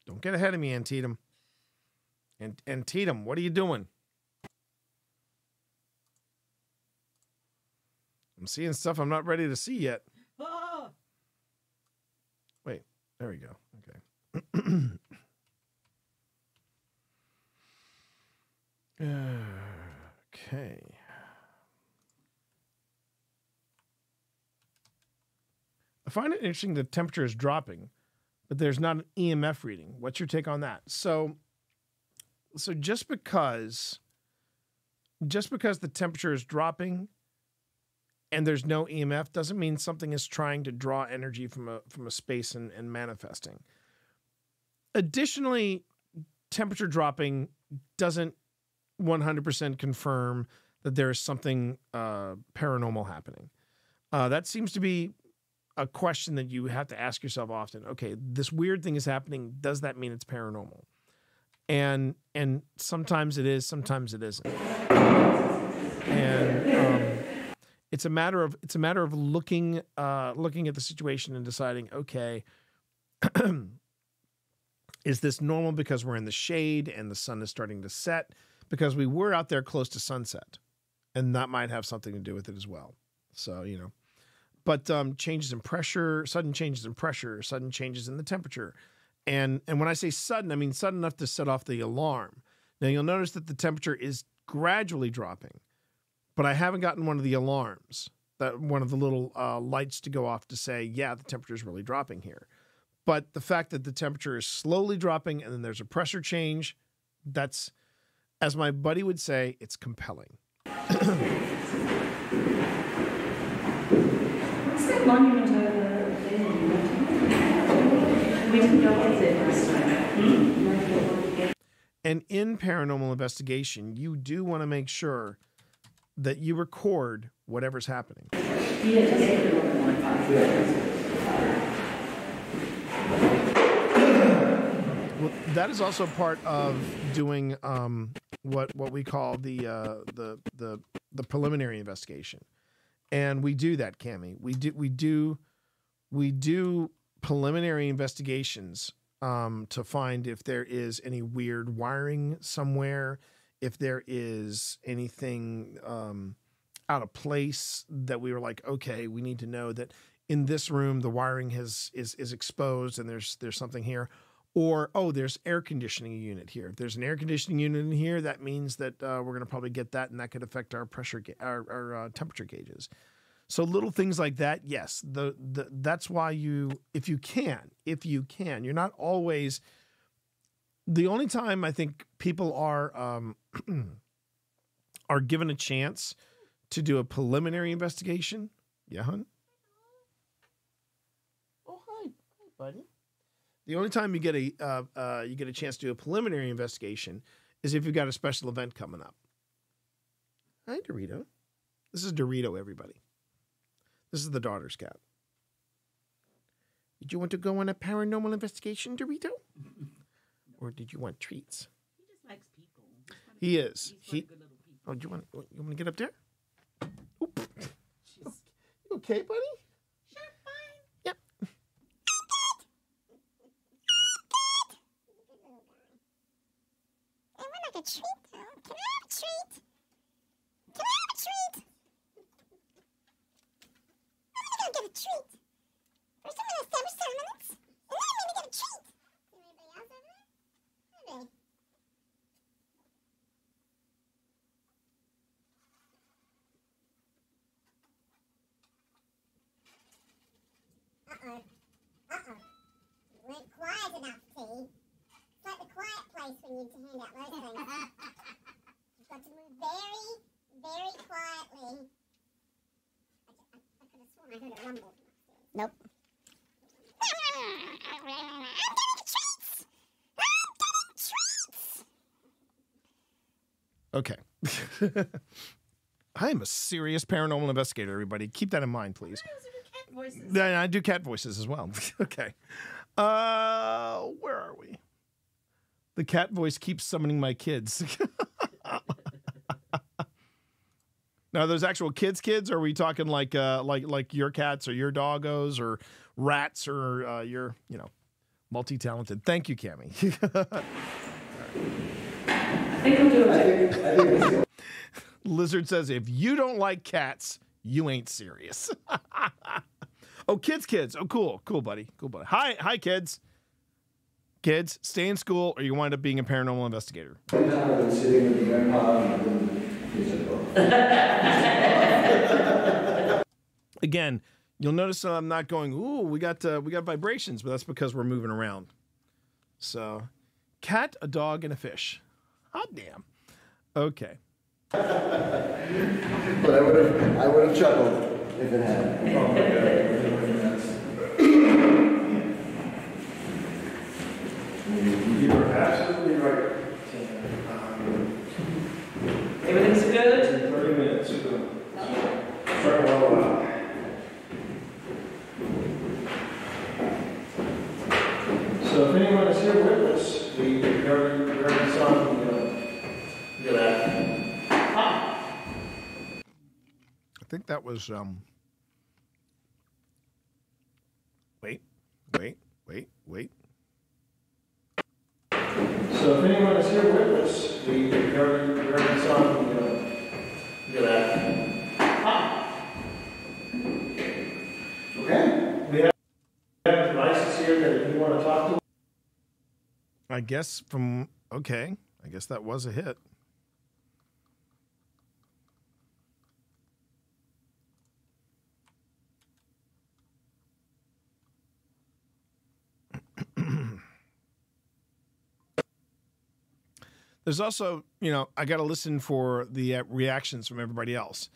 Don't get ahead of me, Antietam. Antietam, what are you doing? I'm seeing stuff I'm not ready to see yet. Wait, there we go. Okay. Okay. I find it interesting the temperature is dropping, but there's not an EMF reading. What's your take on that? So just because the temperature is dropping and there's no EMF doesn't mean something is trying to draw energy from a space and manifesting. Additionally, temperature dropping doesn't 100% confirm that there is something paranormal happening. That seems to be a question that you have to ask yourself often. Okay, this weird thing is happening. Does that mean it's paranormal? And sometimes it is, sometimes it isn't. And it's a matter of looking at the situation and deciding, okay, is this normal because we're in the shade and the sun is starting to set? Because we were out there close to sunset, and that might have something to do with it as well. So, you know, but changes in pressure, sudden changes in pressure, sudden changes in the temperature. And when I say sudden, I mean sudden enough to set off the alarm. Now, you'll notice that the temperature is gradually dropping, but I haven't gotten one of the alarms, one of the little lights to go off to say, yeah, the temperature is really dropping here. But the fact that the temperature is slowly dropping and then there's a pressure change, that's, as my buddy would say, it's compelling. What's that monument over there? We didn't go up there last time. And in paranormal investigation, you do want to make sure that you record whatever's happening. Well, that is also part of doing what we call the preliminary investigation, and we do that, Cammie. We do preliminary investigations to find if there is any weird wiring somewhere, if there is anything out of place that we were like, okay, we need to know that in this room the wiring is exposed and there's something here. Or, oh, there's air conditioning unit here. If there's an air conditioning unit in here, that means that we're going to probably get that, and that could affect our pressure, our temperature gauges. So little things like that, yes. That's why if you can, you're not always. The only time I think people are given a chance to do a preliminary investigation. Yeah, hun. Oh, hi, buddy. The only time you get a chance to do a preliminary investigation is if you've got a special event coming up. Hi, Dorito. This is Dorito, everybody. This is the daughter's cat. Did you want to go on a paranormal investigation, Dorito? Or did you want treats? He just likes people. He is. Oh, do you want to get up there? Oop. You okay, buddy? Sure, fine. Yep. I would like a treat, though. Can I have a treat? Can I have a treat? I'm gonna go get a treat. First, I'm gonna establish dominance, and then I'm gonna get a treat. Is there anybody else over there? Maybe. You weren't quiet enough, T. It's like the quiet place when you hand out those things. You've got to move very, very quietly. I could have sworn I heard a rumble. Nope. I'm getting treats! I'm getting treats! Okay. I am a serious paranormal investigator, everybody. Keep that in mind, please. Then I do cat voices as well. Okay. Where are we? The cat voice keeps summoning my kids. Now, are those actual kids, or are we talking like your cats or your doggos or rats or your, multi-talented? Thank you, Cammie. Lizard says, if you don't like cats, you ain't serious. Oh, kids. Oh, cool, buddy. Hi, kids. Kids, stay in school, or you wind up being a paranormal investigator. Again, You'll notice that I'm not going, ooh, we got vibrations, but that's because we're moving around. So, cat, a dog, and a fish. Hot damn. Okay. But I would have chuckled if it had. Oh my God. You are absolutely right. Everything's good? 30 minutes ago. Start well out. So if anyone is here with us, we already saw that. I think that was wait. So if anyone is here with us, we already saw that. Okay. We have devices here that if you want to talk to. I guess I guess that was a hit. There's also, I got to listen for the reactions from everybody else.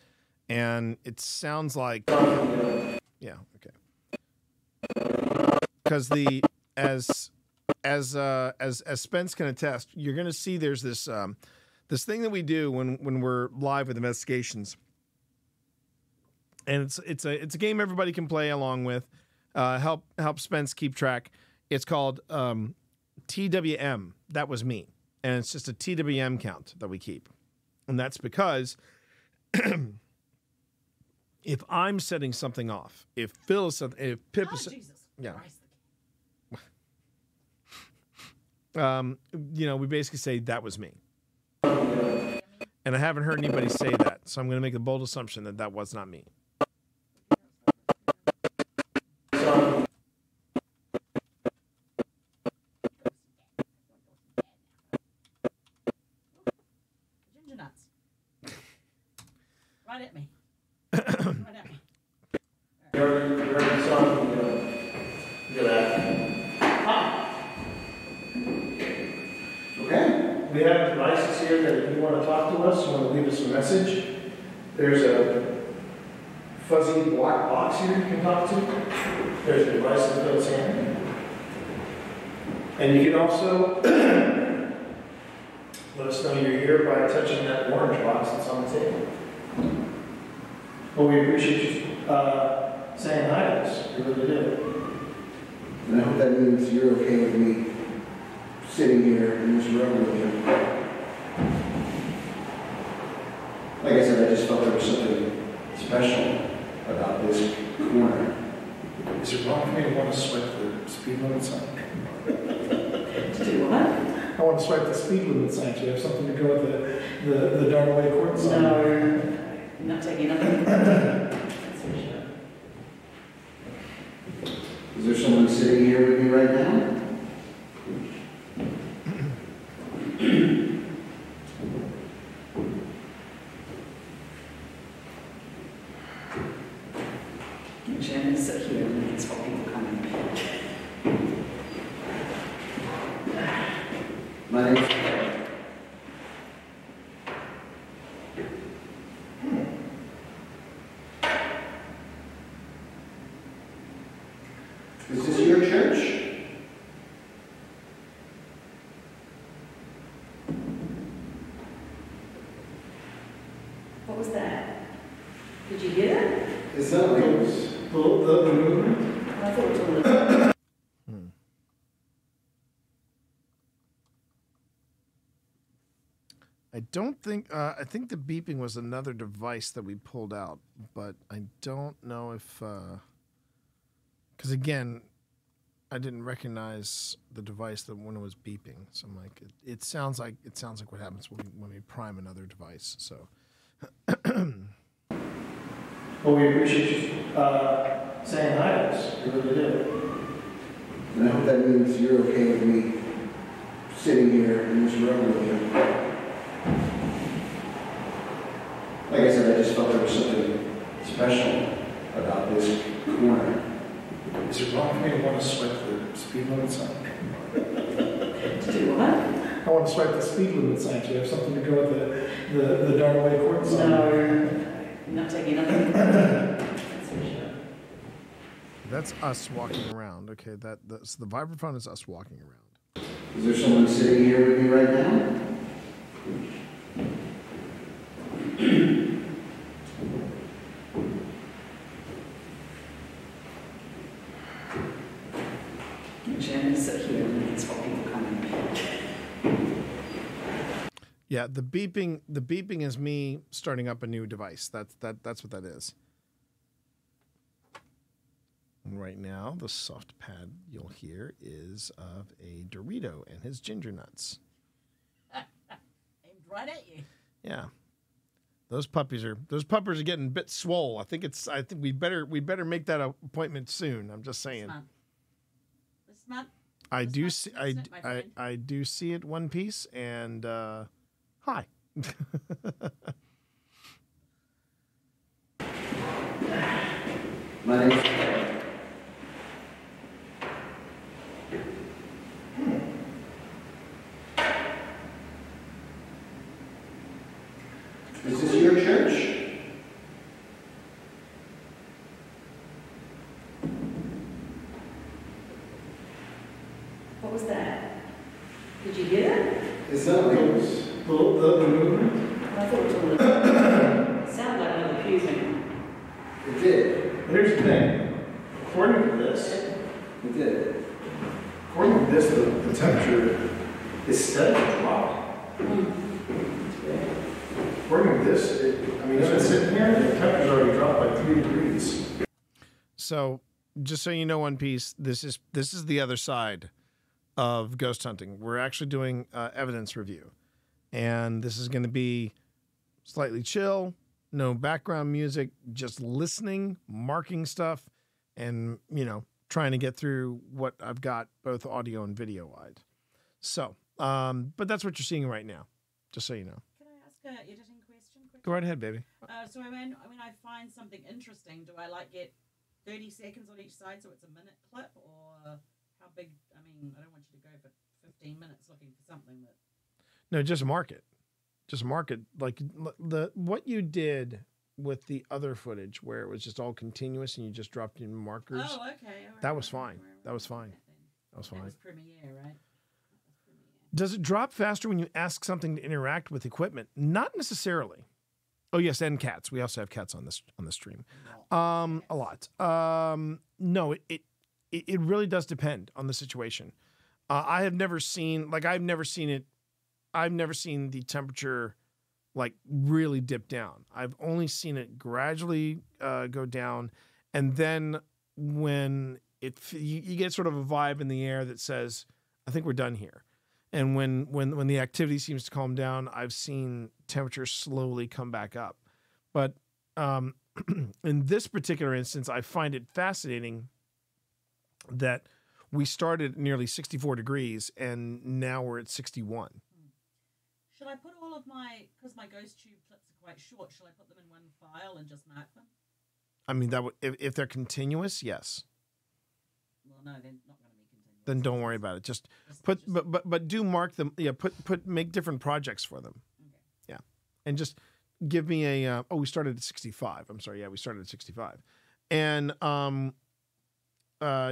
And it sounds like, yeah, okay. Because as Spence can attest, you're going to see there's this this thing that we do when we're live with investigations, and it's a game everybody can play along with. Help Spence keep track. It's called TWM. That was me, and it's just a TWM count that we keep, and that's because if I'm setting something off, if Phil is something, if Pip is, yeah. We basically say that was me. And I haven't heard anybody say that, so I'm going to make a bold assumption that was not me. Ginger nuts. Right at me. Right at me. You already saw that. Okay. We have devices here that if you want to talk to us, you want to leave us a message, there's a fuzzy black box here you can talk to. There's a device in Phil's hand. And you can also let us know you're here by touching that orange box that's on the table. Well, we appreciate you saying hi to us. We really do. And I hope that means you're okay with me sitting here in this room with you. Like I said, I just felt there was something special about this corner. Is it wrong for me to want to swipe the speed limit sign? To do what? I want to swipe the speed limit sign. Do you have something to go with the Darnaway Court sign? No, you're not taking nothing. That's for sure. Is there someone sitting here with me right now? Jen is sit here and it's what people come in. My name's Fred. Is this your church? What was that? Did you hear it? Is that like the movement? I thought it was on the... I don't think, I think the beeping was another device that we pulled out, but I don't know if, because again, I didn't recognize the device that when it was beeping. So I'm like, it sounds like what happens when we prime another device. So. Well, we appreciate you saying hi to us. We really do. And I hope that means you're okay with me sitting here in this room with you. Like I said, I just felt there was something special about this corner. Is it wrong for me to want to swipe the speed limit sign? To do what? I want to swipe the speed limit sign. Do you have something to go with the Darnaway Court sign? No, you're not taking nothing. That's for sure. That's us walking around. Okay, so the vibraphone is us walking around. Is there someone sitting here with me right now? Actually, I'm going to sit here and it's what people come in. Yeah, the beeping is me starting up a new device. That's what that is. And right now, the soft pad you'll hear is of a Dorito and his ginger nuts. Aimed right at you. Yeah. Those puppies are getting a bit swole. I think we better make that appointment soon. I'm just saying. This month. I do see I do see it one piece and hi. My name's Ted. Is this your church? What was that? Did you hear that? Is that like the movement? I thought it was all the... It sounded like one of the pews went. It did. Here's the thing. According to this, It did. according to this, the temperature is steadily dropping. According to this, I mean, it's been sitting here, the temperature's already dropped by 3 degrees. So, just so you know, One Piece, this is the other side of ghost hunting. We're actually doing evidence review, and this is going to be slightly chill, no background music, just listening, marking stuff, and trying to get through what I've got both audio and video wide. So, but that's what you're seeing right now, just so you know. Can I ask an editing question quickly? Go right ahead, baby. So when I find something interesting, do I get 30 seconds on each side so it's a minute clip, or how big? I mean, I don't want you to go for 15 minutes looking for something that. No, just mark it. Just mark it. Like what you did with the other footage where it was just all continuous and you just dropped in markers. Oh, okay. All right, that was fine. That was fine. That was fine. That was Premiere, right? Does it drop faster when you ask something to interact with equipment? Not necessarily. Oh yes, and cats. We also have cats on this stream. A lot. No, it really does depend on the situation. I've never seen it. I've never seen the temperature like really dip down. I've only seen it gradually go down, and then when you get sort of a vibe in the air that says, "I think we're done here." And when the activity seems to calm down, I've seen temperatures slowly come back up. But in this particular instance, I find it fascinating that we started at nearly 64 degrees and now we're at 61. Should I put all of because my ghost tube clips are quite short, should I put them in one file and just mark them? I mean, that would if they're continuous, yes. Well, no, they're not going to be continuous. Then don't worry about it. Just but do mark them. Yeah, make different projects for them. Okay. Yeah, and just give me a. We started at 65. I'm sorry. Yeah, we started at 65, and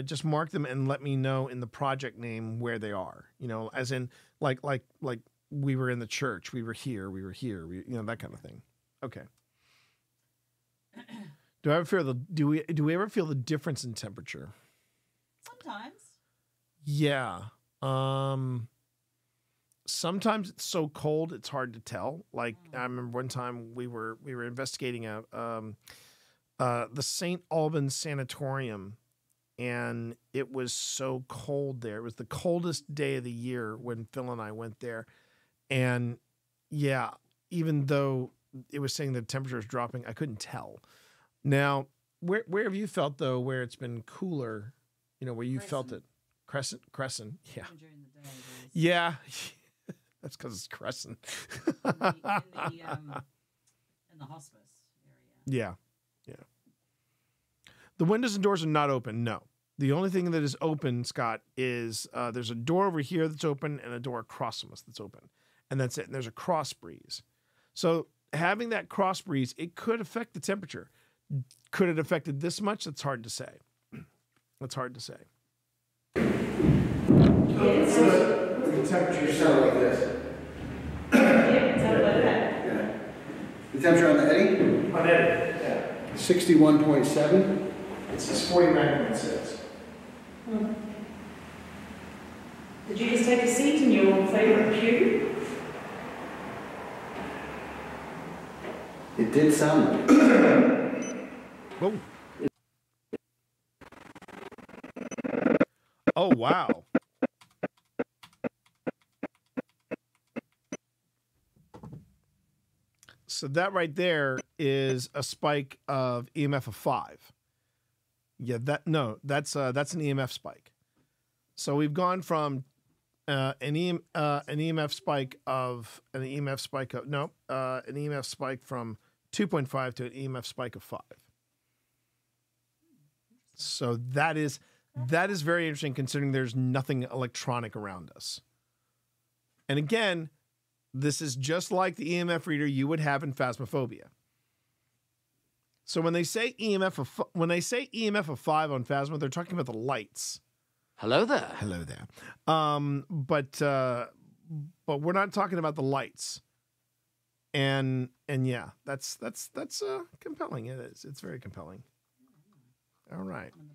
just mark them and let me know in the project name where they are. As in like we were in the church, we were here, that kind of thing. Okay. Do we ever feel the difference in temperature? Sometimes. Yeah. Sometimes it's so cold it's hard to tell. Like I remember one time we were investigating the St. Albans Sanatorium, and it was so cold there. It was the coldest day of the year when Phil and I went there. And yeah, even though it was saying the temperature is dropping, I couldn't tell. Now, where have you felt though, where it's been cooler, where you felt it? Crescent, yeah. Yeah. That's because it's Crescent. in the hospice area. Yeah. The windows and doors are not open, no. The only thing that is open, Scott, is there's a door over here that's open and a door across from us that's open. And that's it. And there's a cross breeze. So having that cross breeze, it could affect the temperature. Could it affected this much? That's hard to say. That's hard to say. The temperature sound like this. Yeah. The temperature on the Eddie? On Eddie, yeah. 61.7. It says 49.6. Did you just take a seat in your favourite pew? It did sound like Whoa. Oh, wow. So that right there is a spike of EMF of 5. Yeah, that's an EMF spike. So we've gone from an EMF spike from 2.5 to an EMF spike of 5. So that is very interesting considering there's nothing electronic around us. And again, this is just like the EMF reader you would have in Phasmophobia. So when they say EMF of 5 on Phasma, they're talking about the lights. Hello there. Hello there. But we're not talking about the lights. And yeah, that's compelling. It is. It's very compelling. All right. I'm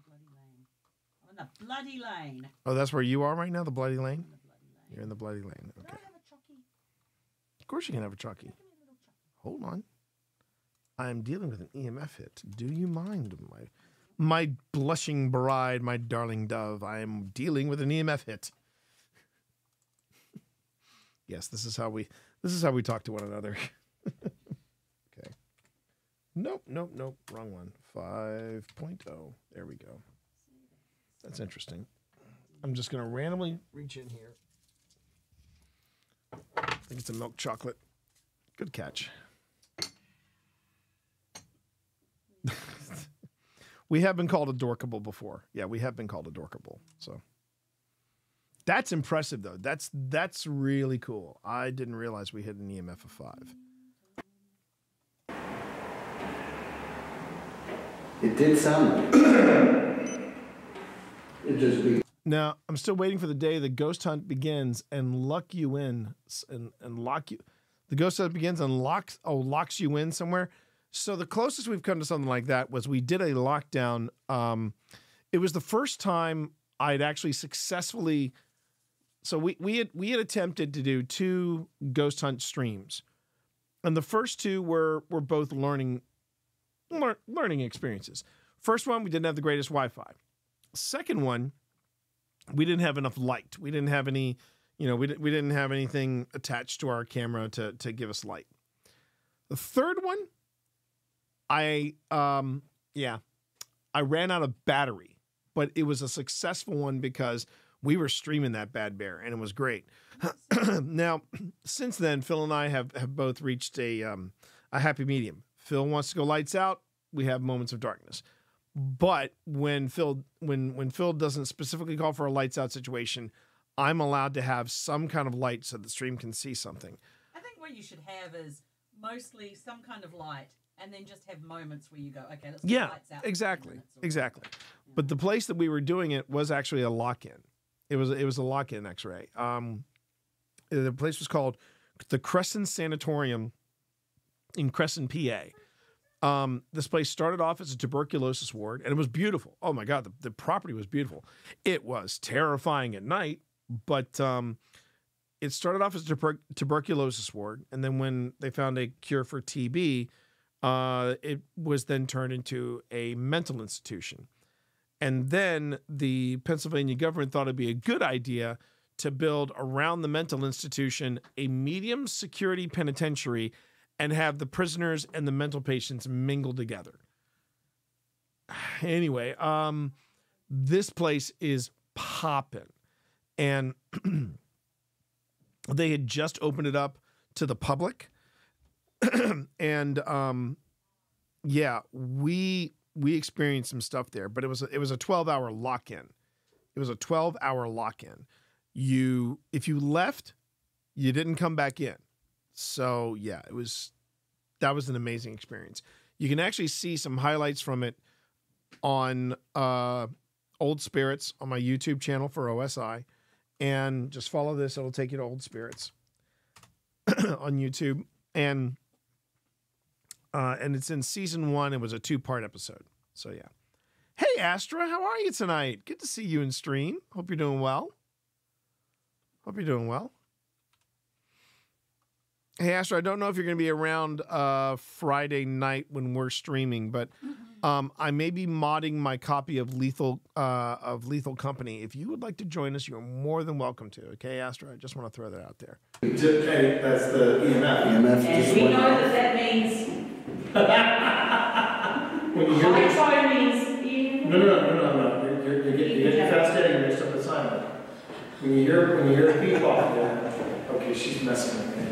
in the bloody lane. Oh, that's where you are right now, the bloody lane? You're in the bloody lane. Okay. Of course you can have a Chucky. Hold on. I am dealing with an EMF hit. Do you mind, my blushing bride, my darling dove? I am dealing with an EMF hit. Yes, this is how we talk to one another. Okay. Nope. Wrong one. 5.0. There we go. That's interesting. I'm just going to randomly reach in here. I think it's a milk chocolate. Good catch. We have been called adorkable before. Yeah, we have been called adorkable. So that's impressive, though. That's really cool. I didn't realize we hit an EMF of 5. It did sound like it just be. Now, I'm still waiting for the day the ghost hunt begins and lock you in and lock you. The ghost hunt begins and locks you in somewhere. So the closest we've come to something like that was we did a lockdown. It was the first time I'd actually successfully. So we had attempted to do 2 ghost hunt streams, and the first 2 were both learning experiences. First one, we didn't have the greatest Wi-Fi. Second one, we didn't have enough light. We didn't have any, we didn't have anything attached to our camera to give us light. The third one, I ran out of battery, but it was a successful one because we were streaming that bad bear and it was great. Now, since then, Phil and I have both reached a happy medium. Phil wants to go lights out. We have moments of darkness. But when Phil doesn't specifically call for a lights out situation, I'm allowed to have some kind of light so the stream can see something. I think what you should have is mostly some kind of light, and then just have moments where you go, okay, let's get lights out. Exactly. But the place that we were doing it was actually a lock-in. It was a lock-in X-ray. The place was called the Crescent Sanatorium in Crescent, PA. This place started off as a tuberculosis ward, and it was beautiful. Oh my God, the property was beautiful. It was terrifying at night, but it started off as a tuberculosis ward, and then when they found a cure for TB, it was then turned into a mental institution. And then the Pennsylvania government thought it'd be a good idea to build around the mental institution a medium security penitentiary and have the prisoners and the mental patients mingle together. Anyway, this place is popping. And they had just opened it up to the public. And yeah, we we experienced some stuff there, but it was a 12-hour lock-in. It was a 12-hour lock-in. If you left, you didn't come back in. So yeah, that was an amazing experience. You can actually see some highlights from it on Old Spirits on my YouTube channel for OSI, and just follow this. It'll take you to Old Spirits on YouTube, and it's in season 1. It was a 2-part episode. So yeah. Hey Astra, how are you tonight? Good to see you in stream. Hope you're doing well. Hey Astra, I don't know if you're going to be around Friday night when we're streaming, but I may be modding my copy of Lethal Company. If you would like to join us, you're more than welcome to. Okay, Astra, I just want to throw that out there. Okay, that's the EMF. EMF And just we went know off. that means When you hear high the- tone means No. You're getting fast getting mixed up with Simon. When you hear the beep off there, okay, she's messing with me.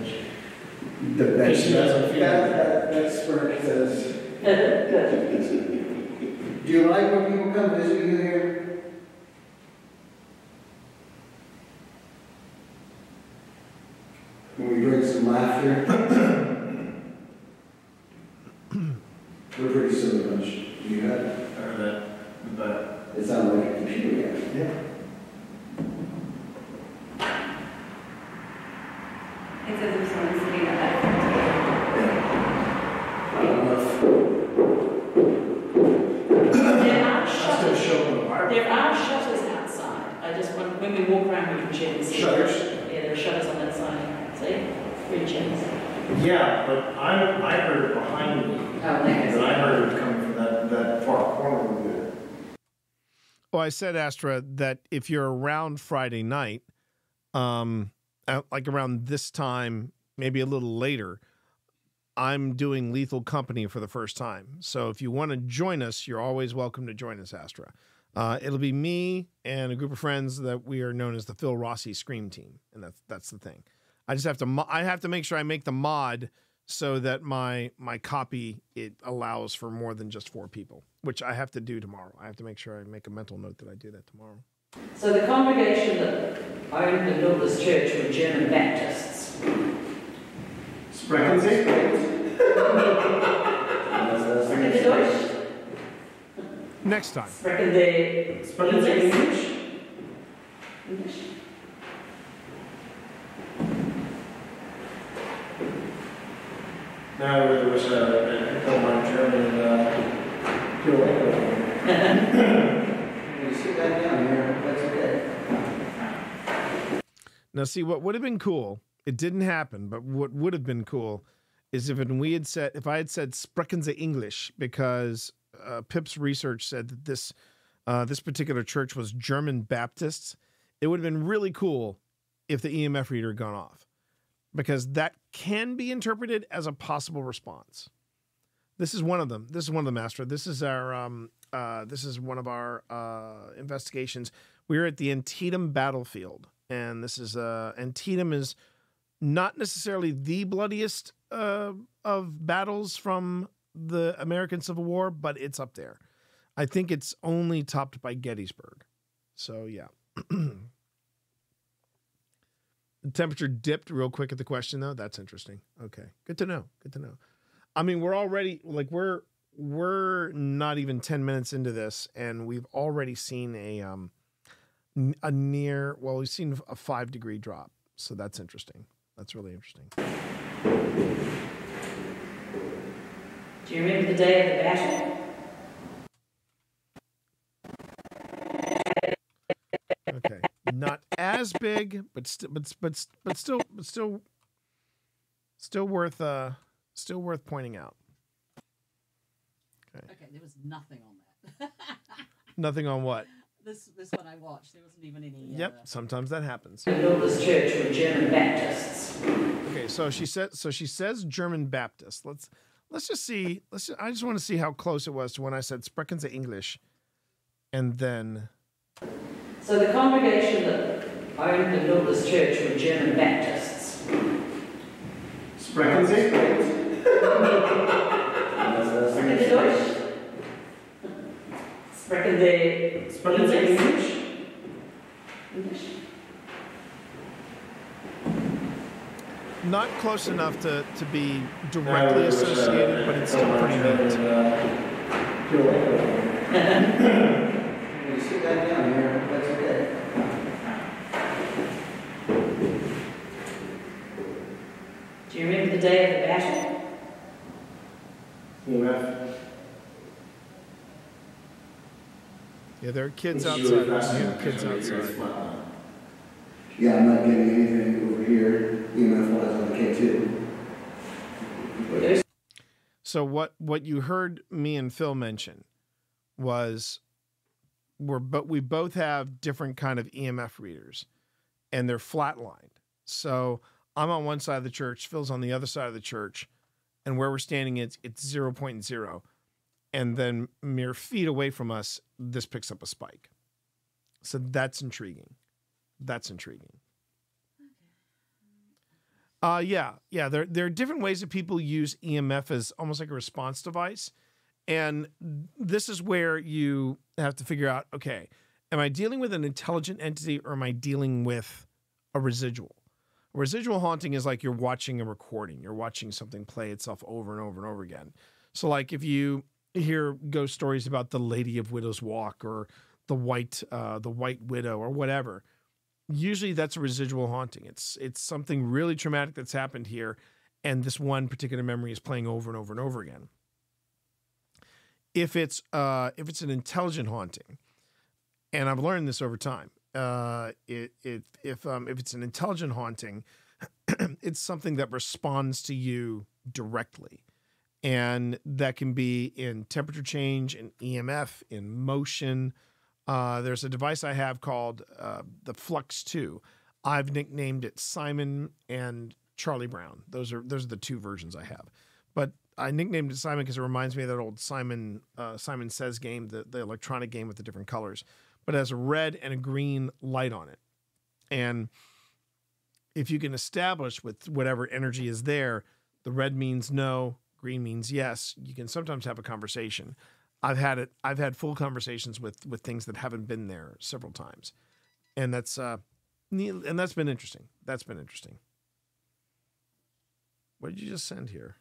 That She doesn't feel Spurt says. Do you like when people come visit you here? When we bring some laughter? We're pretty silly bunch. You got it? Heard that, but It sounds like a computer guy. yeah. It's as if someone's sitting at that. There are shutters outside. I just want, when we walk around, we can check and see. Shutters? Yeah, there are shutters on that side. See? 3 checks. Yeah, but I heard it behind me. And I heard it coming from that far corner over there. Well, I said, Astra, that if you're around Friday night, like around this time, maybe a little later, I'm doing Lethal Company for the first time. So if you want to join us, you're always welcome to join us, Astra. It'll be me and a group of friends that we are known as the Phil Rossi Scream Team, and that's the thing. I just have to I have to make sure I make the mod so that my copy, it allows for more than just 4 people, which I have to do tomorrow. I have to make sure I make a mental note that I do that tomorrow. So the congregation that owned and built this church were German Baptists. Sprechen Sie? Sprechen Sie Deutsch? Next time. Sprechen Sie English? English? No, there was a couple of German You sit that down here, that's okay. Now, see, what would have been cool, it didn't happen, but what would have been cool is if I had said Sprechen Sie English, because Pip's research said that this particular church was German Baptists, it would have been really cool if the EMF reader had gone off, because that can be interpreted as a possible response. This is one of them. This is one of them, Astra. This is our this is one of our investigations. We're at the Antietam battlefield, and this is Antietam is not necessarily the bloodiest of battles from the American Civil War, but it's up there. I think it's only topped by Gettysburg. So yeah. The temperature dipped real quick at the question, though. That's interesting. Okay, good to know. Good to know. I mean, we're already like we're not even 10 minutes into this, and we've already seen we've seen a 5-degree drop. So that's interesting. That's really interesting. Do you remember the day of the battle? Okay, not as big, but still worth pointing out. Okay, there was nothing on that. Nothing on what? This one I watched, there wasn't even any. Yep, sometimes that happens. They built this church were German Baptists. Okay, so she says German Baptist. Let's just see. I just want to see how close it was to when I said Sprechen Sie English, and then. So the congregation that owned and built this church were German Baptists. Sprechen Sie? Sprechen Sie Deutsch? Sprechen they English? Not close enough to be directly associated, but it's still pretty neat. You sit that down here, that's okay. Do you remember the day of the battle? EMF. Yeah, there are kids outside. There are kids outside. Yeah, I'm not getting anything over here, EMF wise on the K2. So what you heard me and Phil mention was we both have different kind of EMF readers, and they're flatlined. So I'm on one side of the church, Phil's on the other side of the church, and where we're standing it's 0.0. And then mere feet away from us, this picks up a spike. So that's intriguing. That's intriguing. Yeah. There are different ways that people use EMF as almost like a response device. And this is where you have to figure out, okay, am I dealing with an intelligent entity or am I dealing with a residual? A residual haunting is like you're watching a recording. You're watching something play itself over and over and over again. So like if you hear ghost stories about the Lady of Widow's Walk or the White Widow or whatever, usually that's a residual haunting. It's something really traumatic that's happened here, and this one particular memory is playing over and over and over again. If it's an intelligent haunting, and I've learned this over time, if it's an intelligent haunting, it's something that responds to you directly. And that can be in temperature change, in EMF, in motion. There's a device I have called the Flux 2. I've nicknamed it Simon and Charlie Brown. Those are the two versions I have. But I nicknamed it Simon because it reminds me of that old Simon Says game, the electronic game with the different colors. But it has a red and a green light on it. And if you can establish with whatever energy is there, the red means no, green means yes, you can sometimes have a conversation. I've had full conversations with things that haven't been there several times. And that's been interesting. That's been interesting. What did you just send here?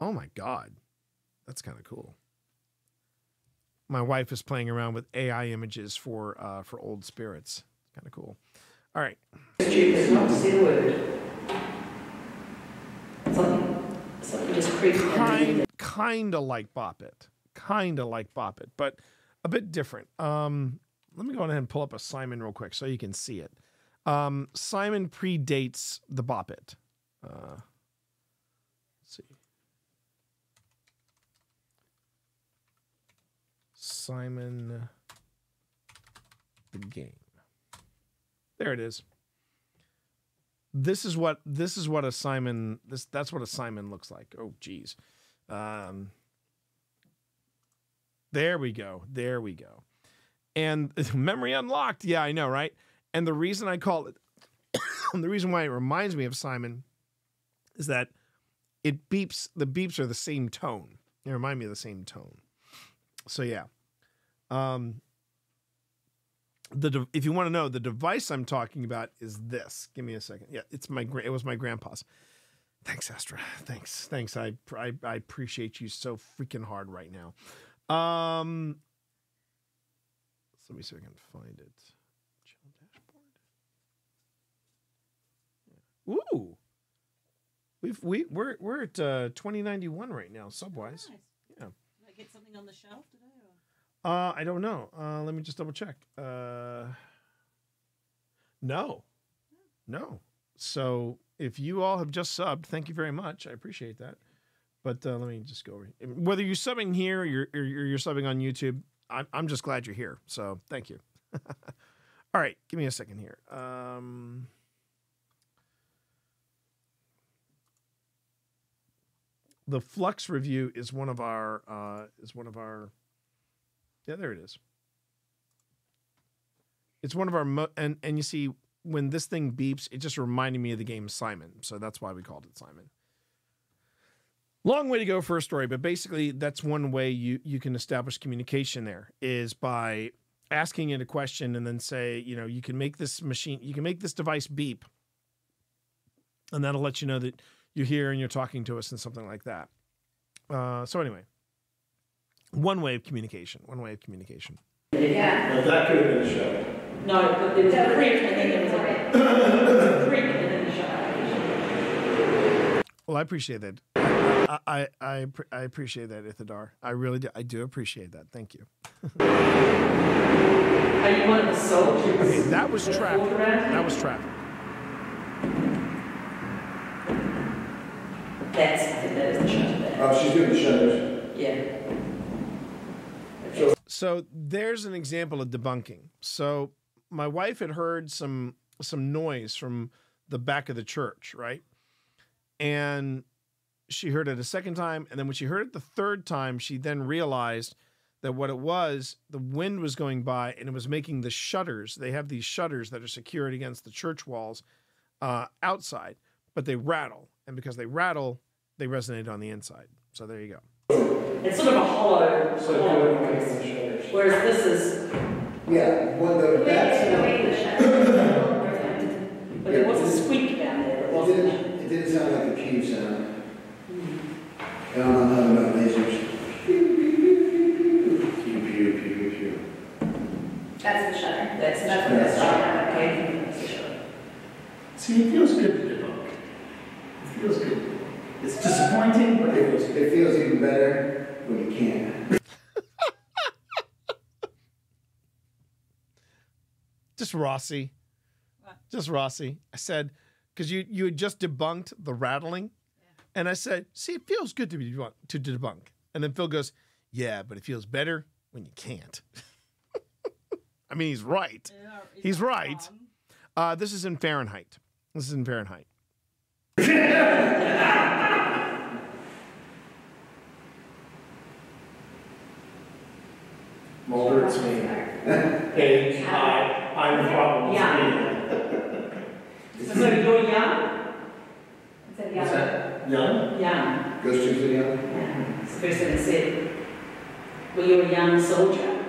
Oh my God. That's kind of cool. My wife is playing around with AI images for old spirits. Kind of cool. All right. It's not to say the word. Something just creeps in. Kind of like Bop It. But a bit different. Let me go ahead and pull up a Simon real quick so you can see it. Simon predates the Bop It. Let's see. Simon the game. There it is. That's what a Simon looks like. Oh geez. There we go. And memory unlocked. Yeah, I know, right? And the reason I call it the reason why it reminds me of Simon is that the beeps are the same tone. They remind me of the same tone. So yeah. If you want to know, the device I'm talking about is this. Give me a second. Yeah, it was my grandpa's. Thanks, Astra. Thanks. I appreciate you so freaking hard right now. Let me see if I can find it. Channel dashboard. Ooh. We're at 2091 right now, subwise. Nice. Yeah. Did I get something on the shelf today? I don't know. Let me just double check. No. So if you all have just subbed, thank you very much. I appreciate that. But let me just go over. Whether you're subbing here or you're subbing on YouTube, I'm just glad you're here. So thank you. All right, give me a second here. The Flux review is one of our. Yeah, there it is. It's one of our and you see when this thing beeps, it just reminded me of the game Simon, so that's why we called it Simon. Long way to go for a story, but basically that's one way you can establish communication there is by asking it a question and then say, you can make this device beep, and that'll let you know that you're here and you're talking to us and something like that. So anyway, one way of communication. Yeah. Well, that could have been a show. No, but there was a creek and then there was a creek and then the show. Well, I appreciate that. I appreciate that, Ithadar. I really do. I do appreciate that. Thank you. Are you one of the soldiers? Okay, that was traffic. That was traffic. I think that is the shutter. Oh, she's doing the shutters. Yeah. So there's an example of debunking. So my wife had heard some noise from the back of the church, right? And she heard it a second time, and then when she heard it the third time, she then realized that what it was, the wind was going by, and it was making the shutters. They have these shutters that are secured against the church walls outside, but they rattle. And because they rattle, they resonate on the inside. So there you go. It's sort of a hollow whereas this is... Yeah, well, that's... But there was a squeak down there. It didn't sound like a cube sound. I don't know how about lasers. Pew, pew, pew, pew. That's the shutter. That's what that's okay. See, it feels good to debunk. It feels good. It's disappointing, but it feels even better when you can't. Just Rossi. Just Rossi. I said, because you had just debunked the rattling. And I said, see, it feels good to debunk. And then Phil goes, yeah, but it feels better when you can't. I mean, he's right. He's right. This is in Fahrenheit. Mulder, it's me. Hey, I'm the problem. Yeah. So you're young? What's that? Young? Young. Goes to the young? Yeah. It's the first thing I said. Were you a young soldier?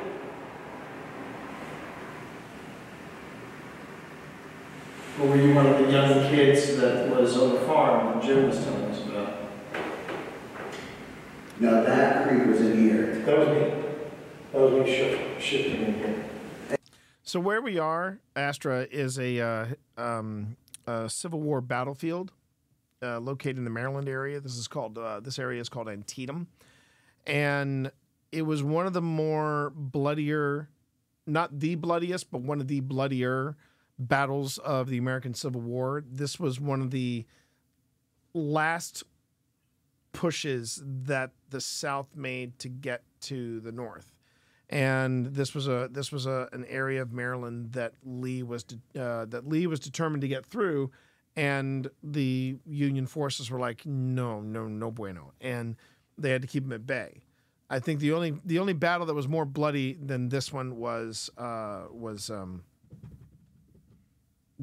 Or were you one of the young kids that was on the farm that Jim was telling us about? No, that creek was in here. That was me. That was me shifting in here. So where we are, Astra, is a Civil War battlefield located in the Maryland area. This area is called Antietam, and it was one of the more bloodier, not the bloodiest, but one of the bloodier battles of the American Civil War. This was one of the last pushes that the South made to get to the North. And this was an area of Maryland that Lee was determined to get through, and the Union forces were like, no bueno, and they had to keep him at bay. I think the only battle that was more bloody than this one was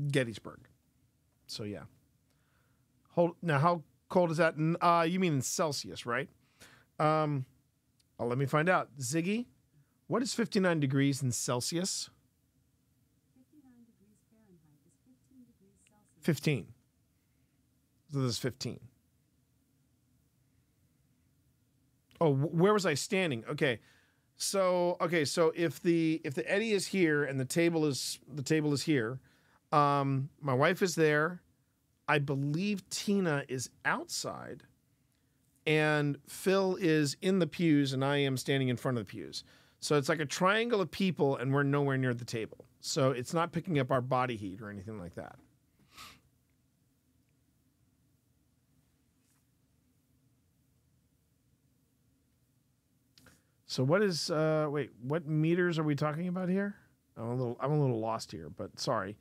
Gettysburg. So yeah. Now how cold is that? You mean in Celsius, right? Let me find out. Ziggy, what is 59 degrees in Celsius? 59 degrees Fahrenheit is 15 degrees Celsius. 15. So this is 15. Oh, where was I standing? Okay. So if the Eddie is here and the table is here, my wife is there. I believe Tina is outside, and Phil is in the pews, and I am standing in front of the pews. So it's like a triangle of people, and we're nowhere near the table. So it's not picking up our body heat or anything like that. So what is what meters are we talking about here? I'm a little lost here, but sorry.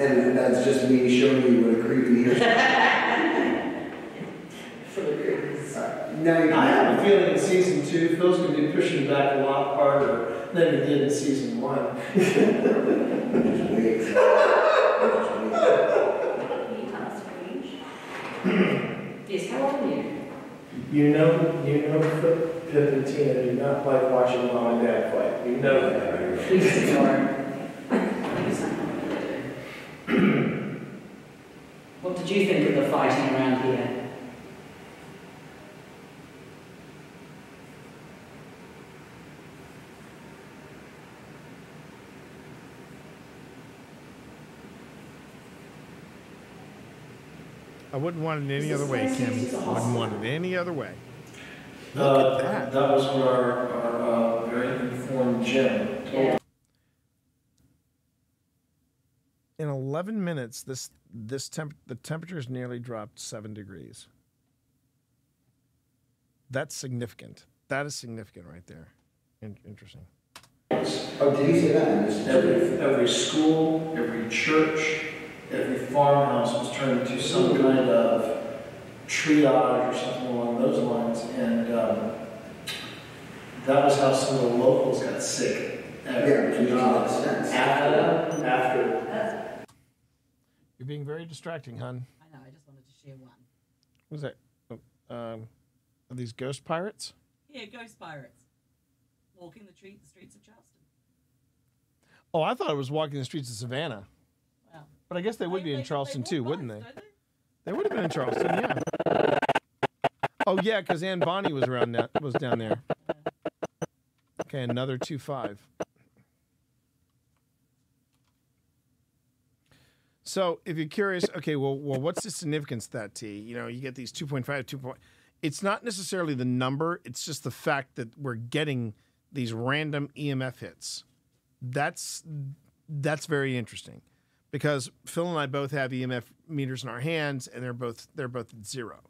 And that's just me showing you what a creep meter is. I have a feeling in season 2, Phil's going to be pushing back a lot harder than he did in season 1. Yes, How old are you? You know, Pip and Tina do not like watching mom and dad fight. You know that, right? Please ignore. What did you think of the fighting around here? I wouldn't want it any other way, Kim. Wouldn't want it any other way. Look at that. That was what our very informed Jim told us. In 11 minutes, the temperature's nearly dropped 7 degrees. That's significant. That is significant right there. Interesting. Oh, did he say that? Every school, every church, every farmhouse was turned into some kind of triage or something along those lines, and that was how some of the locals got sick. After. You're being very distracting, hon. I know, I just wanted to share one. What was that? Are these ghost pirates? Yeah, ghost pirates. Walking the streets of Charleston. Oh, I thought it was walking the streets of Savannah. Wow. But I guess they would be in Charleston too, wouldn't they? Don't they? They would have been in Charleston, yeah. Oh yeah, because Ann Bonny was was down there. Okay, another 2-5. So if you're curious, okay, well, what's the significance of that, T? You know, you get these 2.5, 2. It's not necessarily the number. It's just the fact that we're getting these random EMF hits. That's very interesting, because Phil and I both have EMF meters in our hands, and they're both at 0.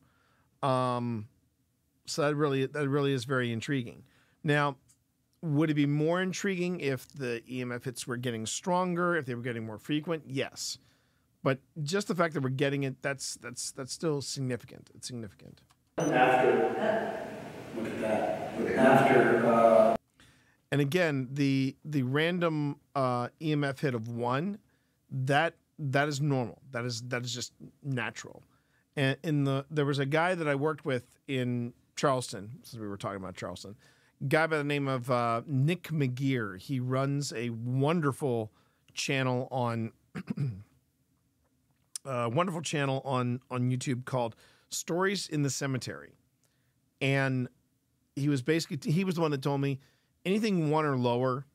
So that really is very intriguing. Now, would it be more intriguing if the EMF hits were getting stronger, if they were getting more frequent? Yes. But just the fact that we're getting it, that's still significant. It's significant. After, look at that. After. And again, the random EMF hit of 1, that is normal. That is just natural. And there was a guy that I worked with in Charleston, since we were talking about Charleston, guy by the name of Nick McGear. He runs a wonderful channel on YouTube called Stories in the Cemetery. And he was the one that told me anything 1 or lower,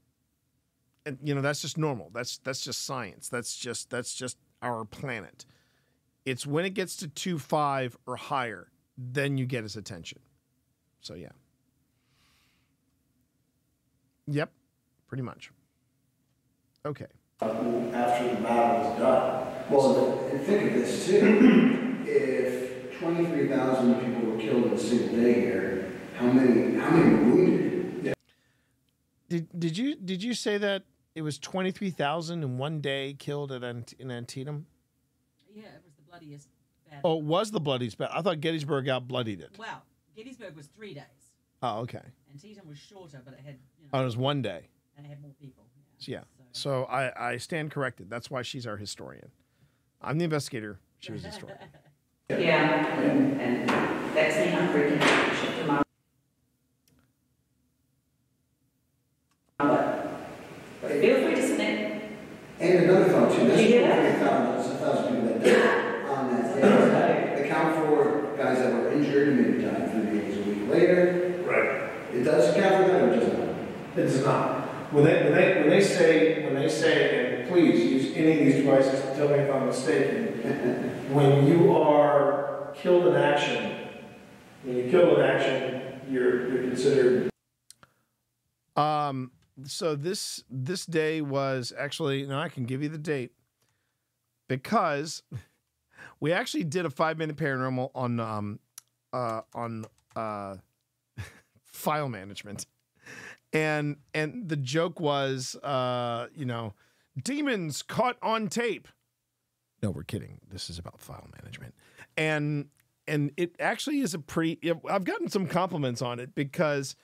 and you know, that's just normal. That's just science. That's just our planet. It's when it gets to 2.5 or higher, then you get his attention. So yeah. Yep, pretty much. Okay. After the battle was done. Well, and think of this too. If 23,000 people were killed in a single day here, how many were wounded? Yeah. Did you say that it was 23,000 in one day killed in Antietam? Yeah, it was the bloodiest battle. Oh, it was the bloodiest battle. I thought Gettysburg outbloodied it. Wow, Gettysburg was 3 days. Oh, okay. Antietam was shorter, but it had, you know. Oh, it was 1 day. And it had more people. Yeah. So I stand corrected. That's why she's our historian. I'm the investigator. She was the historian. Yeah, and that's me. I'm freaking out. Shut your mouth. But feel free to submit. And another thought too. Did you hear that? That's 1,000 people that died on that day. Account for guys that were injured and maybe died 3 days a week later. Right. It does account for that, or does it not? It does not. When they say, and please use any of these devices to tell me if I'm mistaken, when you are killed in action, you're considered. So this day was actually, no, I can give you the date, because we actually did a 5-minute paranormal on file management. And the joke was, demons caught on tape. No, we're kidding. This is about file management. And it actually is a pretty, I've gotten some compliments on it because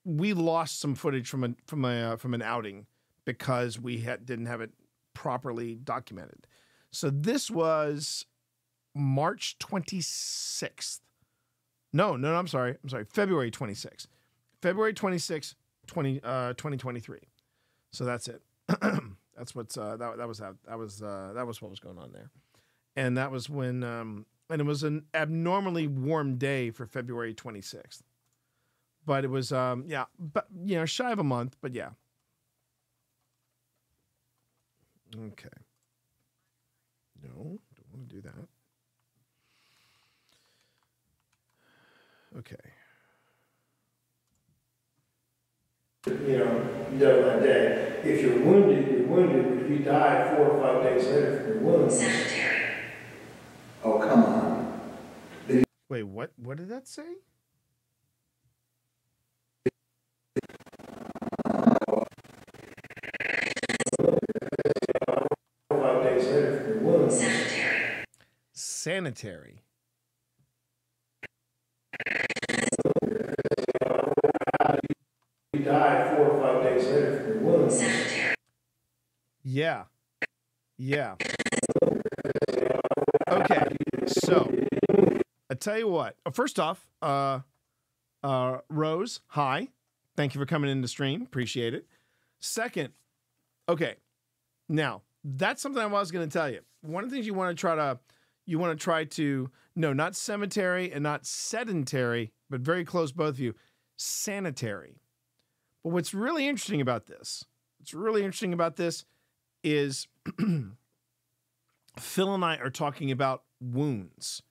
we lost some footage from an outing because we didn't have it properly documented. So this was March 26th. No, I'm sorry. February 26th. February 26th, 2023. So that's it. That's what's that was what was going on there. And that was when and it was an abnormally warm day for February 26th. But it was but shy of a month, but yeah. Okay. No, don't want to do that. Okay. You know that day. If you're wounded, you're wounded. But if you die 4 or 5 days later from your wounds. Oh, come on. Wait, what? What did that say? Sanitary. You die 4 or 5 days later from your wounds. Yeah. Okay, so I tell you what. First off, Rose, hi. Thank you for coming in the stream. Appreciate it. Second, okay. Now, that's something I was going to tell you. One of the things you want to try to, no, not cemetery and not sedentary, but very close, both of you, sanitary. But what's really interesting about this, is Phil and I are talking about wounds,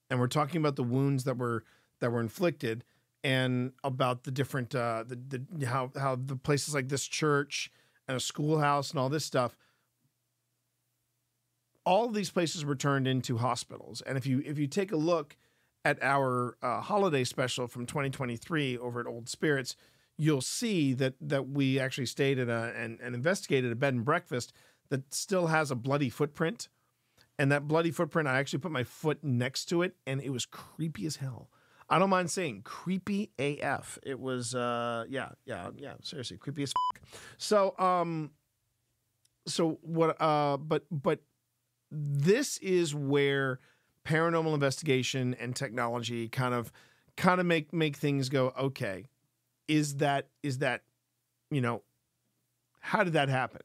and we're talking about the wounds that were inflicted, and about the different how the places like this church and a schoolhouse and all this stuff. All of these places were turned into hospitals, and if you take a look at our holiday special from 2023 over at Old Spirits, you'll see that we actually stayed at and investigated a bed and breakfast that still has a bloody footprint. And that bloody footprint, I actually put my foot next to it, and it was creepy as hell. I don't mind saying creepy AF. It was, seriously, creepy as fuck. So but this is where paranormal investigation and technology kind of make things go, okay, is that, how did that happen?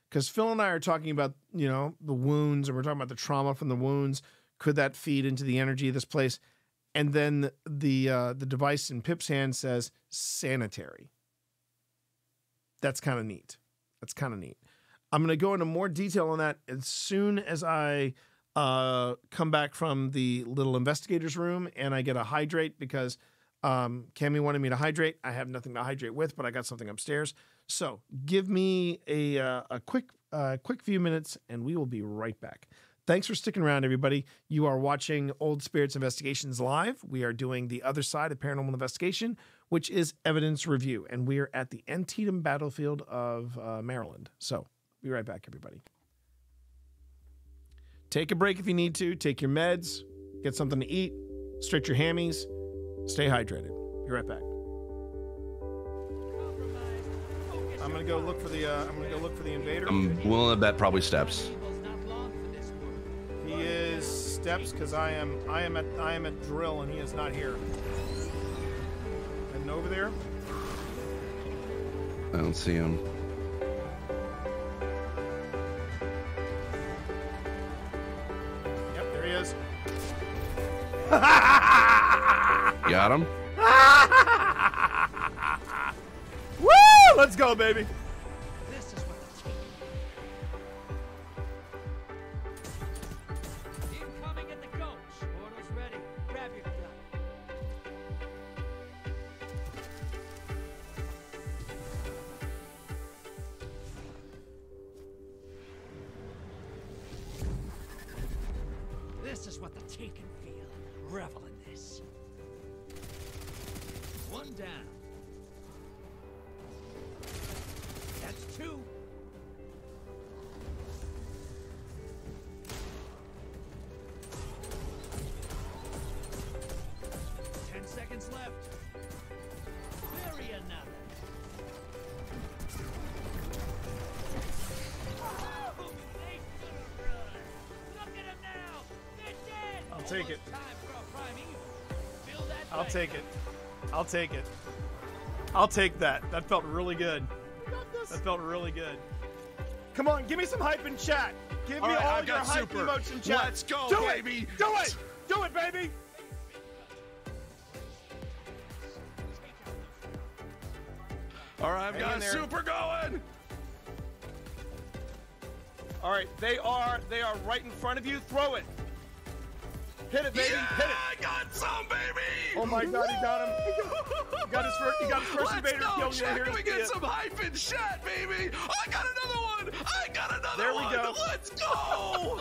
Because Phil and I are talking about, the wounds, and we're talking about the trauma from the wounds. Could that feed into the energy of this place? And then the device in Pip's hand says sanitary. That's kind of neat. I'm going to go into more detail on that as soon as I come back from the little investigator's room and I get a hydrate, because Cammy wanted me to hydrate. I have nothing to hydrate with, but I got something upstairs. So give me a quick few minutes, and we will be right back. Thanks for sticking around, everybody. You are watching Old Spirits Investigations Live. We are doing the other side of paranormal investigation, which is evidence review, and we are at the Antietam battlefield of Maryland. So be right back, everybody. Take a break if you need to. Take your meds. Get something to eat. Stretch your hammies. Stay hydrated. Be right back. I'm gonna go look for the invader. I'm willing to bet probably Steps. He is Steps, because I am at drill and he is not here. Heading over there. I don't see him. Yep, there he is. Got him. Woo! Let's go, baby. This is what the incoming at the gulch. Portal's ready. Grab your gun. This is what the Taken feel. Revel in this. One down. That's 2. Seconds left. Bury another. Oh, they could have run. Look at them now. They're dead. take it. I'll take it. I'll take it. I'll take that. That felt really good. That felt really good. Come on, give me some hype in chat. Give me all your hype emotes in chat. Let's go, Do baby. It. Do it. Do it, baby. All right, I've got a super going. All right, they are right in front of you. Throw it. Hit it, baby. Yeah, Hit it. I got some, baby. Oh my God, he got him. He got his first. He got his first Let's invader go, kill. Jack. Here We get some hype in chat, baby. I got another one. I got another There we one. go. Let's go.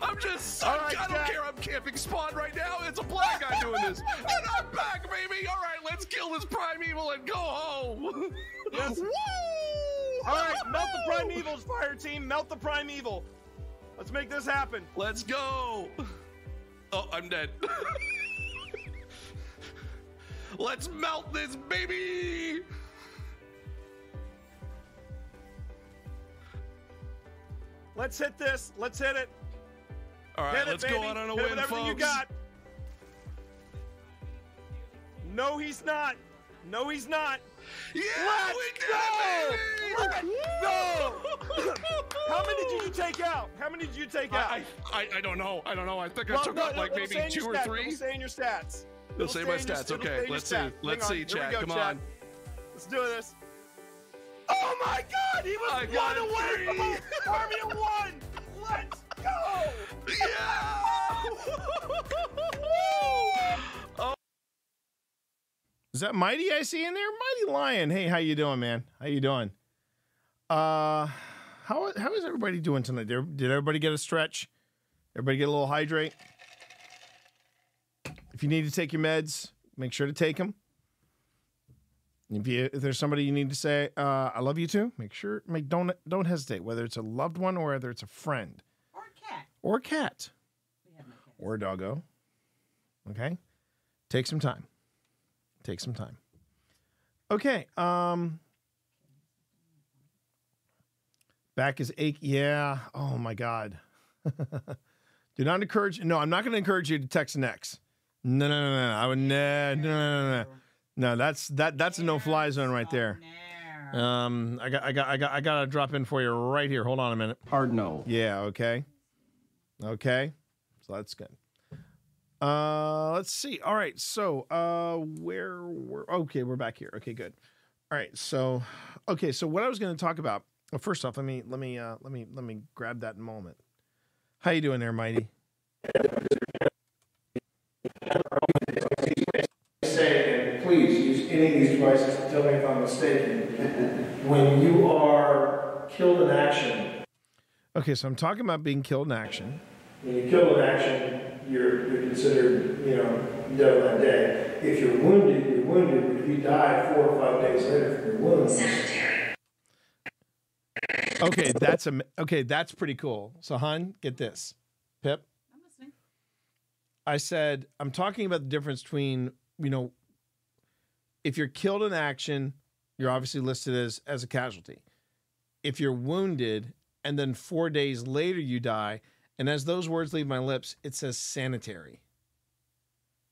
I'm just. All right, I don't Jack. care. I'm camping spawn right now. It's a black guy doing this, and I'm back, baby. All right, let's kill this primeval and go home. Yes. Woo! All right, melt the primevals, fire team. Melt the primeval. Let's make this happen. Let's go. Oh, I'm dead. Let's melt this, baby. Let's hit this. Let's hit it. All right, Hit it, let's baby. go out on a Hit it win, with everything folks. you got. No, he's not. No, he's not. Yeah, Let's we did go! it, baby. Let's go! How many did you take out? How many did you take out? I don't know. I don't know. I think I Well, took no, out no, like it'll maybe say in 2 your or stats. 3. It'll say in your stats. It'll say my stats. Okay, let's see. Let's see, chat. Come on. Let's do this. Oh my God! He was one away from Army of One. Let's go! Yeah! Oh. Is that Mighty I see in there? Mighty Lion. Hey, how you doing, man? How you doing? How is everybody doing tonight? Did everybody get a stretch? Everybody get a little hydrate? If you need to take your meds, make sure to take them. If there's somebody you need to say, I love you to, don't hesitate, whether it's a loved one or whether it's a friend. Or a cat. Or a cat. Or a doggo. Okay? Take some time. Take some time. Okay. Back is ache. Yeah. Oh my God. Do not encourage. No, I'm not going to encourage you to text an ex. No. I would no. No, that's a no-fly zone right there. I gotta drop in for you right here. Hold on a minute. Hard no. Yeah. Okay. Okay. So that's good. Let's see. All right. So, we're back here. Okay, good. All right. So, okay. So what I was going to talk about, well, first off, let me grab that moment. How you doing there, Mighty? Say, and please use any of these devices to tell me if I'm mistaken. When you are killed in action. Okay. So I'm talking about being killed in action. When you're killed in action, you're considered, dead on that day. If you're wounded, you're wounded. But if you die 4 or 5 days later from your wounds. Okay, that's pretty cool. So, hun, get this. Pip? I'm listening. I said, I'm talking about the difference between, if you're killed in action, you're obviously listed as a casualty. If you're wounded and then 4 days later you die, and as those words leave my lips, it says sanitary.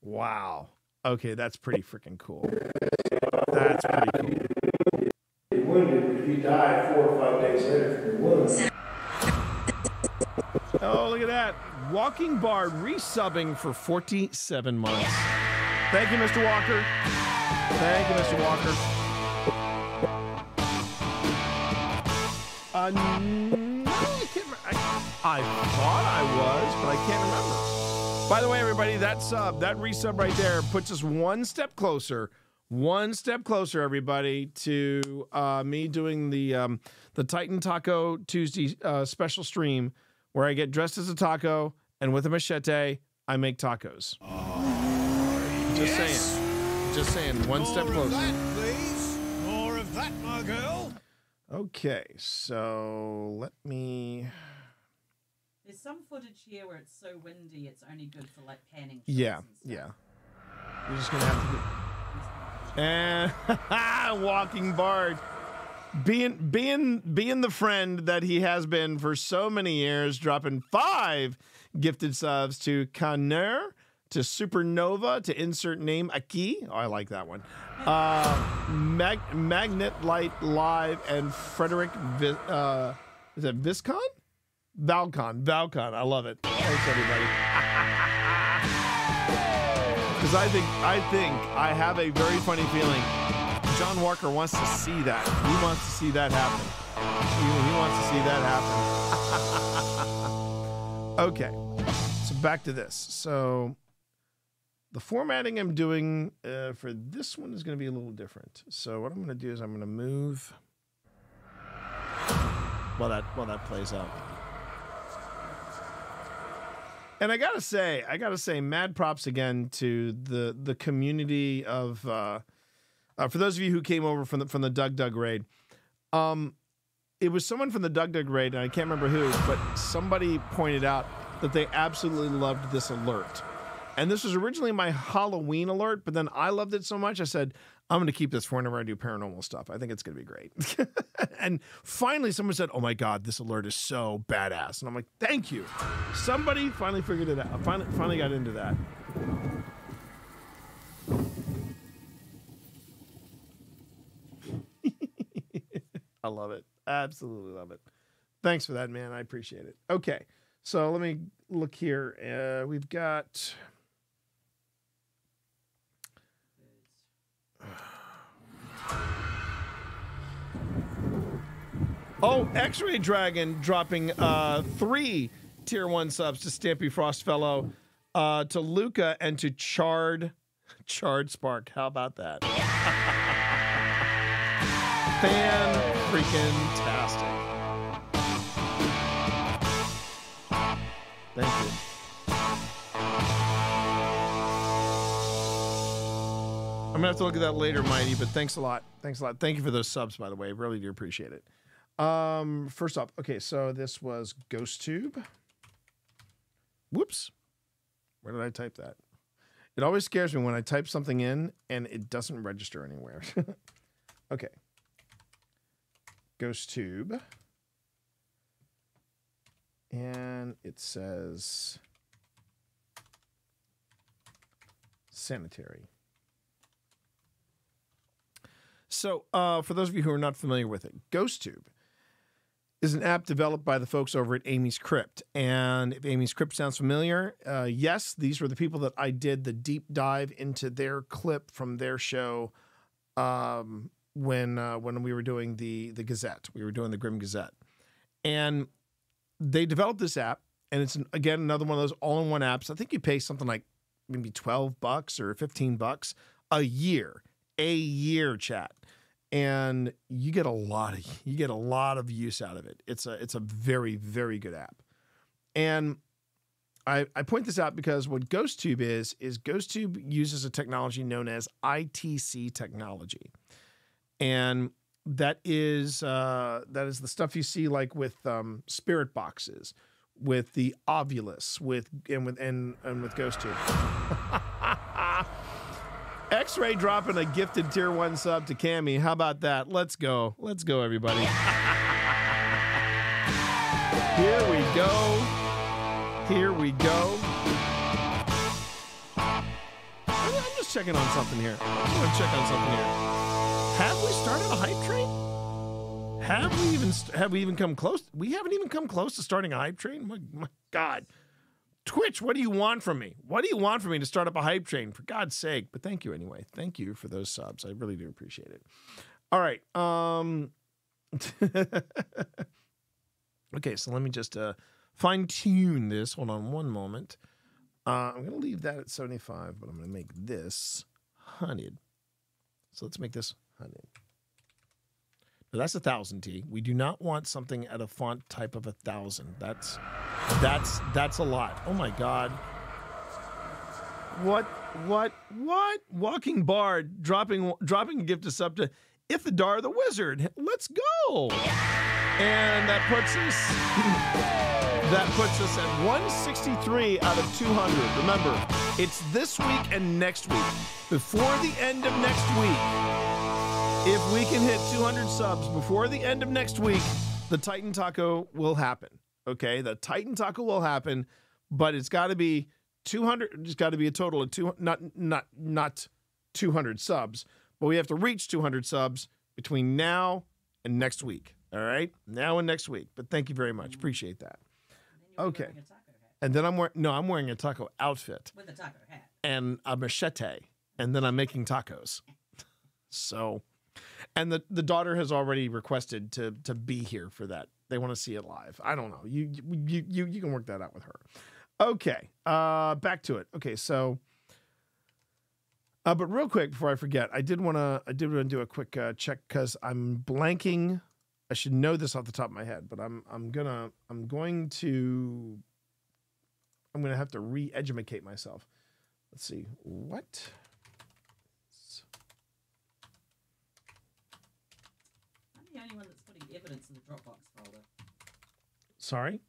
Wow. Okay, that's pretty freaking cool. That's pretty cool. You're wounded, but if you die 4 or 5 days later from your wounds. Oh, look at that. Walking Bard resubbing for 47 months. Thank you, Mr. Walker. Thank you, Mr. Walker. No, I can't remember. I thought I was, but I can't remember. By the way, everybody, that resub right there puts us one step closer, everybody, to me doing the Titan Taco Tuesday special stream where I get dressed as a taco and with a machete, I make tacos. Just saying, one step closer. More of that, please. More of that, my girl. Okay, so let me. There's some footage here where it's so windy, it's only good for like panning. Yeah. You're just gonna have to. And Walking Bard. being the friend that he has been for so many years, dropping 5 gifted subs to Connor, to Supernova, to insert name Aki. Oh, I like that one. Magnet Light Live, and Frederick. Is that Viscon? Valcon. I love it. Thanks, everybody. Because I think I have a very funny feeling. John Walker wants to see that. He wants to see that happen. He wants to see that happen. Okay, so back to this. So the formatting I'm doing for this one is going to be a little different. So what I'm going to do is I'm going to move while that plays out. And I gotta say, mad props again to the community of. For those of you who came over from the Doug raid, it was someone from the Doug raid, and I can't remember who, but somebody pointed out that they absolutely loved this alert. And this was originally my Halloween alert, but then I loved it so much, I said, I'm going to keep this for whenever I do paranormal stuff. I think it's going to be great. And finally, someone said, oh my God, this alert is so badass. And I'm like, thank you. Somebody finally figured it out. Finally got into that. I love it. Absolutely love it. Thanks for that, man. I appreciate it. Okay, so let me look here. We've got... Oh, X-Ray Dragon dropping 3 Tier 1 subs to Stampy Frostfellow, to Luca, and to Charred Spark. How about that? Fan-freaking-tastic. Thank you. I'm going to have to look at that later, Mighty, but thanks a lot. Thanks a lot. Thank you for those subs, by the way. Really do appreciate it. First off, okay, so this was GhostTube. Whoops. Where did I type that? It always scares me when I type something in and it doesn't register anywhere. Okay. GhostTube. And it says sanitary. So, for those of you who are not familiar with it, GhostTube is an app developed by the folks over at Amy's Crypt. And if Amy's Crypt sounds familiar, yes, these were the people that I did the deep dive into their clip from their show when we were doing the Gazette. We were doing the Grim Gazette. And they developed this app, and it's, again, another one of those all-in-one apps. I think you pay something like maybe $12 or $15 a year. Chat. And you get a lot of use out of it. It's a very, very good app. And I point this out because what GhostTube is GhostTube uses a technology known as ITC technology. And that is the stuff you see like with spirit boxes, with the Ovulus, with GhostTube. X-Ray dropping a gifted Tier 1 sub to Cammy. How about that? Let's go. Let's go, everybody. Here we go. Here we go. I'm just checking on something here. I'm going to check on something here. Have we started a hype train? Have we even come close? We haven't even come close to starting a hype train? My God. Twitch, what do you want from me? What do you want from me to start up a hype train? For God's sake. But thank you anyway. Thank you for those subs. I really do appreciate it. All right. Okay, so let me just fine-tune this. Hold on one moment. I'm going to leave that at 75, but I'm going to make this 100. So let's make this 100. Now that's 1000T. We do not want something at a font type of 1000. That's a lot. Oh my God. What? Walking Bard dropping a gift of sub to Ithadar the Wizard. Let's go. And that puts us at 163 out of 200. Remember, it's this week and next week. Before the end of next week, If we can hit 200 subs before the end of next week, the Titan Taco will happen. Okay, the Titan Taco will happen, but it's got to be 200. It's got to be a total of not 200 subs, but we have to reach 200 subs between now and next week. All right, now and next week. But thank you very much. Appreciate that. Okay, and then I'm wearing a taco outfit With a taco hat. and a machete, and then I'm making tacos. So, and the daughter has already requested to be here for that. They want to see it live. I don't know. You can work that out with her. Okay, back to it. Okay, so, but real quick before I forget, I did want to do a quick check because I'm blanking. I should know this off the top of my head, but I'm going to have to re-educate myself. Let's see what. I'm the only one that's putting evidence in the Dropbox folder. Sorry?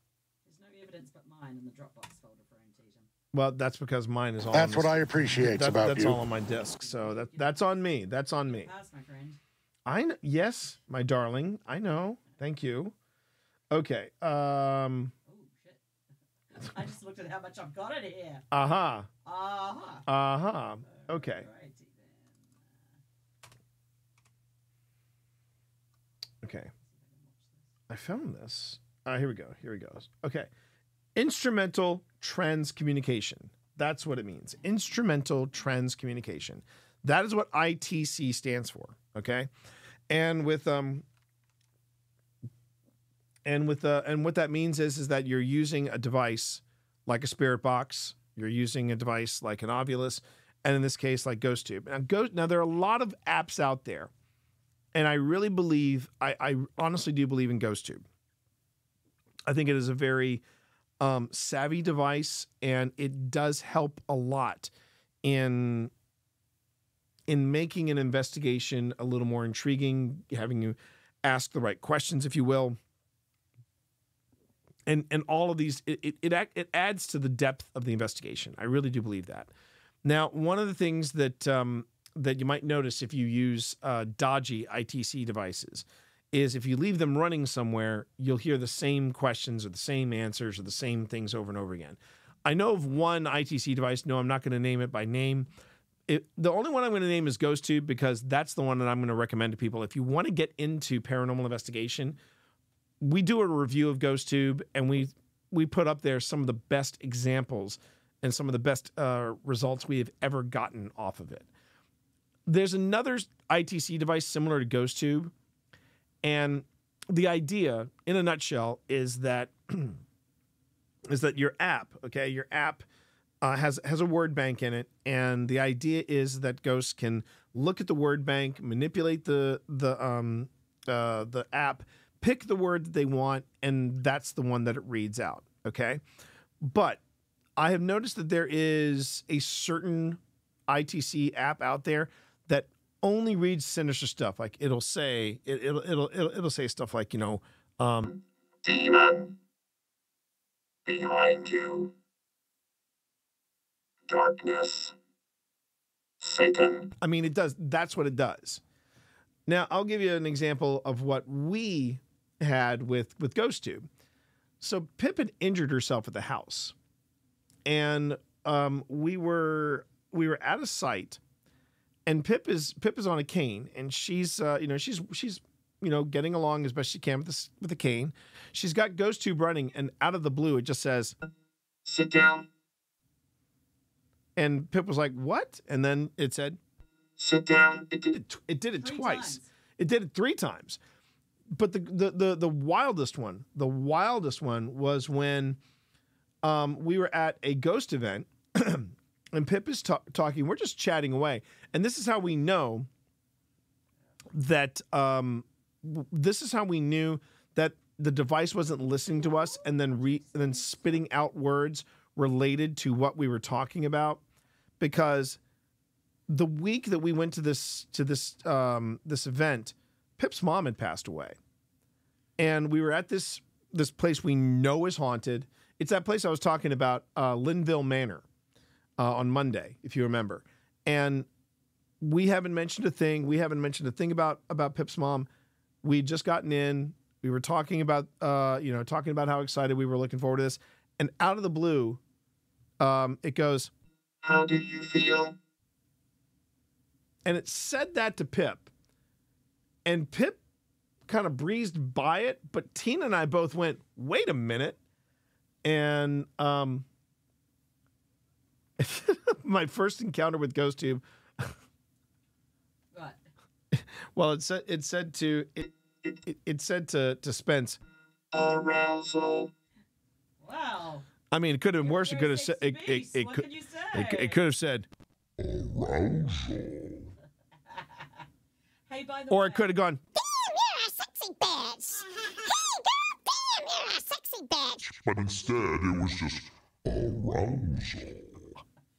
There's no evidence but mine in the Dropbox folder for Antietam. Well, that's because mine is all. That's what I appreciate about that's you. all on my disk, so that's on me. That's on me. Pass, my friend. Yes, my darling. I know. Thank you. Okay. Oh, shit. I just looked at how much I've got in here. Uh-huh. Uh-huh. Uh-huh. Okay. Alrighty then. Okay. I found this. Here we go. Here it goes. Okay. Instrumental transcommunication. That's what it means. Instrumental transcommunication. That is what ITC stands for. Okay. And what that means is that you're using a device like a Spirit Box, you're using a device like an Ovilus, and in this case like GhostTube. Now there are a lot of apps out there, and I really believe, I honestly do believe in GhostTube. I think it is a very savvy device, and it does help a lot in making an investigation a little more intriguing, having you ask the right questions, if you will. And all of these, it adds to the depth of the investigation. I really do believe that. Now, one of the things that you might notice if you use dodgy ITC devices is if you leave them running somewhere, you'll hear the same questions or the same answers or the same things over and over again. I know of one ITC device. No, I'm not going to name it by name. The only one I'm going to name is GhostTube because that's the one that I'm going to recommend to people. If you want to get into paranormal investigation, we do a review of GhostTube, and we put up there some of the best examples and some of the best results we have ever gotten off of it. There's another ITC device similar to GhostTube, and the idea, in a nutshell, is that your app, has a word bank in it, and the idea is that ghosts can look at the word bank, manipulate the app, pick the word that they want, and that's the one that it reads out. Okay, but I have noticed that there is a certain ITC app out there that only reads sinister stuff. Like it'll say it'll say stuff like, Demon behind you. Darkness. Satan. I mean, it does. That's what it does. Now, I'll give you an example of what we had with GhostTube. So Pip had injured herself at the house, and we were at a site, and Pip is on a cane, and she's getting along as best she can with the cane. She's got GhostTube running, and out of the blue, it just says, "Sit down." And Pip was like, "What?" And then it said, "Sit down." It did it twice. It did it 3 times. But the wildest one was when we were at a ghost event, and Pip is talking. We're just chatting away, and this is how we know that. This is how we knew that the device wasn't listening to us, and then spitting out words related to what we were talking about, because the week that we went to this event, Pip's mom had passed away, and we were at this place we know is haunted. It's that place I was talking about, Linville Manor, on Monday, if you remember. And we haven't mentioned a thing. We haven't mentioned a thing about Pip's mom. We'd just gotten in. We were talking about, talking about how excited we were looking forward to this. And out of the blue, it goes, How do you feel? And it said that to Pip. And Pip kind of breezed by it, but Tina and I both went, wait a minute. And my first encounter with GhostTube. What? Well, it said to Spence, Arousal. Wow. I mean, it could have been worse. It could have said it could have said Arousal. Hey, by the or way, it could have gone, Damn, you're a sexy bitch. Hey, girl, damn, you're a sexy bitch. But instead, it was just arousal.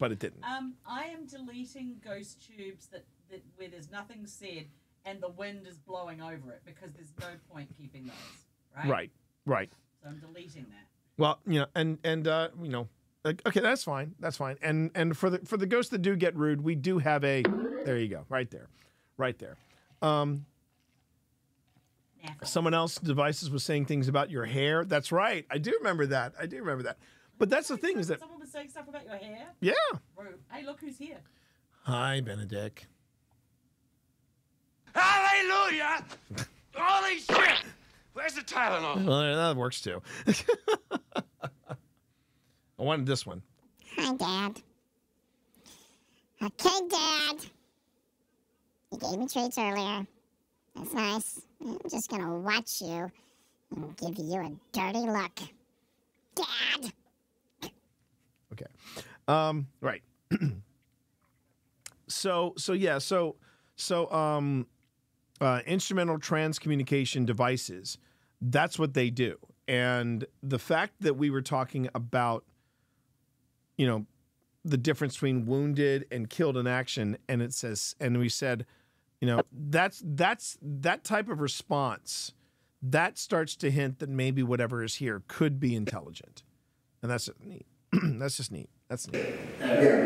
but it didn't. I am deleting ghost tubes that where there's nothing said and the wind is blowing over it because there's no point keeping those. Right. Right. So I'm deleting that. Well, okay, that's fine. That's fine. And for the ghosts that do get rude, we do have a. There you go. Right there. Someone else devices was saying things about your hair. That's right. I do remember that. But that's the thing is that. Someone was saying stuff about your hair. Yeah. Rude. Hey, look who's here. Hi, Benedict. Hallelujah! Holy shit! Where's the Tylenol? Well, that works too. I wanted this one. Hi, Dad. Okay, Dad. You gave me treats earlier. That's nice. I'm just gonna watch you and give you a dirty look. Dad! Okay. Right. So instrumental transcommunication devices, that's what they do. And the fact that we were talking about, the difference between wounded and killed in action, and it says, and we said, that's that type of response, that starts to hint that maybe whatever is here could be intelligent. And that's neat. That's just neat. That's neat. After.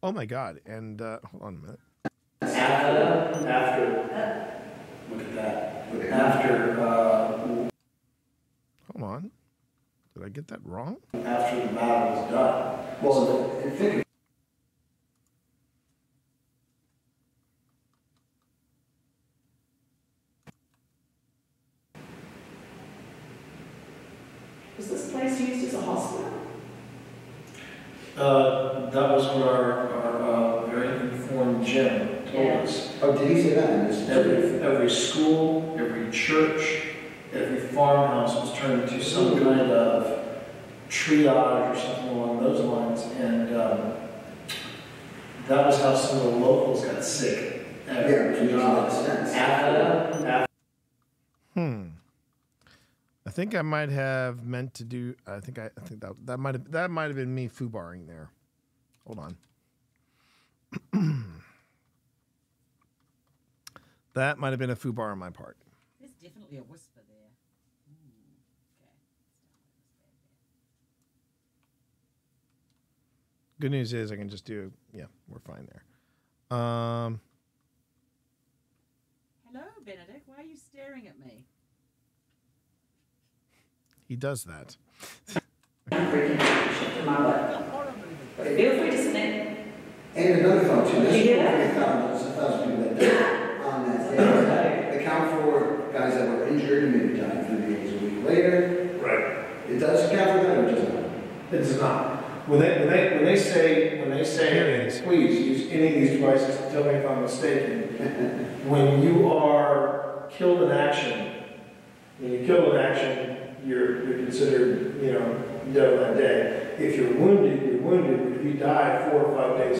Oh my God. And hold on a minute. After. Look at that. After. Hold on. Did I get that wrong? After the battle was done. Well, think. Was this place used as a hospital? That was what our very informed Jim told us. Oh, did he say that? Every school, every church, every farmhouse was turned into some kind of triage or something along those lines, and that was how some of the locals got sick. I think I might have meant to do. I think that might have been me foobarring there. Hold on. That might have been a foobar on my part. There's definitely a whisper there. Good news is I can just do. Yeah, we're fine there. Hello, Benedict. Why are you staring at me? He does that. Feel free to submit. And another function, there's Yeah. 1,000 people that died on that day. Account for guys that were injured and maybe died 3 days a week later. Right. It does account for that or does not? It does not. When they say, please use any of these devices to tell me if I'm mistaken. When you are killed in action, you're considered, dead on that day. If you're wounded, you're wounded. But if you die 4 or 5 days.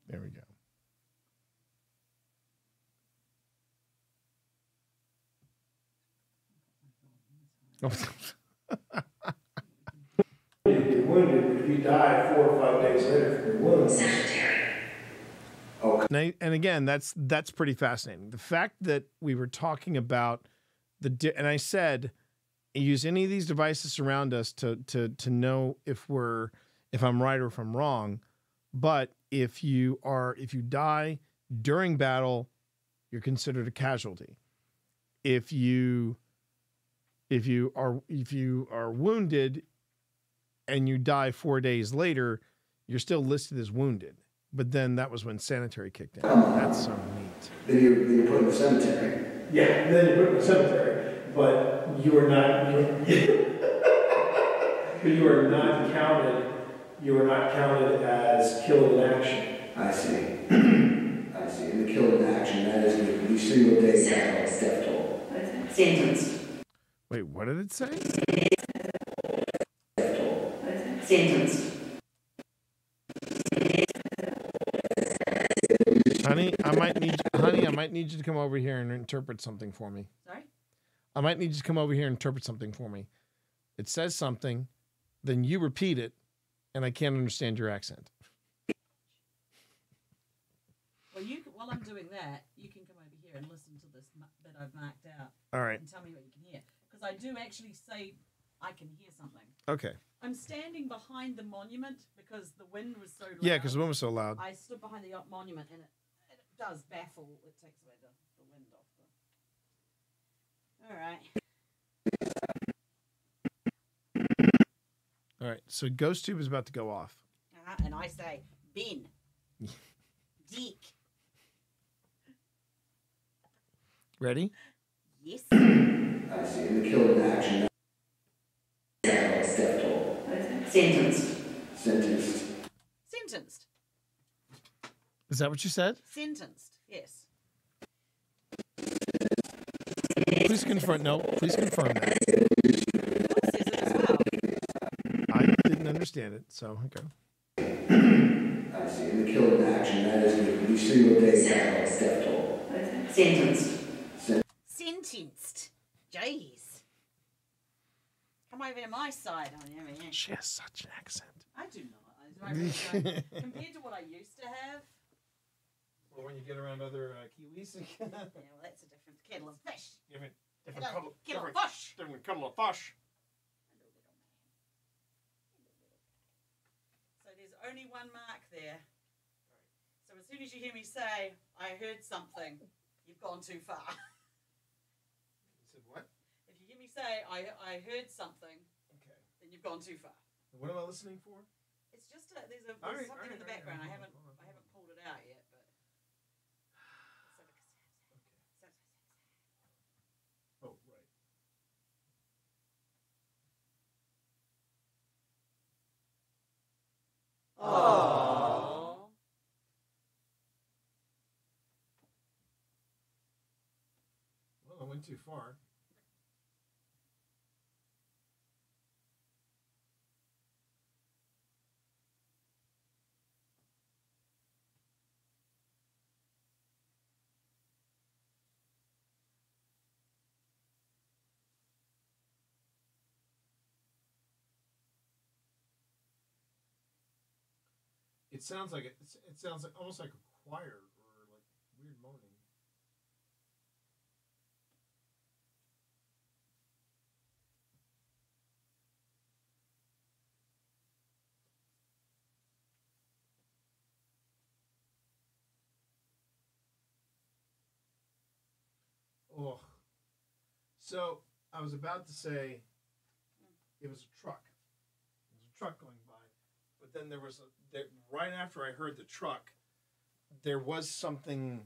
There we go. You're wounded, but if you you die 4 or 5 days later from your wounds. And again, that's pretty fascinating. The fact that we were talking about and I said, use any of these devices around us to know if I'm right or if I'm wrong. But if you die during battle, you're considered a casualty. If you are wounded and you die 4 days later, you're still listed as wounded. But then that was when sanitary kicked in. That's so neat. Then you're put in the cemetery. Yeah, then you're put in the cemetery. But you are not. But you are not counted. You are not counted as killed in action. I see. I see. In the killed in action, that is the single day death toll. Sentenced. Wait, what did it say? Sentenced. Honey, I might need you to come over here and interpret something for me. Sorry? I might need you to come over here and interpret something for me. It says something, then you repeat it, and I can't understand your accent. Well, while I'm doing that, you can come over here and listen to this that I've marked out. All right. And tell me what you can hear. Because I do actually say I can hear something. Okay. I'm standing behind the monument because the wind was so loud. Yeah, because the wind was so loud. I stood behind the monument, and it does baffle. It takes away the wind off the... All right. All right, so Ghost Tube is about to go off. And I say, Ben. Dick. Ready? Yes. I see. In the killed in action, death toll. Sentenced. Sentenced. Sentenced. Is that what you said? Sentenced, yes. Please confirm. No, please confirm that. I didn't understand it, so okay. I see. In the killed in action, that is the single day death toll. Sentenced. Sentenced. Jeez. Come over to my side. She has such an accent. I do not. Compared to what I used to have. Well, when you get around other Kiwis. Yeah, well, that's a different kettle of fish. Different kettle of fish. Different kettle of fish. So there's only one mark there. So as soon as you hear me say, I heard something, you've gone too far. You said what? If you hear me say, I heard something, okay, then you've gone too far. What am I listening for? It's just there's something in the background. I haven't pulled it out yet, but. Oh, right. Aww. Well, I went too far. It sounds like it sounds like almost like a choir or like weird moaning. Oh. So I was about to say it was a truck. It was a truck going by. But then there was right after I heard the truck, there was something.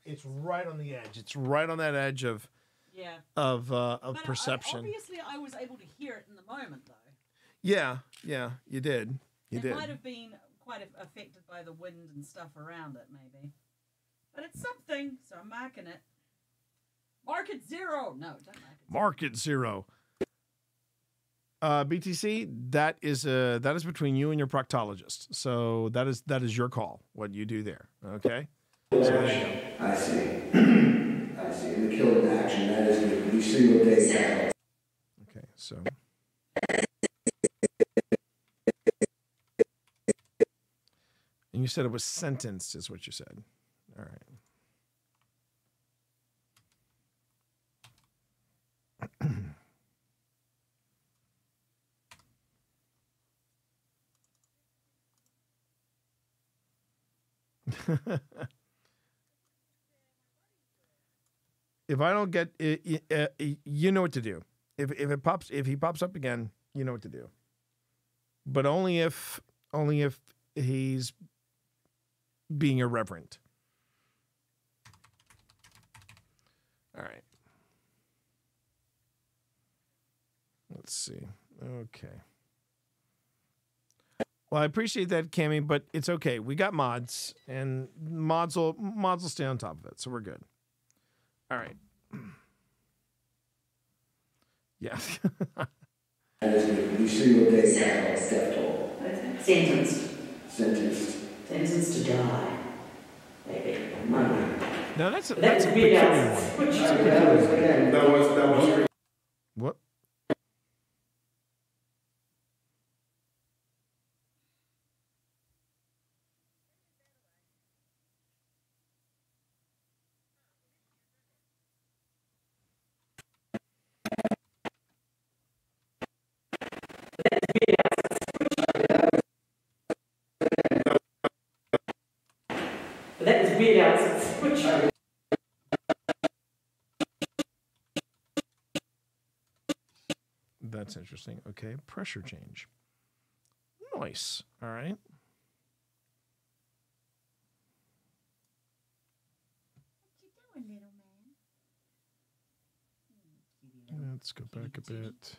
It's right on the edge. It's right on that edge of perception. Obviously, I was able to hear it in the moment, though. Yeah, you did. It might have been quite affected by the wind and stuff around it, maybe. But it's something, so I'm marking it. Mark it 0. No, don't mark it 0. Mark it 0. BTC, that is between you and your proctologist. So that is your call. What you do there, okay? So there you go. I see. I see. In the killed in action, that is the single day death toll. Okay, so. And you said it was sentenced, is what you said. All right. If I don't get it, you know what to do. If he pops up again, you know what to do. But only if he's being irreverent. All right. Let's see. Okay. Well, I appreciate that, Cammy, but it's okay. We got mods, and mods will stay on top of it, so we're good. All right. Yeah. You see what they say. Sentenced. Sentenced. Sentenced to die. Maybe. Now that's a weird. peculiar one. That was What? That was weird out. Switch. That's interesting. Okay, pressure change. Nice. All right. Let's go back a bit.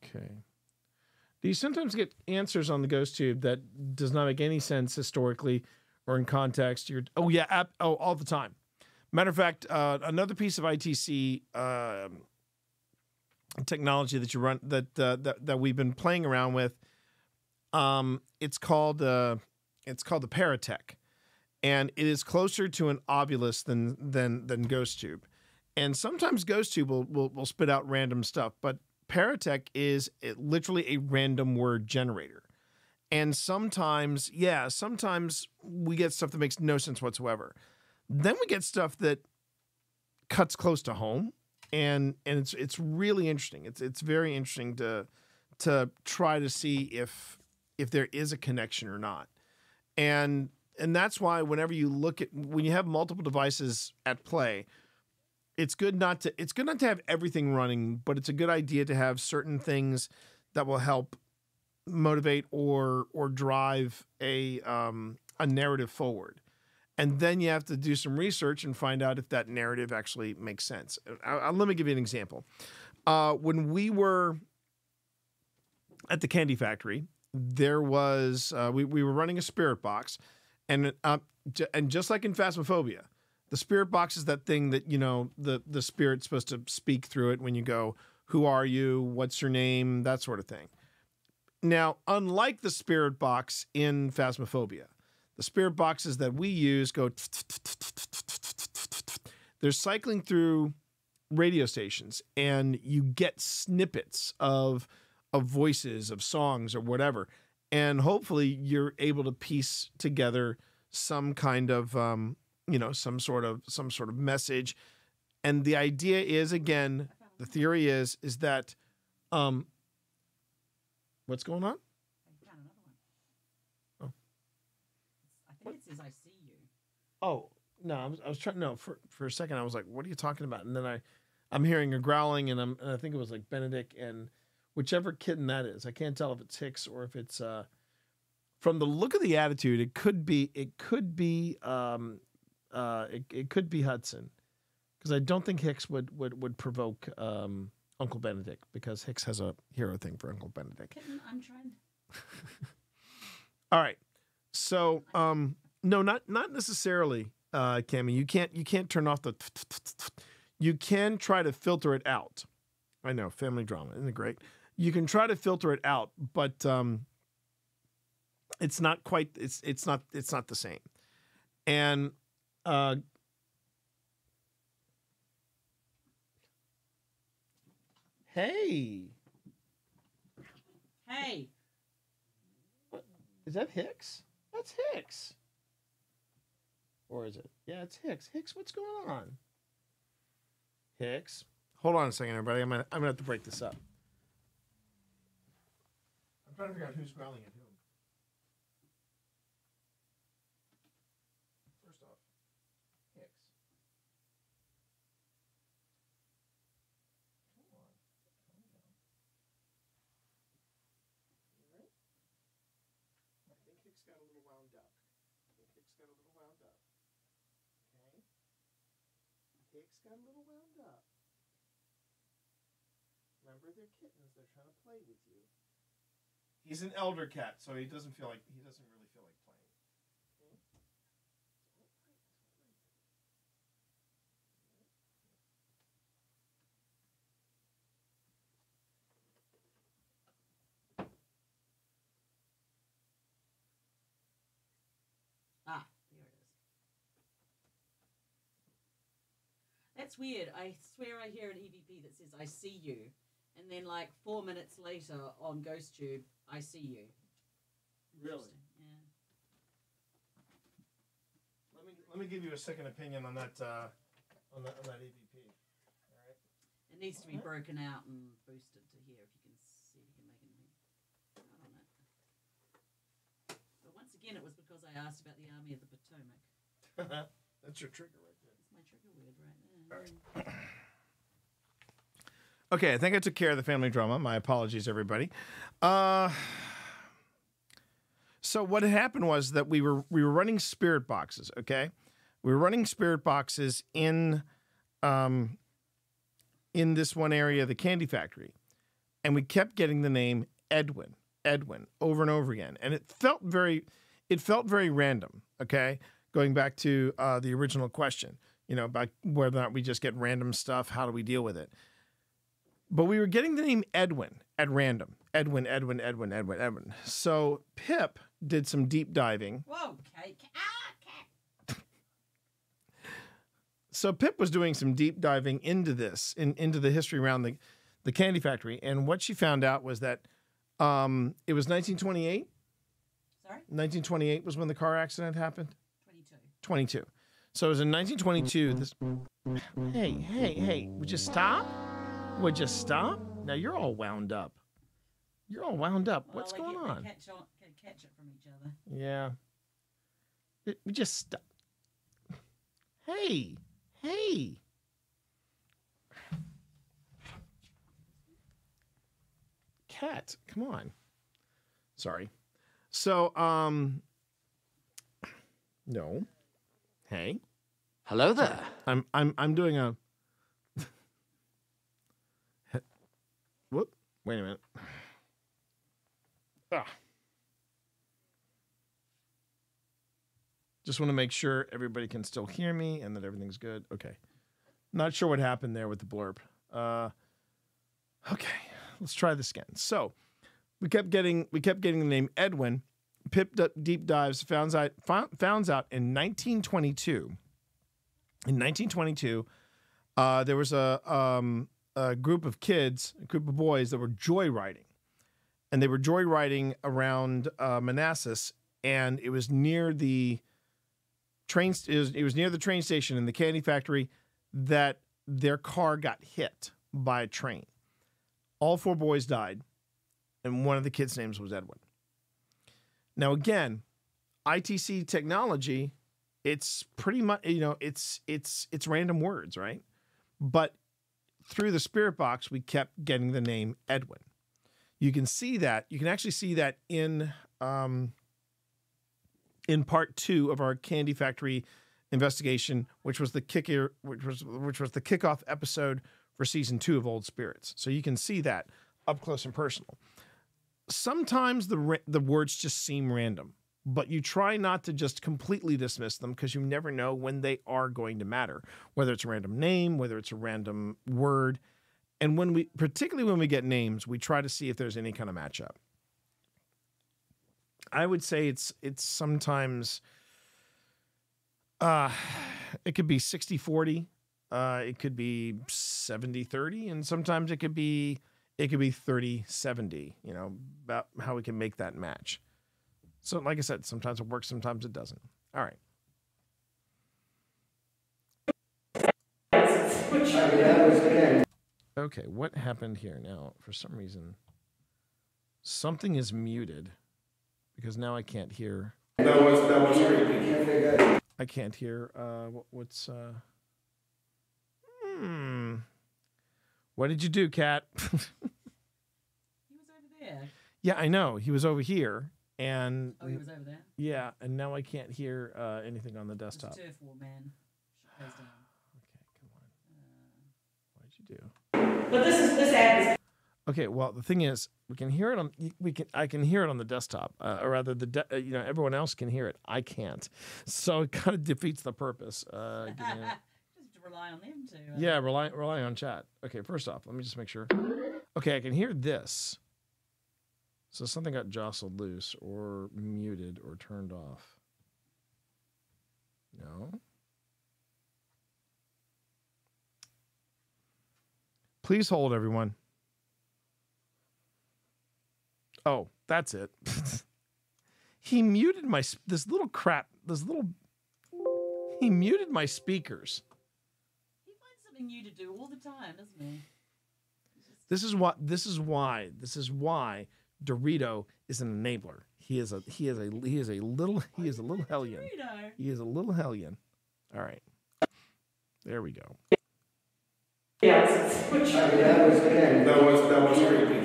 Okay. Do you sometimes get answers on the Ghost Tube that does not make any sense historically or in context? All the time. Matter of fact, another piece of ITC technology that you run that we've been playing around with, it's called the Paratech, and it is closer to an Obulus than Ghost Tube, and sometimes Ghost Tube will spit out random stuff, but Paratech is literally a random word generator. And sometimes we get stuff that makes no sense whatsoever. Then we get stuff that cuts close to home, and it's really interesting. It's very interesting to try to see if there is a connection or not. And that's why when you have multiple devices at play, it's good not to have everything running, but it's a good idea to have certain things that will help motivate or drive a narrative forward. And then you have to do some research and find out if that narrative actually makes sense. Let me give you an example. When we were at the Candy Factory, there was we were running a spirit box, and just like in Phasmophobia, the spirit box is that thing that, the spirit's supposed to speak through it when you go, who are you? What's your name? That sort of thing. Now, unlike the spirit box in Phasmophobia, the spirit boxes that we use go, they're cycling through radio stations, and you get snippets of voices, of songs, or whatever. And hopefully you're able to piece together some kind of, some sort of message. And the idea is, again, the theory is that, what's going on? I found another one. Oh. I think it says I see you. Oh, no, I was trying, no, for a second I was like, what are you talking about? And then I'm hearing a growling, and I think it was like Benedict and whichever kitten that is. I can't tell if it's Hicks or if it's, from the look of the attitude, it could be Hudson, because I don't think Hicks would provoke Uncle Benedict, because Hicks has a hero thing for Uncle Benedict. Kitten, I'm trying. All right, so no, not necessarily, Cammy. You can't turn off the. You can try to filter it out. I know, family drama, isn't it great? You can try to filter it out, but it's not quite. It's not the same, and. Hey. Hey. Is that Hicks? That's Hicks. Or is it? Yeah, it's Hicks. Hicks, what's going on? Hicks. Hold on a second, everybody. I'm gonna have to break this up. I'm trying to figure out who's growling at whom. First off, Hicks. Come on. Calm down. You all right? I think Hicks got a little wound up. Okay? Hicks got a little wound up. Remember, they're kittens. They're trying to play with you. He's an elder cat, so he doesn't really feel like playing. Okay? Ah, there it is. That's weird. I swear I hear an EVP that says, I see you. And then, like, 4 minutes later on GhostTube, I see you. Really? Yeah. Let me give you a second opinion on that on that EVP. All right. It needs to be broken out and boosted to here. If you can see, if you can make it out on it. But once again, it was because I asked about the Army of the Potomac. That's your trigger right there. That's my trigger word right there. All right. Okay, I think I took care of the family drama. My apologies, everybody. So what had happened was that we were running spirit boxes. Okay, we were running spirit boxes in this one area of the candy factory, and we kept getting the name Edwin over and over again, and it felt very random. Okay, going back to the original question, about whether or not we just get random stuff. How do we deal with it? But we were getting the name Edwin at random. Edwin. So Pip did some deep diving. Whoa, cake. So Pip was doing some deep diving into this, into the history around the candy factory. And what she found out was that it was 1928. Sorry? 1928 was when the car accident happened? 22. So it was in 1922. This. Hey, would you stop? Would you stop? Now you're all wound up. What's going on? They catch it from each other. Yeah. We just stop. Hey. Cat, come on. Sorry. So, no. Hey. Hello there. I'm doing a. Whoop. Wait a minute. Just want to make sure everybody can still hear me and that everything's good. Okay. Not sure what happened there with the blurb. Okay. Let's try this again. So we kept getting the name Edwin. Pip deep dives found out in 1922. In 1922, there was a group of kids, a group of boys that were joyriding, and they were joyriding around Manassas, and it was near the train. It was near the train station in the candy factory that their car got hit by a train. All 4 boys died, and one of the kids' names was Edwin. Now, again, ITC technology, it's pretty much, it's random words, right? But through the spirit box, we kept getting the name Edwin. You can see that. You can actually see that in part 2 of our Candy Factory investigation, which was the kickoff episode for season 2 of Old Spirits. So you can see that up close and personal. Sometimes the words just seem random, but you try not to just completely dismiss them because you never know when they are going to matter, whether it's a random name, whether it's a random word. And particularly when we get names, we try to see if there's any kind of matchup. I would say it's sometimes, it could be 60-40 It could be 70-30, and sometimes it could be 30-70. You know, about how we can make that match. So, like I said, sometimes it works, sometimes it doesn't. All right. Okay, what happened here now? For some reason, something is muted because now I can't hear. That was creepy. I can't hear. What's? What did you do, Kat? He was over there. Yeah, I know. He was over here, and Oh, he was over there? Yeah, and now I can't hear anything on the desktop. Turf war, man. Shut those down. What did you do? But this app is. Okay, well, the thing is, we can hear it on. I can hear it on the desktop, or rather, everyone else can hear it. I can't, so it kind of defeats the purpose. Just rely on them to. Yeah, rely on chat. Okay, first off, let me just make sure. Okay, I can hear this. So something got jostled loose, or muted, or turned off. No. Please hold, everyone. Oh, that's it. He muted my He muted my speakers. He finds something new to do all the time, doesn't he? This is why Dorito is an enabler. He is a little hellion. Dorito. He is a little hellion. All right. There we go. Yeah, that was creepy.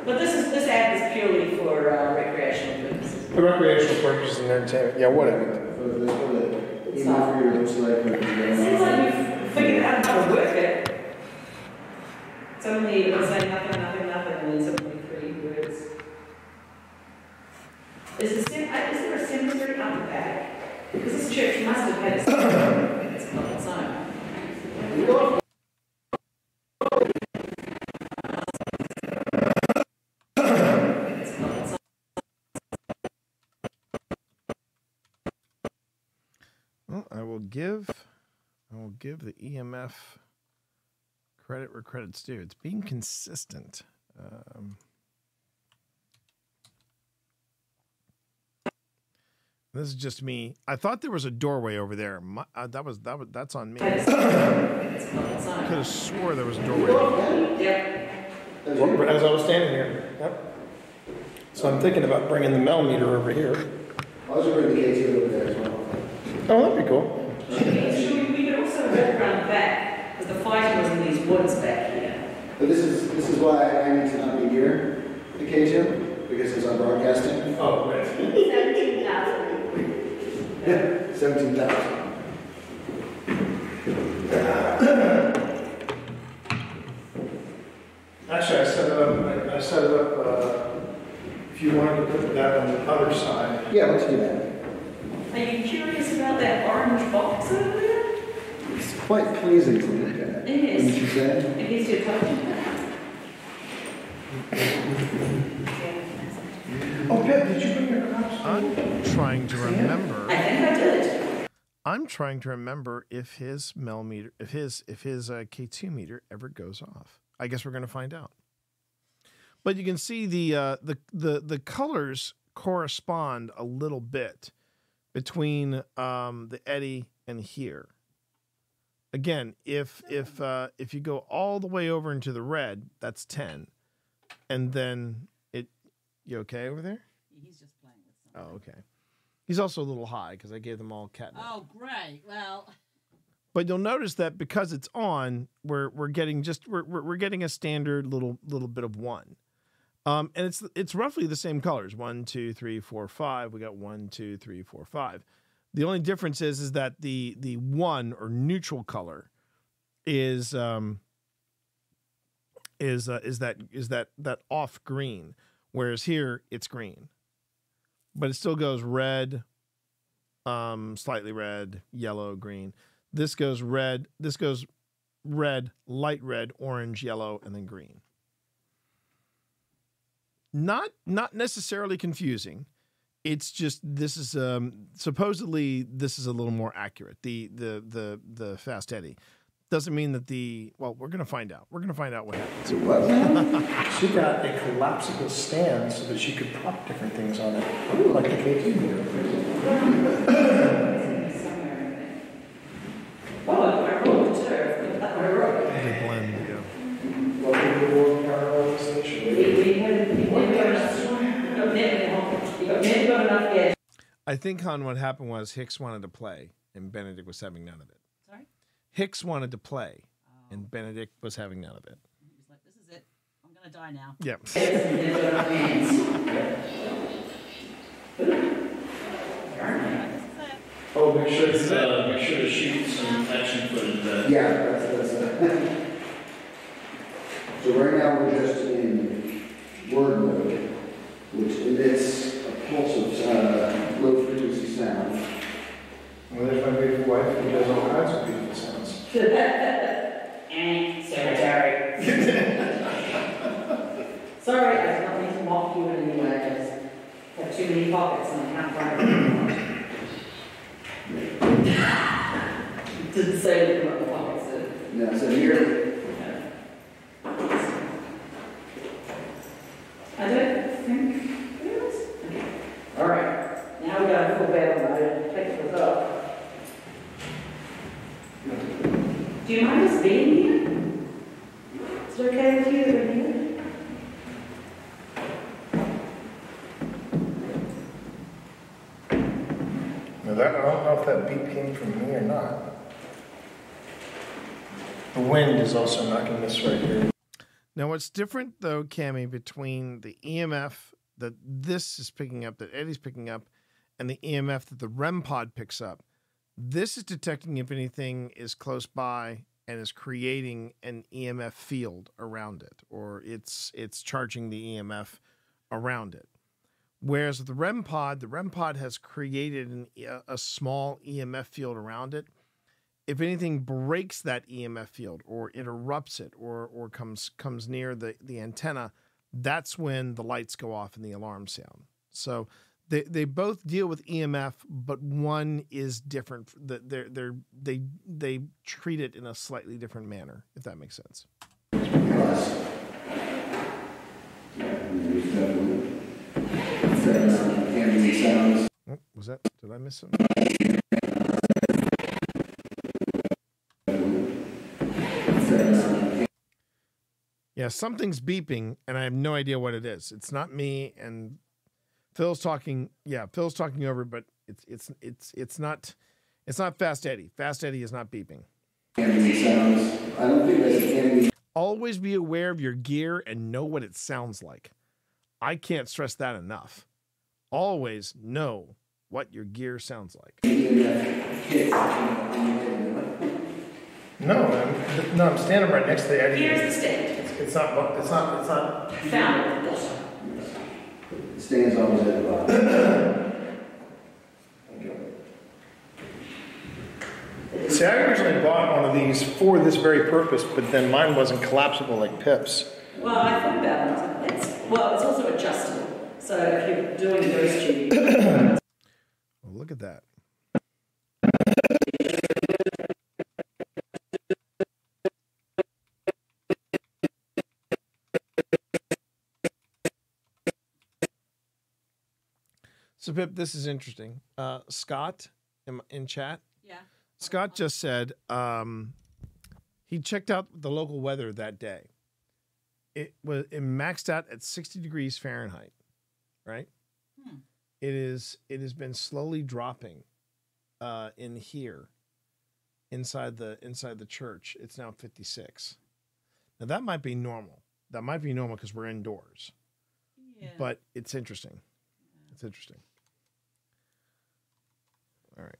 But this app is purely for recreational purposes. For recreational purposes and entertainment. Yeah, whatever. It seems like we've figured out how to work it. It's only say nothing, and then simply 3 words. Is there a cemetery up the back? Because this church must have had a cemetery. It's not its own. Well, I will give the EMF credit where credit's due. It's being consistent. This is just me. I thought there was a doorway over there. That's on me. I could have swore there was a doorway. As I was standing here. Yep. So I'm thinking about bringing the Mel meter over here. I was bringing the KT over there as well. Oh, that'd be cool. We could also walk around the back, because the fighting was in these woods back here. But this is why I need to not be near the K2, because it's on broadcasting. Oh, right. 17,000. Yeah, 17,000. Actually, I set it up. If you wanted to put that on the other side. Yeah, let's do that. Are you curious about that orange box over there? It's quite pleasing to look at. It is. Wouldn't you say? It gives you a touch. Oh, Pip, did you bring your crops? I'm trying to remember. I think I did. I'm trying to remember if his Mel meter, if his K2 meter ever goes off. I guess we're going to find out. But you can see the colors correspond a little bit between the eddy and here. Again, if you go all the way over into the red, that's 10, and then you okay over there? He's just playing with something. Oh, okay. He's also a little high because I gave them all catnip. Oh, great. Well. But you'll notice that because it's on, we're getting we're getting a standard little bit of 1. And it's roughly the same colors. 1, 2, 3, 4, 5. We got 1, 2, 3, 4, 5. The only difference is that the 1 or neutral color is that off green, whereas here it's green. But it still goes red, slightly red, yellow, green. This goes red, light red, orange, yellow, and then green. Not necessarily confusing. It's just this is supposedly this is a little more accurate. The Fast Eddie doesn't mean that we're gonna find out. We're gonna find out what happens. She got a collapsible stand so that she could prop different things on it, like the KT meter. Oh, I wrote it too. I wrote it. They blend, yeah. Welcome to the world parallel station. I think, Han, what happened was Hicks wanted to play, and Benedict was having none of it. Sorry? Hicks wanted to play, and Benedict was having none of it. He's like, this is it. I'm going to die now. Yeah. Oh, make sure to shoot some action footage. Yeah, that's So right now we're just in word mode, which emits a pulse of low frequency sound. Well, there's my beautiful wife who does all kinds of beautiful sounds. Secretary. Sorry, I did not mean to mock you in any way. I just have too many pockets and I can't find them. Didn't say anything about the pockets. No, so here. I don't think there is. Okay. All right. Now we got a full battle mode. Pick this up. Do you mind us being here? Is it okay with you in here? Now that, I don't know if that beat came from me or not. The wind is also knocking this right here. Now, what's different, though, Cammy, between the EMF that this is picking up, that Eddie's picking up, and the EMF that the REM pod picks up, this is detecting if anything is close by and is creating an EMF field around it, or it's charging the EMF around it. Whereas with the REM pod has created a small EMF field around it. If anything breaks that EMF field or interrupts it or comes near the antenna, that's when the lights go off and the alarm sound. So they both deal with EMF, but one is different. They treat it in a slightly different manner, if that makes sense. Oh, was that? Did I miss something? Yeah, something's beeping, and I have no idea what it is. It's not me, and Phil's talking. Yeah, Phil's talking over, but it's not Fast Eddie. Fast Eddie is not beeping. I don't think that's Always be aware of your gear and know what it sounds like. I can't stress that enough. Always know what your gear sounds like. No, I'm standing right next to the Eddie. Here's the stage. It's not. Found it. It stands always at the bottom. See, I originally bought one of these for this very purpose, but then mine wasn't collapsible like Pip's. Well, I thought about it. It's also adjustable. So if you're doing those two. Well, look at that. So, Pip, this is interesting. Scott in chat. Yeah. Scott just said he checked out the local weather that day. It maxed out at 60 degrees Fahrenheit, right? It has been slowly dropping in here inside the church. It's now 56. Now that might be normal. That might be normal because we're indoors. Yeah. But it's interesting. It's interesting. All right.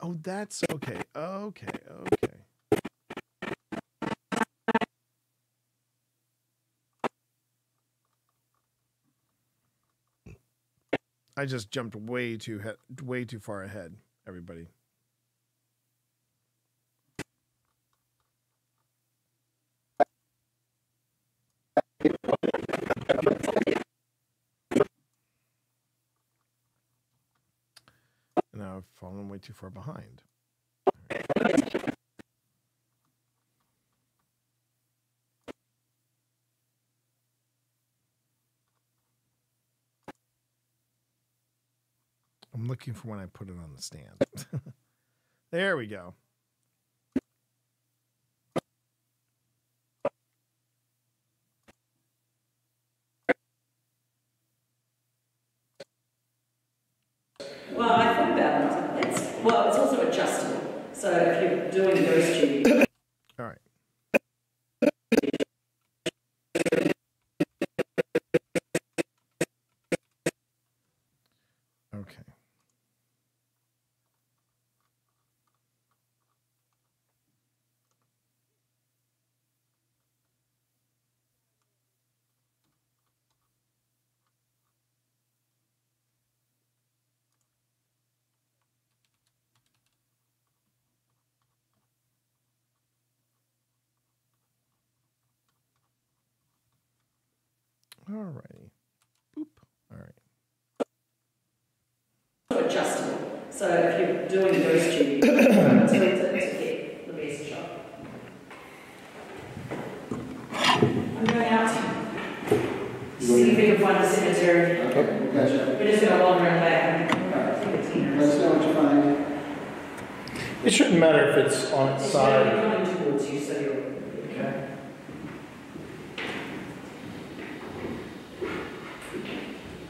Oh, that's okay. Okay. I just jumped way too far ahead, everybody. fallen way too far behind. I'm looking for when I put it on the stand. There we go. Well, I thought about it. It's also adjustable. So if you're doing Ghost Tube. All right. Okay. All righty. Boop. All right. Adjustable. So if you're doing Ghost Tube, to get the best shot. I'm going out to see if we can find a cemetery. Okay, gotcha. We're just going to wander around back. Let us know what you find. It shouldn't matter if it's on its It's side. coming towards you, so you're Okay.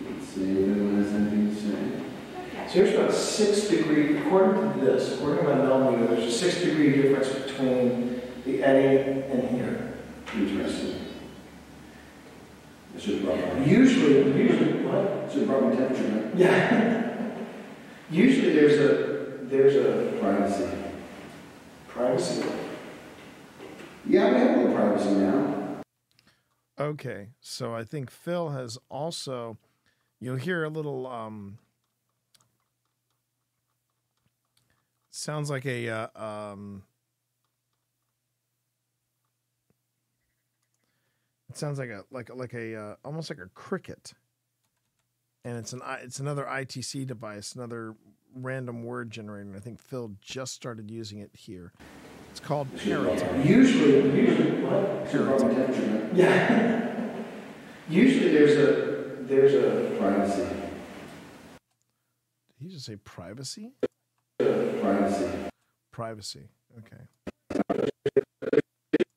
Let's see if anyone has anything to say. So there's about a 6 degree, according to this, according to my millimeter, there's a 6 degree difference between the Eddy and here. Interesting. It's just problem. Usually, what? It's a problem temperature, right? Yeah. Usually there's a Privacy. privacy. Yeah, we have a little privacy now. Okay, so I think Phil has also, you'll hear a little, sounds like a, it sounds like a almost like a cricket, and it's another ITC device, another random word generator. And I think Phil just started using it here. It's called Parrot. Usually what? It's a problem temperature, right? Yeah. Usually there's a Privacy. Did he just say privacy? Privacy. Privacy. Okay.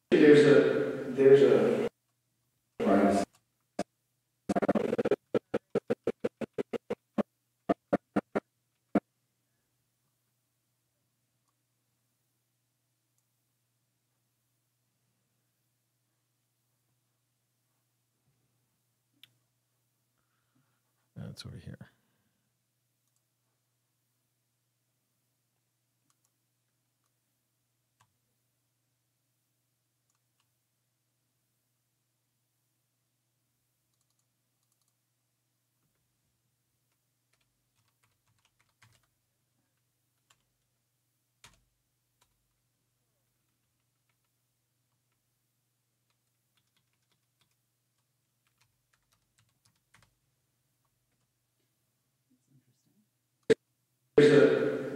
there's a Privacy. That's over here.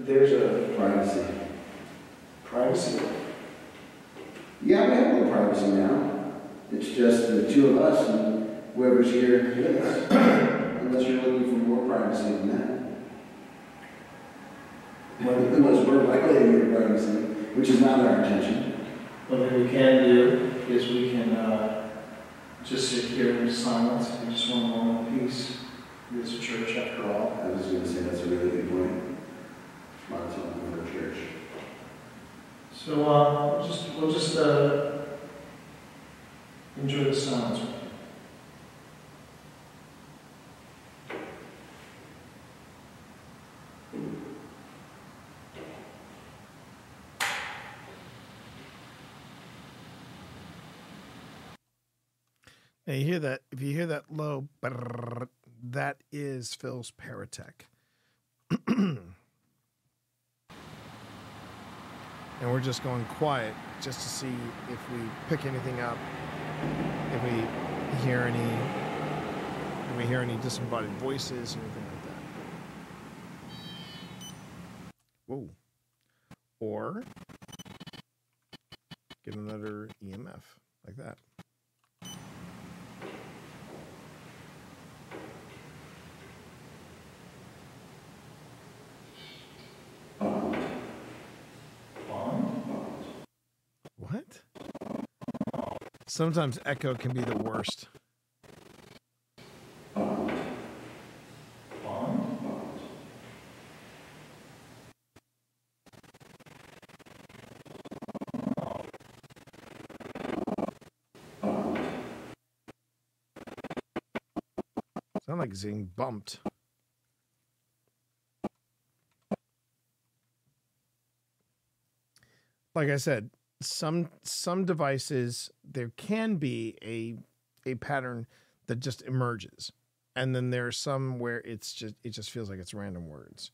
there's a Privacy. privacy. Yeah, we have a little privacy now. It's just the two of us and whoever's here is. Unless you're looking for more privacy than that. Unless we're violating your privacy, which is not our intention. What we can do is we can just sit here in silence and just one moment of peace. It's a church after all. I was going to say that's a really good point. Lots of them for a church. So we'll just enjoy the silence. Now you hear that? If you hear that low, brrr, that is Phil's Paratech. And we're just going quiet just to see if we pick anything up, if we hear any disembodied voices or anything like that. or get another EMF like that. What? Sometimes echo can be the worst. Sound like it's getting bumped. Like I said, some devices there can be a pattern that just emerges, and then there's some where it just feels like it's random words.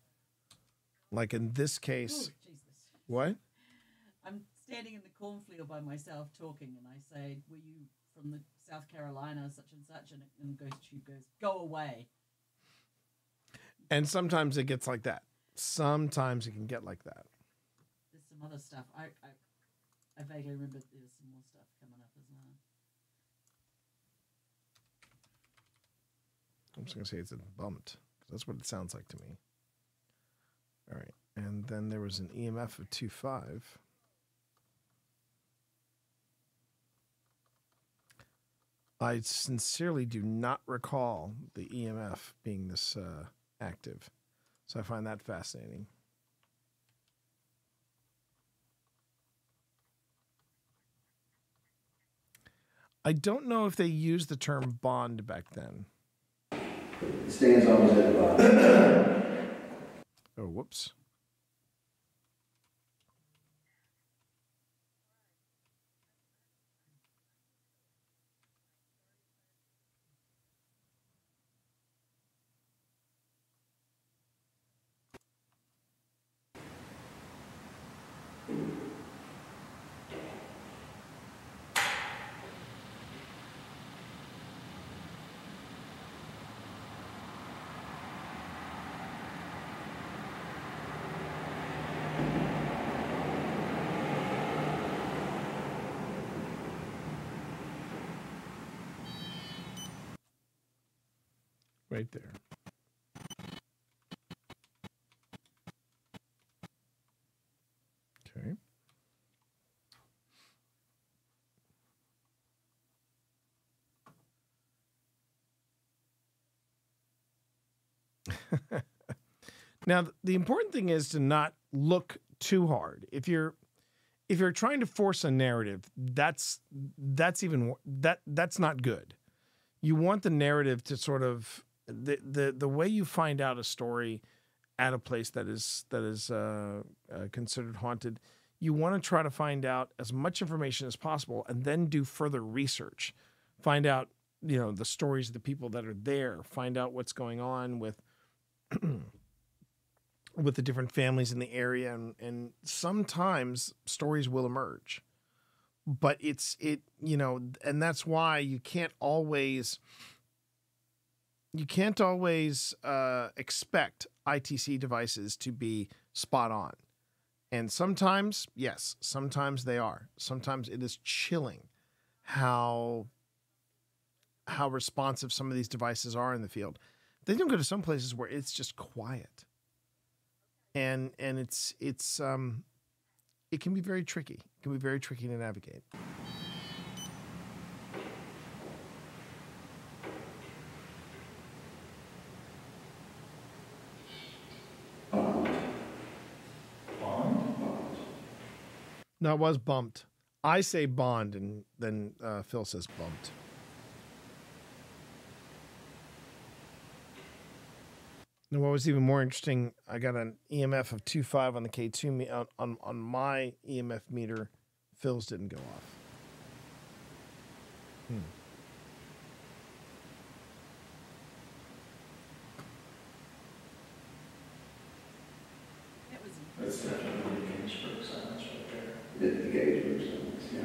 Like in this case, what? I'm standing in the cornfield by myself talking, and I say, "Were you from the South Carolina, such and such?" And she goes, "Go away." And sometimes it gets like that. Sometimes it can get like that. There's some other stuff. I vaguely remember there's some more stuff coming up as well. I'm just gonna say it's bumped. That's what it sounds like to me. All right, and then there was an EMF of 2.5. I sincerely do not recall the EMF being this active, so I find that fascinating. I don't know if they used the term bond back then. It stands always at the bottom. Oh, whoops. Right there. Okay. Now, the important thing is to not look too hard. If you're trying to force a narrative, that's not good. You want the narrative to sort of the way you find out a story at a place that is considered haunted. You want to try to find out as much information as possible, and then do further research. Find out, the stories of the people that are there. Find out what's going on with with the different families in the area, and sometimes stories will emerge. But and that's why you can't always expect ITC devices to be spot on. And sometimes, yes, sometimes they are. Sometimes it is chilling how responsive some of these devices are in the field. They don't go to some places where it's just quiet. And it can be very tricky. It can be very tricky to navigate. No, it was bumped. I say bond, and then Phil says bumped. Now, what was even more interesting, I got an EMF of 2.5 on the K2 on my EMF meter. Phil's didn't go off. That's definitely the Ginsburg silence right there. The Ginsburg silence, yeah.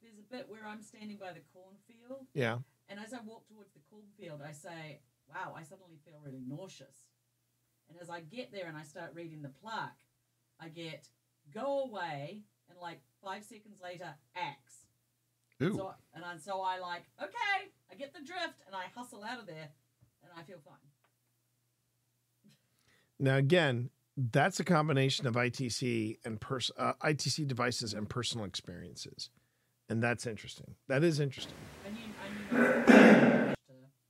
There's a bit where I'm standing by the cornfield. Yeah. And as I walk towards the cornfield, I say, "Wow, I suddenly feel really nauseous." And as I get there and I start reading the plaque, I get go away, and like 5 seconds later, axe. Ooh. So I like, okay, I get the drift, and I hustle out of there, and I feel fine. Now, again, that's a combination of ITC and ITC devices and personal experiences. And that's interesting. That is interesting. What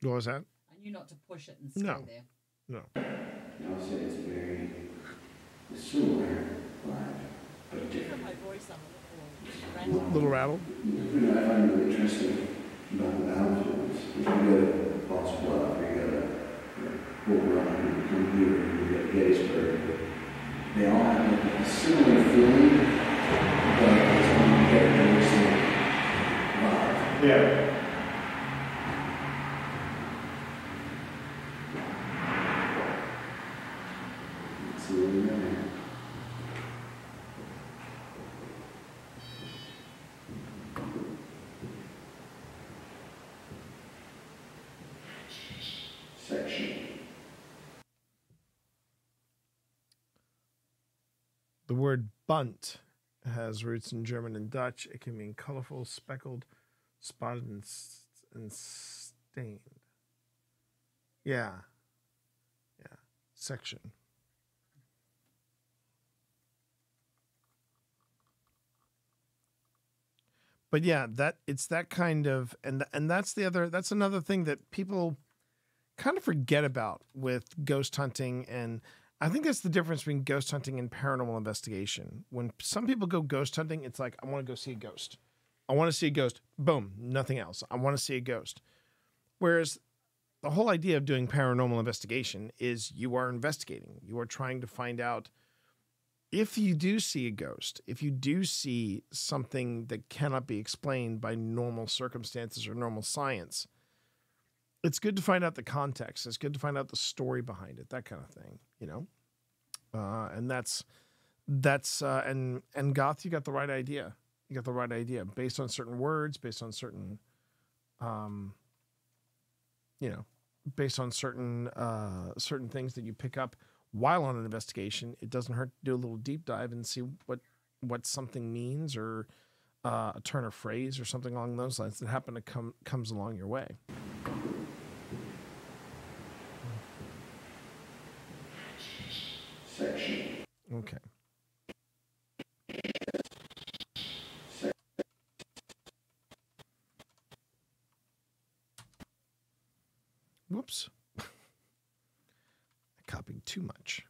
was that? I knew not to push it and stay there. No. I'll say it's very similar, but different. My voice, Little rattle? You know, I find it interesting about the battlefields. If you go to Lost Bluff, or you go to Bull Run, or you come here, or you go to Gettysburg, they all have like a similar feeling, but it's one characteristic vibe. Yeah. It's a little there. Section. The word bunt has roots in German and Dutch. It can mean colorful, speckled, spotted, and stained. Yeah. Yeah. Section. But yeah, it's that kind of, and that's another thing that people kind of forget about with ghost hunting. And I think that's the difference between ghost hunting and paranormal investigation. When some people go ghost hunting, it's like, I want to go see a ghost. I want to see a ghost. Boom, nothing else. I want to see a ghost. Whereas the whole idea of doing paranormal investigation is you are investigating. You are trying to find out if you do see a ghost, if you do see something that cannot be explained by normal circumstances or normal science, it's good to find out the context. It's good to find out the story behind it, that kind of thing, you know? And that's Goth, you got the right idea. You got the right idea based on certain words, based on certain, based on certain things that you pick up while on an investigation. It doesn't hurt to do a little deep dive and see what something means, or a turn of phrase or something along those lines that happen to comes along your way. Section. Okay. Whoops. I copied too much.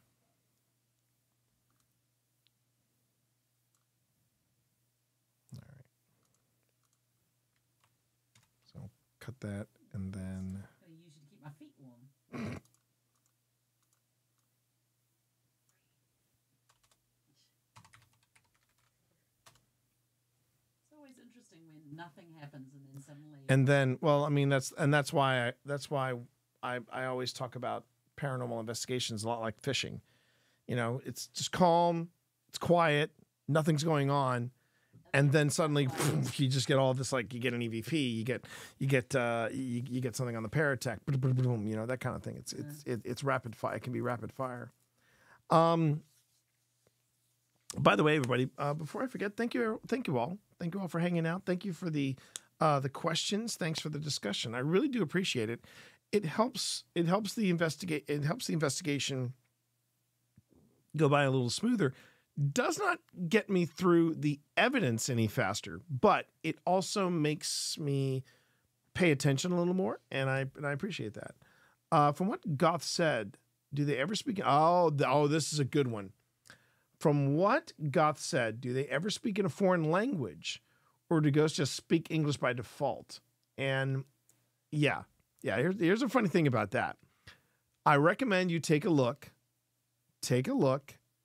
All right. So I'll cut that, and then I'm going to use you to keep my feet warm. It's always interesting when nothing happens and then suddenly. And then, well, I mean, that's why I always talk about paranormal investigations a lot like fishing. You know, it's just calm, it's quiet, nothing's going on, and then suddenly you just get all this, like you get an EVP, you get something on the Paratech, you know, that kind of thing. It's rapid fire. It can be rapid fire. By the way, everybody, before I forget, thank you all for hanging out. Thank you for the questions. Thanks for the discussion. I really do appreciate it. It helps the investigation go by a little smoother. Does not get me through the evidence any faster, but it also makes me pay attention a little more, and I appreciate that. From what Goth said, do they ever speak? Oh, this is a good one. From what Goth said, do they ever speak in a foreign language, or do ghosts just speak English by default? And yeah. Here's a funny thing about that. I recommend you take a look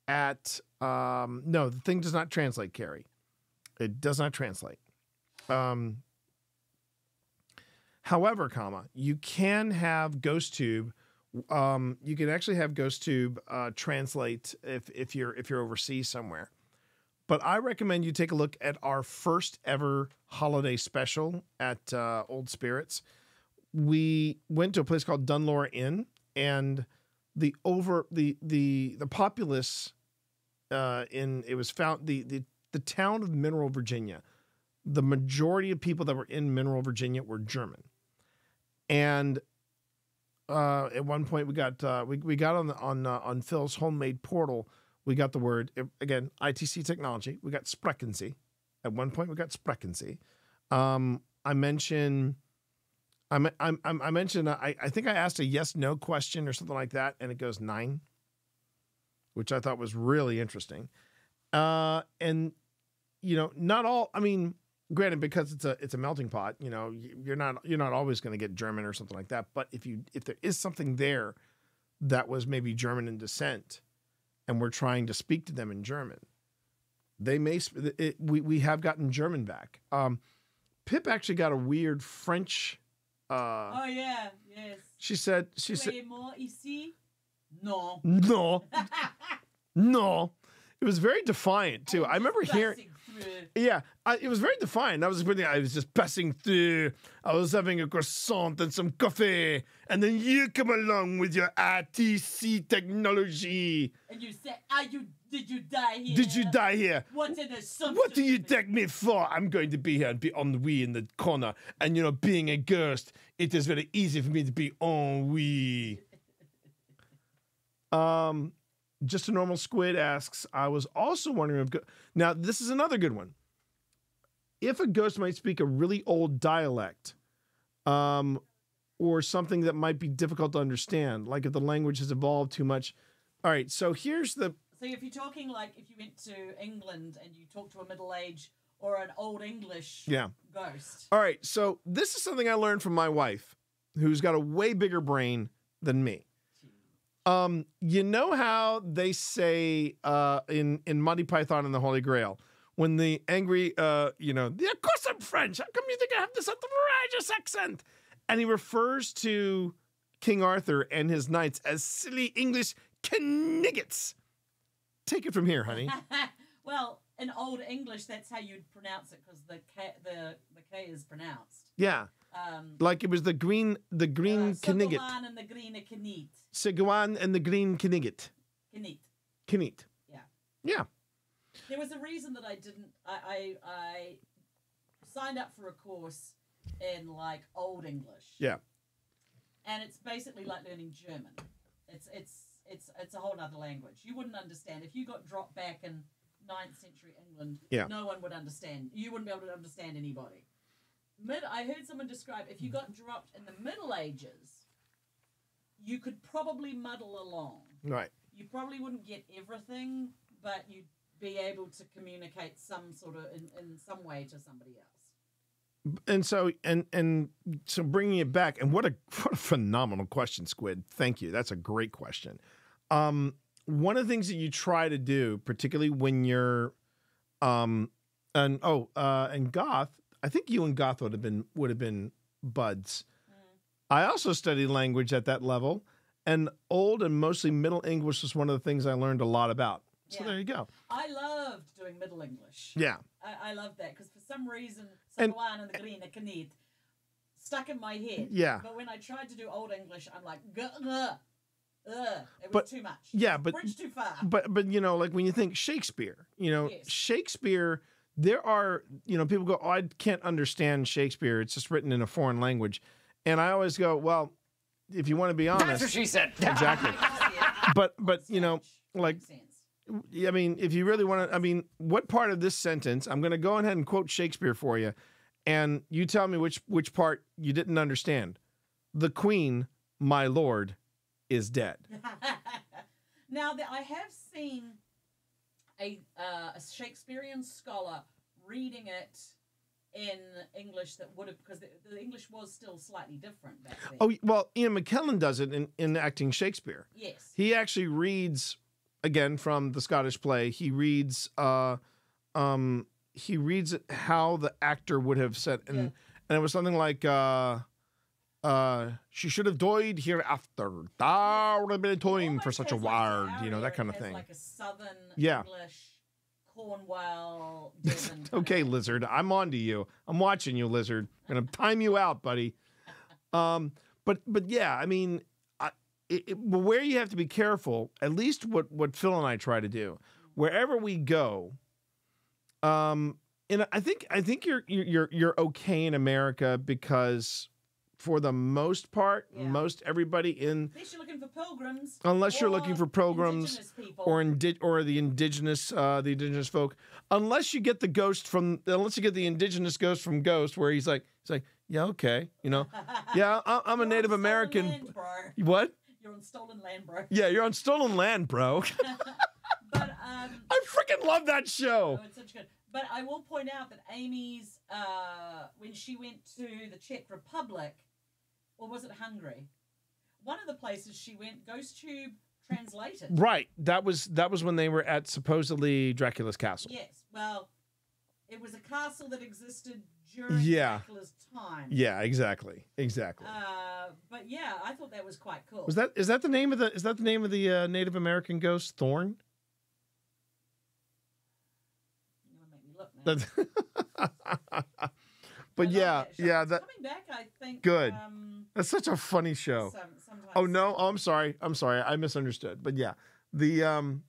at. No, the thing does not translate, Carrie. It does not translate. However, you can have GhostTube. You can actually have GhostTube translate if you're overseas somewhere. But I recommend you take a look at our first ever holiday special at Old Spirits. We went to a place called Dunlore Inn, and the populace it was found the town of Mineral, Virginia. The majority of people that were in Mineral, Virginia were German. And at one point we got on Phil's homemade portal, we got the word, again, ITC technology. We got Sprechen. At one point we got Sprechen. I mentioned I think I asked a yes/no question or something like that, and it goes 9, which I thought was really interesting. And not all. I mean, granted, because it's a melting pot. You're not always going to get German or something like that. But if there is something there that was maybe German in descent, and we're trying to speak to them in German, they may. We have gotten German back. Pip actually got a weird French. Oh yeah, yes. She said. Moi ici? No. No. No. It was very defiant too. I remember hearing. Yeah, it was very defiant. I was just passing through. I was having a croissant and some coffee, and then you come along with your ITC technology. And you say, did you die here? Did you die here? What an assumption. What do you take me for? I'm going to be here and be ennui in the corner. And being a ghost, it is very easy for me to be ennui. Just a Normal Squid asks, I was also wondering if... Now, this is another good one. If a ghost might speak a really old dialect, or something that might be difficult to understand, like if the language has evolved too much. All right, so here's the... So if you're talking like if you went to England and you talk to a middle-aged or an old English ghost. All right, so this is something I learned from my wife, who's got a way bigger brain than me. You know how they say in Monty Python and the Holy Grail, when the angry, of course I'm French. How come you think I have this outrageous accent? And he refers to King Arthur and his knights as silly English kniggets. Take it from here, honey. Well, in Old English, that's how you'd pronounce it because the K is pronounced. Yeah. Like it was the green knigget. Sigawan and the green knigget. Sigawan and the green knigget. Knigget. Yeah. Yeah. There was a reason that I didn't. I signed up for a course in like Old English. Yeah. And it's basically like learning German. It's a whole other language. You wouldn't understand if you got dropped back in 9th century England. Yeah. No one would understand. You wouldn't be able to understand anybody. I heard someone describe if you got dropped in the Middle Ages, you could probably muddle along. Right. You probably wouldn't get everything, but you'd be able to communicate some sort of in some way to somebody else. And so bringing it back, and what a phenomenal question, Squid. Thank you. That's a great question. One of the things that you try to do, particularly when you're, and Goth, I think you and Goth would have been buds. I also studied language at that level, and Old and mostly Middle English was one of the things I learned a lot about. So there you go. I loved doing Middle English. Yeah. I loved that because for some reason, Sigawan and the green knigget stuck in my head. Yeah. But when I tried to do Old English, I'm like, it was too much. Yeah, but bridge too far. But like when you think Shakespeare, yes. Shakespeare, there are people go, oh, I can't understand Shakespeare. It's just written in a foreign language, and I always go, well, if you want to be honest, that's what she said. Exactly. but like. I mean, if you really want to, what part of this sentence, I'm going to go ahead and quote Shakespeare for you, and you tell me which part you didn't understand. The Queen, my lord, is dead. Now, I have seen a Shakespearean scholar reading it in English that would have, because the English was still slightly different back then. Oh, well, Ian McKellen does it in acting Shakespeare. Yes. He actually reads... Again, from the Scottish play, he reads how the actor would have said, and it was something like, she should have died hereafter. There would have been a time for such a word, that kind of thing. Like a Southern English, Cornwall, Devon. Okay, Lizard, I'm on to you. I'm watching you, Lizard. I'm gonna time you out, buddy. But yeah, where you have to be careful, at least what Phil and I try to do, wherever we go, and I think you're okay in America because for the most part, most everybody in Unless you're looking for pilgrims. unless you're looking for pilgrims indigenous people. or the indigenous folk, unless you get the indigenous ghost from Ghost, where he's like, yeah, okay, you know, yeah, I'm a Native American. Land, bro. What? You're on stolen land, bro. Yeah, you're on stolen land, bro. But I freaking love that show. Oh, it's such good. But I will point out that Amy's when she went to the Czech Republic, or was it Hungary? One of the places she went, GhostTube translated. Right. That was when they were at supposedly Dracula's castle. Yes. Well, it was a castle that existed during Yeah. Dracula's time. Yeah, exactly. But yeah, I thought that was quite cool. Is that the name of the Native American ghost, Thorn? That's but yeah, that coming back, I think. good. That's such a funny show. Oh no, I'm sorry. I misunderstood. But yeah, the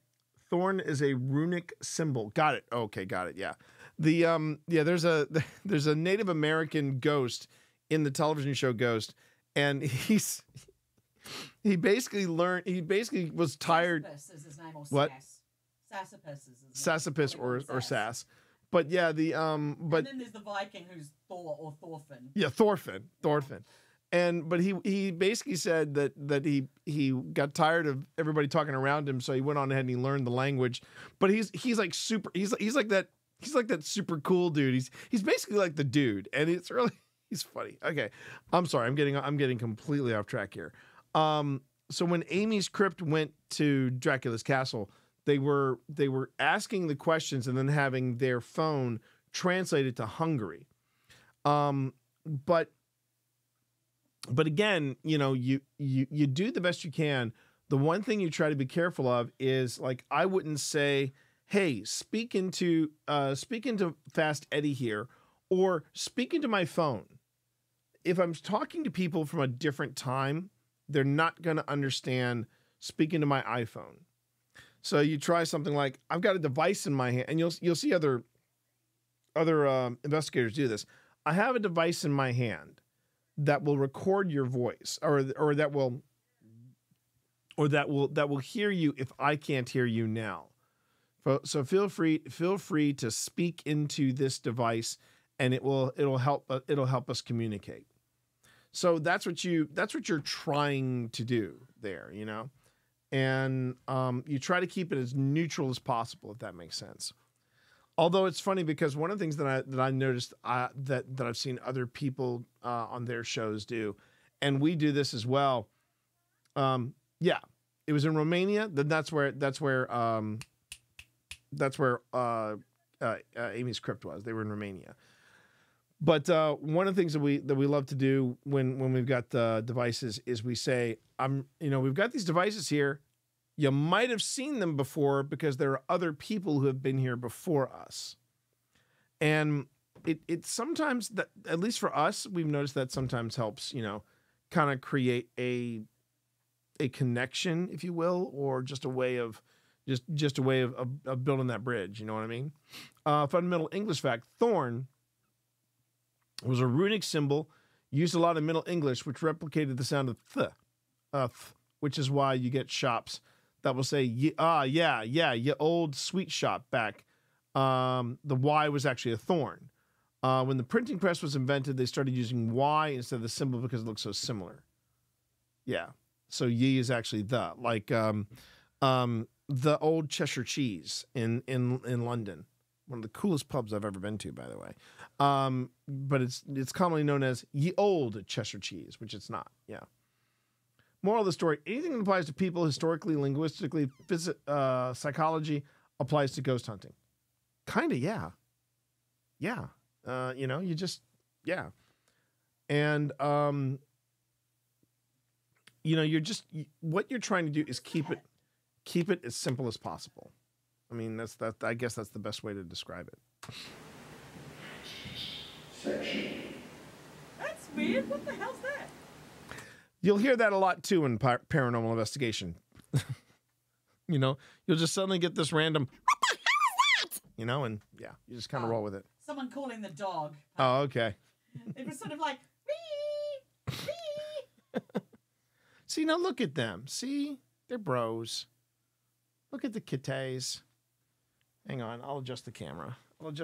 Thorn is a runic symbol. Got it. Okay, got it. Yeah. There's a Native American ghost in the television show Ghost, and he basically was tired. Sassapus is his name, or What? Sassapus is his name. Sassapus or Sass. But yeah, but and then there's the Viking who's Thor or Thorfinn. Yeah, Thorfinn. But he basically said that he got tired of everybody talking around him, so he went on ahead and he learned the language. But he's like super. He's like that super cool dude. He's basically like the dude, and he's funny. Okay, I'm sorry. I'm getting completely off track here. So when Amy's crypt went to Dracula's castle, they were asking the questions and then having their phone translated to Hungary. But again, you know, you do the best you can. The one thing you try to be careful of is, like, I wouldn't say, hey, speak into Fast Eddie here, or speak into my phone. If I'm talking to people from a different time, they're not going to understand speaking to my iPhone. So you try something like, I've got a device in my hand, and you'll see other investigators do this. I have a device in my hand that will record your voice, or that will hear you if I can't hear you now. So feel free to speak into this device, and it'll help us communicate. So that's what you're trying to do there, you know. And you try to keep it as neutral as possible, if that makes sense. Although it's funny because one of the things that I noticed that I've seen other people on their shows do, and we do this as well. Yeah, it was in Romania. Then that's where Amy's crypt was. They were in Romania. But one of the things that we love to do when we've got devices is we say, we've got these devices here. You might have seen them before because there are other people who have been here before us. And it sometimes, that, at least for us, we've noticed that sometimes helps, you know, kind of create a connection, if you will, or just a way of building that bridge. You know what I mean? Fundamental English fact: Thorn was a runic symbol used a lot in Middle English, which replicated the sound of th, which is why you get shops that will say, you old sweet shop back. The Y was actually a thorn. When the printing press was invented, they started using Y instead of the symbol because it looks so similar. Yeah. So ye is actually the, like the old Cheshire Cheese in London. One of the coolest pubs I've ever been to, by the way. But it's commonly known as ye old Cheshire Cheese, which it's not. Yeah. Moral of the story: anything that applies to people historically, linguistically, psychology applies to ghost hunting. Kind of, yeah. Yeah. You know, you just, yeah. And, you know, what you're trying to do is keep it as simple as possible. I mean, I guess that's the best way to describe it. Section. That's weird. What the hell's that? You'll hear that a lot too in paranormal investigation. You know, you'll just suddenly get this random. you know, and yeah, you just kind of roll with it. Someone calling the dog. Oh, okay. It was sort of like, wee, wee. See, now look at them. See, they're bros. Look at the kitties. Hang on, I'll adjust the camera. Because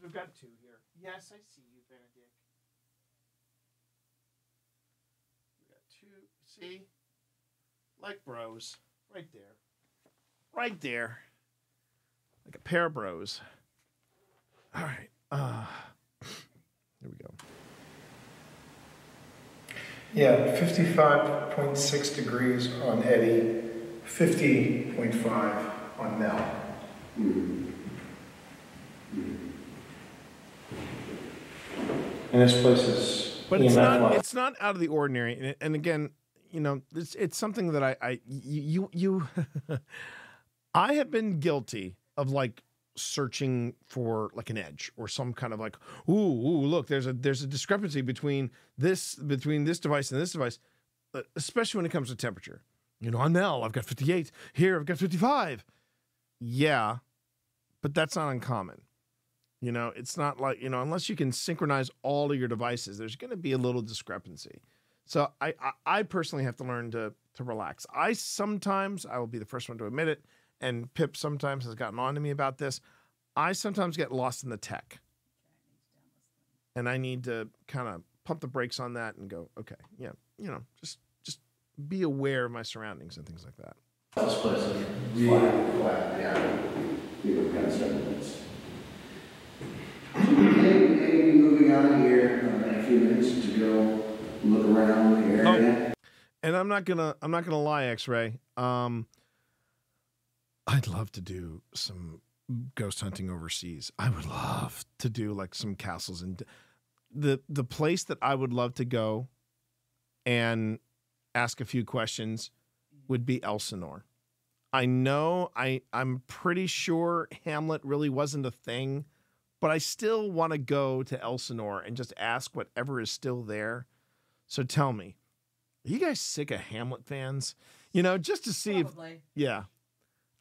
we've got two here. Yes, I see you, Benedict. We got two. See? Like bros. Right there. Right there. Like a pair of bros. All right. Here we go. Yeah, 55.6 degrees on Eddie, 50.5 on Mel. And this place is But EMF it's not out of the ordinary. And again, you know, it's something that I have been guilty of, like, searching for like an edge or some kind of like, ooh, look, there's a discrepancy between this device and this device, especially when it comes to temperature. You know, on Mel, I've got 58. Here, I've got 55. Yeah, but that's not uncommon. You know, it's not like, you know, unless you can synchronize all of your devices, there's going to be a little discrepancy. So I personally have to learn to relax. I will be the first one to admit it, and Pip sometimes has gotten on to me about this. I sometimes get lost in the tech. And I need to kind of pump the brakes on that and go, okay, yeah, you know, just be aware of my surroundings and things like that. This place is really flat, yeah. We've got 7 minutes. Maybe moving on here in a few minutes to go look around the area. And I'm not gonna lie, X-Ray. I'd love to do some ghost hunting overseas. I would love to do like some castles, and the place that I would love to go and ask a few questions would be Elsinore. I know I'm pretty sure Hamlet really wasn't a thing, but I still want to go to Elsinore and just ask whatever is still there. So tell me, are you guys sick of Hamlet fans? You know, just to see Probably. if, yeah.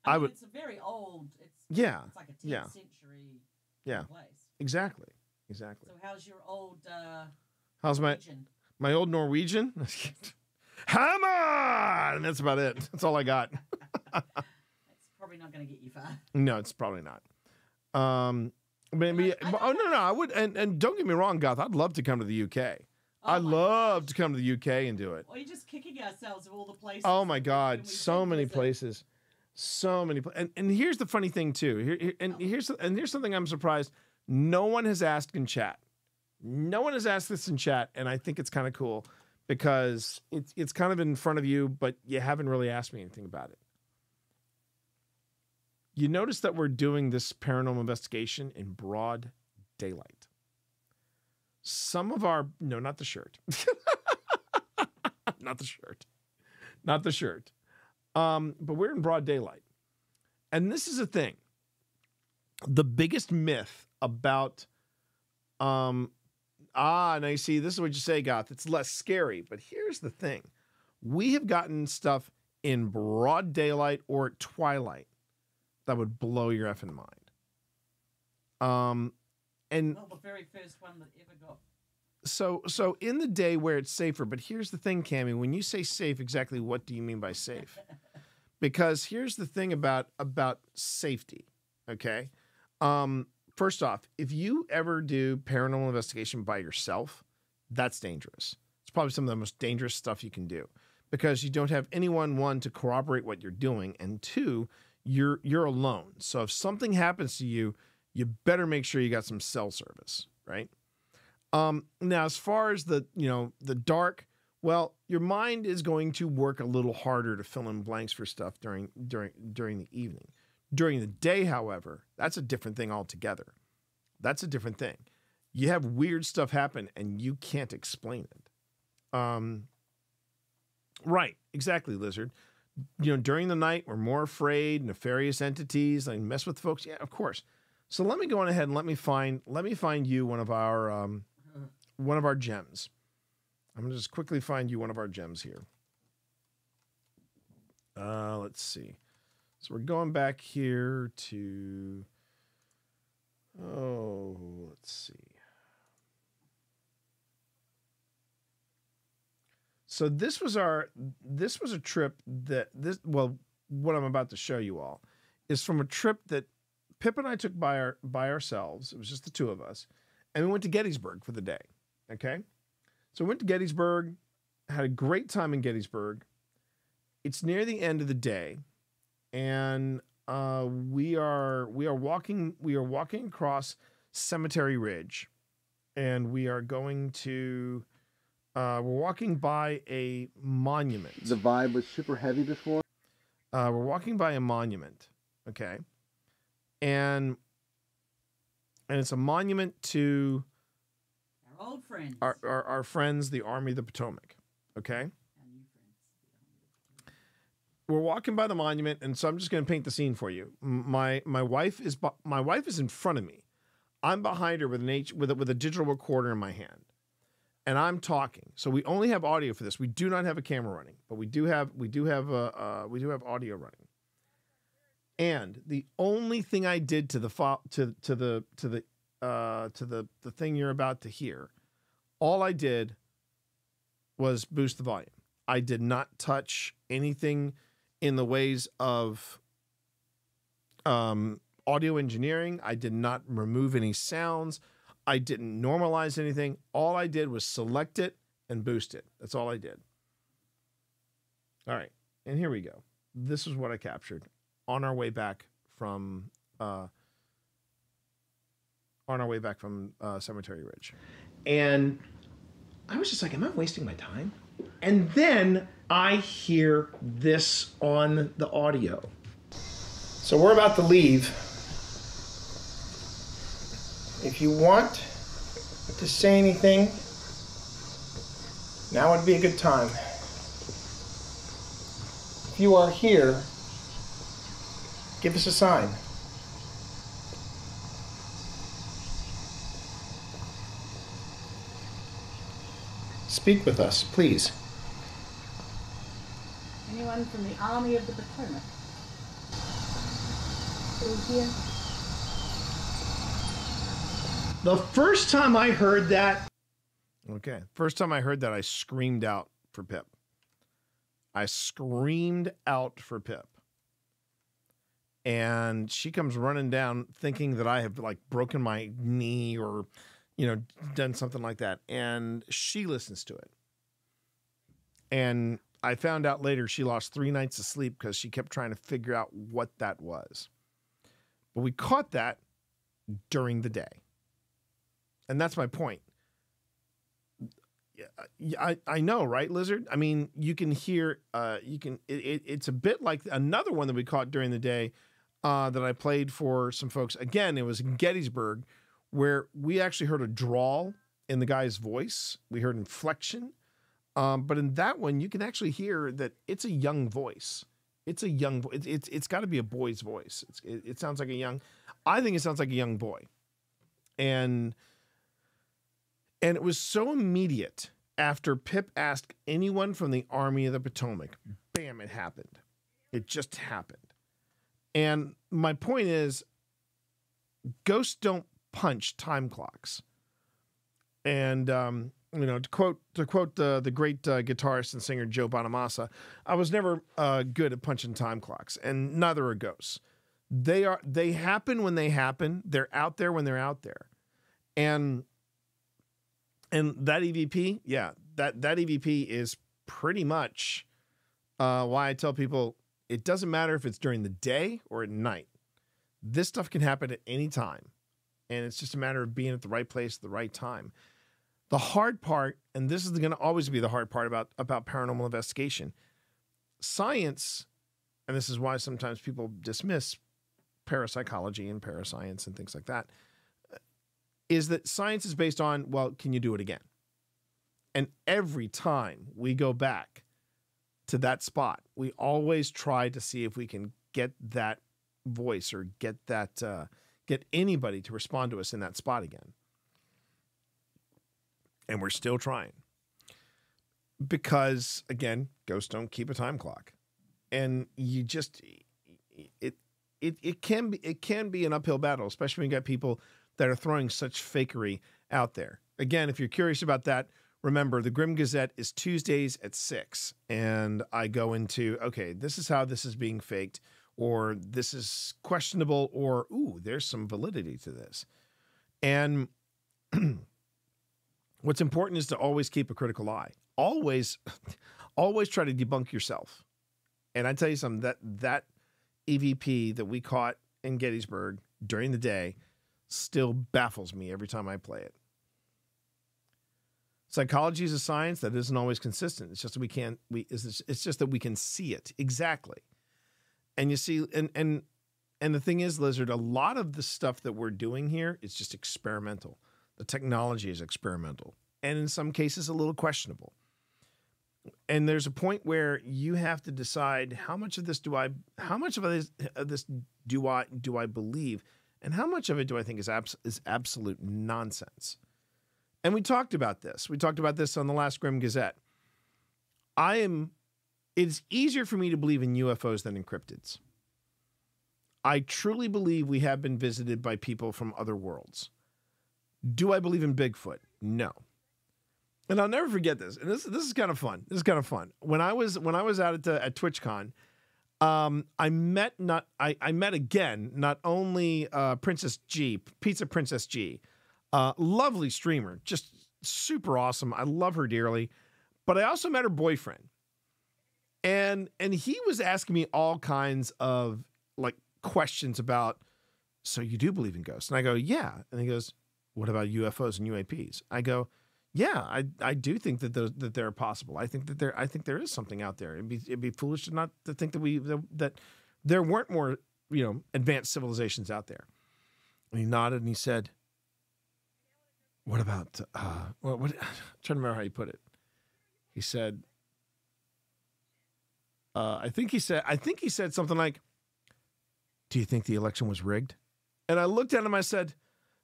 I mean, it's a very old. It's like a 10th century place. Exactly. So how's your old? How's Norwegian? my old Norwegian? Hammer! And that's about it. That's all I got. It's probably not going to get you far. No, it's probably not. Maybe. No. I would. And don't get me wrong, Goth. I'd love to come to the UK. I'd love to come to the UK and do it. We're just kicking ourselves of all the places. Oh my God, so many places. So many, and here's the funny thing too. Here's something I'm surprised. No one has asked in chat. No one has asked this in chat, and I think it's kind of cool because it's kind of in front of you, but you haven't really asked me anything about it. You notice that we're doing this paranormal investigation in broad daylight. Some of our not the shirt, not the shirt. But we're in broad daylight. And this is a thing. The biggest myth about, now you see, this is what you say, Goth. It's less scary. But here's the thing. We have gotten stuff in broad daylight or at twilight that would blow your effing mind. And the very first one that ever got. So in the day where it's safer, but here's the thing, Cammie, when you say safe, exactly what do you mean by safe? Because here's the thing about safety, okay? First off, if you ever do paranormal investigation by yourself, that's dangerous. It's probably some of the most dangerous stuff you can do because you don't have anyone, one, to corroborate what you're doing, and two, you're alone. So if something happens to you, you better make sure you got some cell service, right? Now, as far as the dark, well, your mind is going to work a little harder to fill in blanks for stuff during the evening. During the day, however, that's a different thing altogether. That's a different thing. You have weird stuff happen and you can't explain it. Right, exactly, Lizard. During the night, we're more afraid, nefarious entities, like mess with folks. Yeah, of course. So let me go on ahead and let me find you one of our gems. I'm going to just quickly find you one of our gems here. Let's see. So we're going back here to Let's see. So this was a trip that what I'm about to show you all is from a trip that Pip and I took by ourselves. It was just the two of us, and we went to Gettysburg for the day. Okay, so we went to Gettysburg, had a great time in Gettysburg. It's near the end of the day, and we are walking across Cemetery Ridge, and we are going to. We're walking by a monument. The vibe was super heavy before. We're walking by a monument, okay, and it's a monument to Our old friends. our friends, the Army of the Potomac, okay. We're walking by the monument, and so I'm just going to paint the scene for you. My wife is in front of me. I'm behind her with a digital recorder in my hand. And I'm talking, so we only have audio for this. We do not have a camera running, but we do have audio running. And the only thing I did to the thing you're about to hear, all I did was boost the volume. I did not touch anything in the ways of audio engineering. I did not remove any sounds. I didn't normalize anything. All I did was select it and boost it. That's all I did. All right, and here we go. This is what I captured on our way back from Cemetery Ridge. And I was just like, am I wasting my time? And then I hear this on the audio. So we're about to leave. If you want to say anything, now would be a good time. If you are here, give us a sign. Speak with us, please. Anyone from the Army of the Potomac? Still here? The first time I heard that, I screamed out for Pip. I screamed out for Pip. And she comes running down thinking that I have like broken my knee or, done something like that. And she listens to it. And I found out later she lost 3 nights of sleep because she kept trying to figure out what that was. But we caught that during the day. And that's my point. I know, right, Lizard? I mean, you can hear, it's a bit like another one that we caught during the day that I played for some folks. Again, it was in Gettysburg, where we actually heard a drawl in the guy's voice. We heard inflection. But in that one, you can actually hear that it's a young voice. It's a young voice. It's got to be a boy's voice. It sounds like I think it sounds like a young boy. And it was so immediate after Pip asked anyone from the Army of the Potomac. Bam, it happened. It just happened. And my point is, ghosts don't punch time clocks. And, to quote the great guitarist and singer Joe Bonamassa, I was never good at punching time clocks, and neither are ghosts. They happen when they happen. They're out there when they're out there. And that EVP, that EVP is pretty much why I tell people it doesn't matter if it's during the day or at night. This stuff can happen at any time. And it's just a matter of being at the right place at the right time. The hard part, and this is going to always be the hard part about paranormal investigation, science, and this is why sometimes people dismiss parapsychology and parascience and things like that, is that science is based on, well, can you do it again? And every time we go back to that spot, we always try to see if we can get that voice or get anybody to respond to us in that spot again. And we're still trying. Because, again, ghosts don't keep a time clock. And you just, it can be an uphill battle, especially when you got people that are throwing such fakery out there. Again, if you're curious about that, remember the Grim Gazette is Tuesdays at 6, and I go into, okay, this is how this is being faked, or this is questionable, or, ooh, there's some validity to this. And what's important is to always keep a critical eye. Always try to debunk yourself. And I tell you something, that EVP that we caught in Gettysburg during the day still baffles me every time I play it. Psychology is a science that isn't always consistent. It's just that it's just that we can see it exactly. And you see, and the thing is, Lizard, a lot of the stuff that we're doing here is just experimental. The technology is experimental, and in some cases, a little questionable. And there's a point where you have to decide how much of this do I believe, and how much of it do I think is absolute nonsense. And we talked about this. We talked about this on the last Grim Gazette. It's easier for me to believe in UFOs than in cryptids. I truly believe we have been visited by people from other worlds. Do I believe in Bigfoot? No. And I'll never forget this. And this is kind of fun. This is kind of fun. When I was out at TwitchCon, I met again not only Princess G, Pizza Princess G, lovely streamer, just super awesome. I love her dearly. But I also met her boyfriend, and he was asking me all kinds of like questions about. So you do believe in ghosts? And I go, yeah. And he goes, what about UFOs and UAPs? I go, yeah, I do think that they're possible. I think there is something out there. It'd be foolish to think that there weren't more advanced civilizations out there. And he nodded and he said, "What about what? I'm trying to remember how he put it. He said, I think he said something like, do you think the election was rigged?" And I looked at him. I said,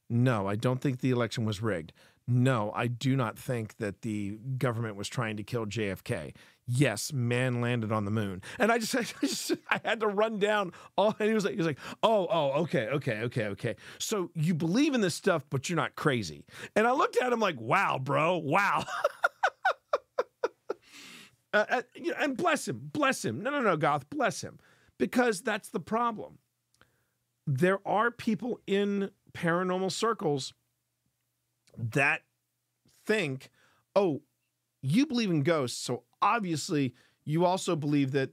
no, I don't think the election was rigged. No, I do not think that the government was trying to kill JFK. Yes, man landed on the moon. And I had to run down all, and he was like, oh, okay. So you believe in this stuff, but you're not crazy. And I looked at him like, wow, bro, wow. And bless him. No, Goth, bless him. Because that's the problem. There are people in paranormal circles that think, oh, you believe in ghosts, so obviously you also believe that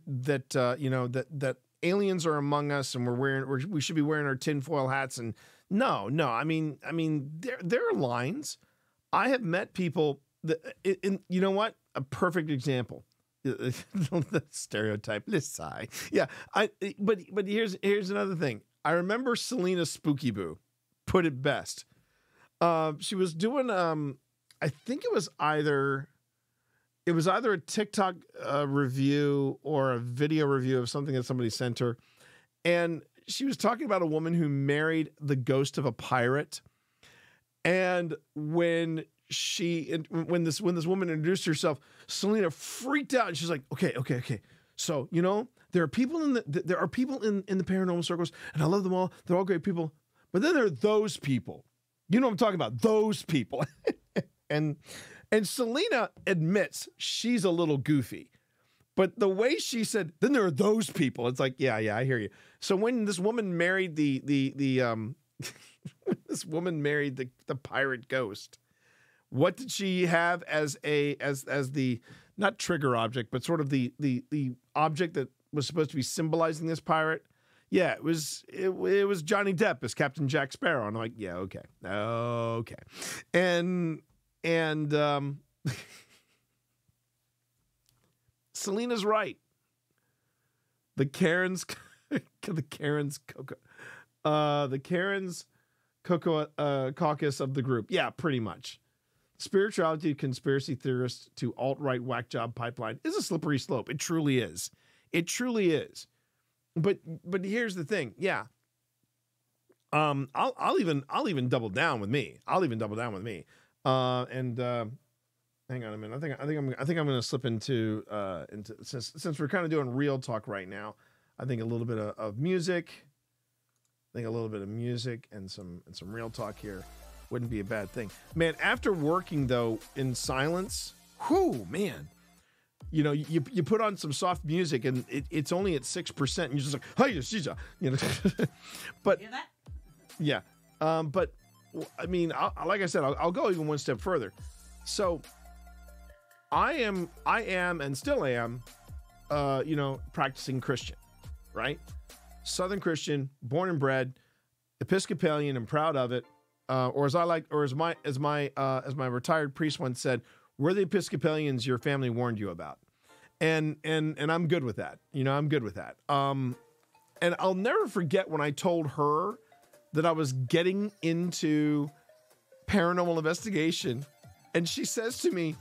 aliens are among us, and we should be wearing our tinfoil hats. And no, I mean, there are lines. I have met people that, you know what? A perfect example. The stereotype. Let's sigh. Yeah. But here's another thing. I remember Selena Spooky Boo put it best. She was doing I think it was either a TikTok review or a video review of something that somebody sent her, and she was talking about a woman who married the ghost of a pirate. And when this woman introduced herself, Selena freaked out, and she's like, okay. So there are people in the paranormal circles, and I love them all. They're all great people. But then there are those people. You know what I'm talking about? Those people. and Selena admits she's a little goofy. But the way she said, then there are those people. It's like, yeah, I hear you. So when this woman married this woman married the pirate ghost, what did she have as the not trigger object, but sort of the object that was supposed to be symbolizing this pirate? Yeah, it was Johnny Depp as Captain Jack Sparrow. And I'm like, yeah, okay. And Selena's right. The Karen's caucus of the group. Yeah, pretty much. Spirituality conspiracy theorists to alt-right whack job pipeline is a slippery slope. It truly is. But here's the thing. Yeah. I'll even double down with me. Hang on a minute. I think I'm going to slip into since we're kind of doing real talk right now. I think a little bit of music. think a little bit of music and some real talk here wouldn't be a bad thing. Man, after working though in silence, whoo, man. You know, you put on some soft music and it's only at 6%, and you're just like, hey, you know. But yeah, but I mean, like I said, I'll go even one step further. So I am, and still am, you know, practicing Christian, right? Southern Christian, born and bred, Episcopalian, and proud of it. Or as my retired priest once said, we're the Episcopalians your family warned you about. And I'm good with that. You know, I'm good with that. And I'll never forget when I told her that I was getting into paranormal investigation. And she says to me,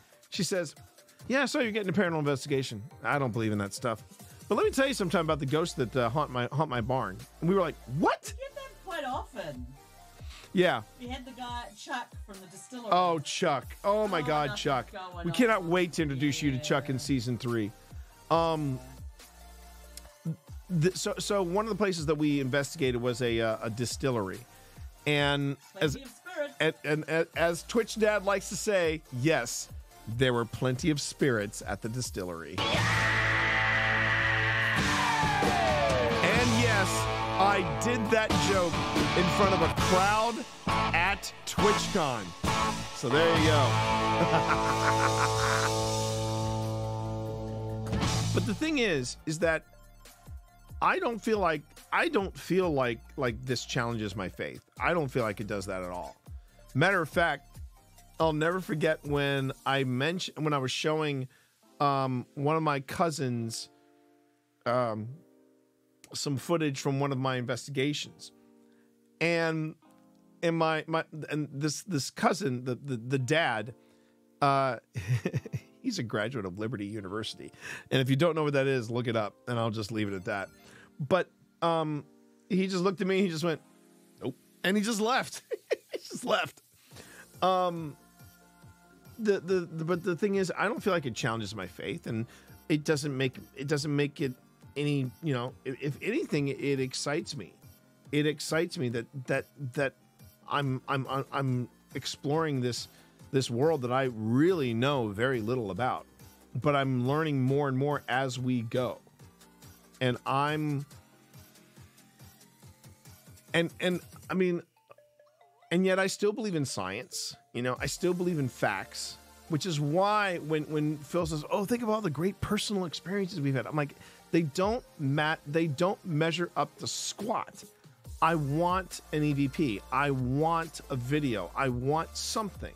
yeah, I saw you getting into paranormal investigation. I don't believe in that stuff. But let me tell you sometime about the ghosts that haunt my barn. And we were like, what? You get them quite often. Yeah. We had the guy, Chuck, from the distillery. Oh, Chuck. Oh, my God, Chuck. We cannot wait to introduce you to Chuck in season 3. So one of the places that we investigated was a distillery. And as Twitch Dad likes to say, yes, there were plenty of spirits at the distillery. And yes, I did that joke in front of a crowd at TwitchCon. So there you go. But the thing is that I don't feel like this challenges my faith. I don't feel like it does that at all. Matter of fact, I'll never forget when I was showing one of my cousins some footage from one of my investigations, and this cousin, the dad, he's a graduate of Liberty University, and if you don't know what that is, look it up, and I'll just leave it at that. But he just looked at me, he just went, nope, and he just left. He just left. But the thing is, I don't feel like it challenges my faith, and it doesn't make it any, you know, if anything, it excites me. It excites me that I'm exploring this world that I really know very little about, but I'm learning more and more as we go. And I mean, and yet I still believe in science. You know, I still believe in facts, which is why when Phil says, "Oh, think of all the great personal experiences we've had," I'm like, they don't measure up to squat. I want an EVP. I want a video. I want something.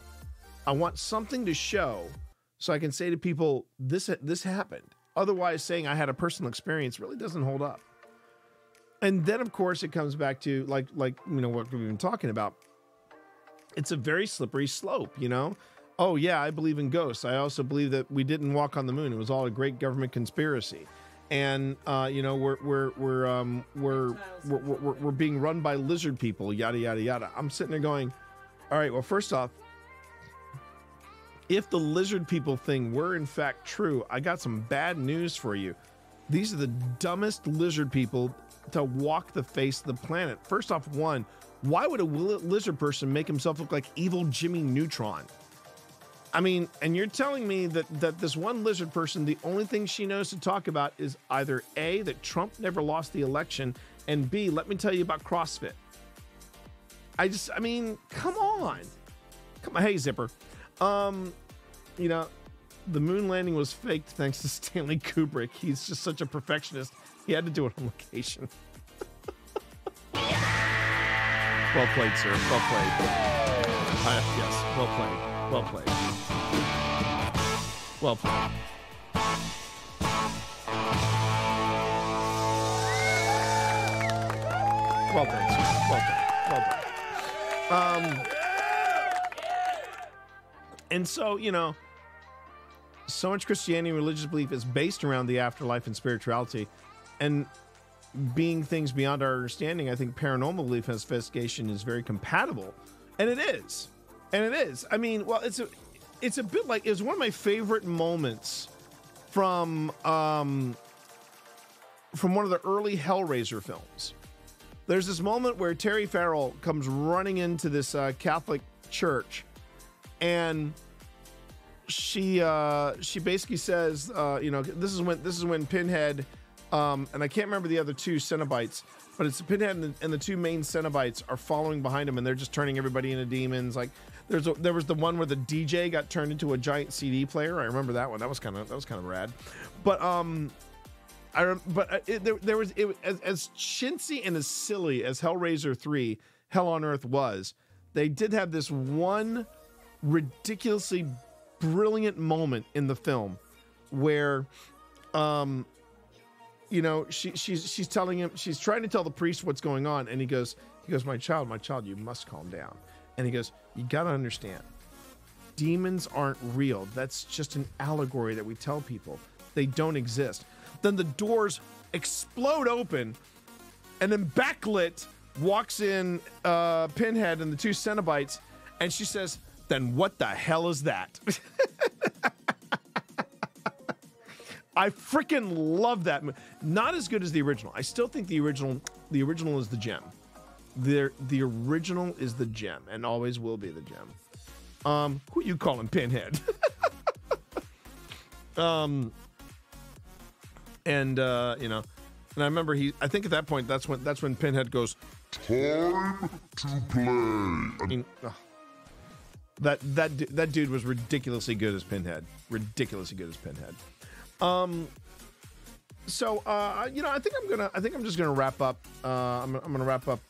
I want something to show so I can say to people, this happened. Otherwise, saying I had a personal experience really doesn't hold up. And then, of course, it comes back to like you know what we've been talking about. It's a very slippery slope, you know. Oh yeah, I believe in ghosts. I also believe that we didn't walk on the moon. It was all a great government conspiracy. And you know, we're being run by lizard people, yada yada yada. I'm sitting there going, all right, well, first off, if the lizard people thing were in fact true, I got some bad news for you. These are the dumbest lizard people to walk the face of the planet. First off, one, why would a lizard person make himself look like evil Jimmy Neutron? I mean, and you're telling me that this one lizard person, the only thing she knows to talk about is either A, that Trump never lost the election, and B, let me tell you about CrossFit. I mean, come on. Hey, Zipper. You know, the moon landing was faked thanks to Stanley Kubrick. He's just such a perfectionist. He had to do it on location. Well played, sir. Well played. Yes, well played. Well played. Well played. Well played, sir. Well played. Well played. And so, you know, so much Christianity and religious belief is based around the afterlife and spirituality, and being things beyond our understanding. I think paranormal belief and investigation is very compatible, and it is. And it is. I mean, well, it's a bit like, it's one of my favorite moments from one of the early Hellraiser films. There's this moment where Terry Farrell comes running into this Catholic church, and she basically says, you know, this is when Pinhead, and I can't remember the other two Cenobites, but it's Pinhead and the two main Cenobites are following behind him, and they're just turning everybody into demons. Like there was the one where the DJ got turned into a giant CD player. I remember that one. That was kind of rad. But there was as chintzy and as silly as Hellraiser 3, Hell on Earth was. They did have this one ridiculously brilliant moment in the film where, you know, she's telling him, she's trying to tell the priest what's going on, and he goes, my child, you must calm down. And he goes, you gotta understand, demons aren't real. That's just an allegory that we tell people. They don't exist. Then the doors explode open, and then backlit walks in Pinhead and the two Cenobites, and she says, then what the hell is that? I freaking love that. Not as good as the original. I still think the original is the gem. The original is the gem and always will be the gem. Who you calling Pinhead? And you know, and I remember I think at that point that's when Pinhead goes, time to play. I mean, that dude was ridiculously good as Pinhead. Ridiculously good as Pinhead. So you know, I think I'm just gonna wrap up. I'm gonna wrap up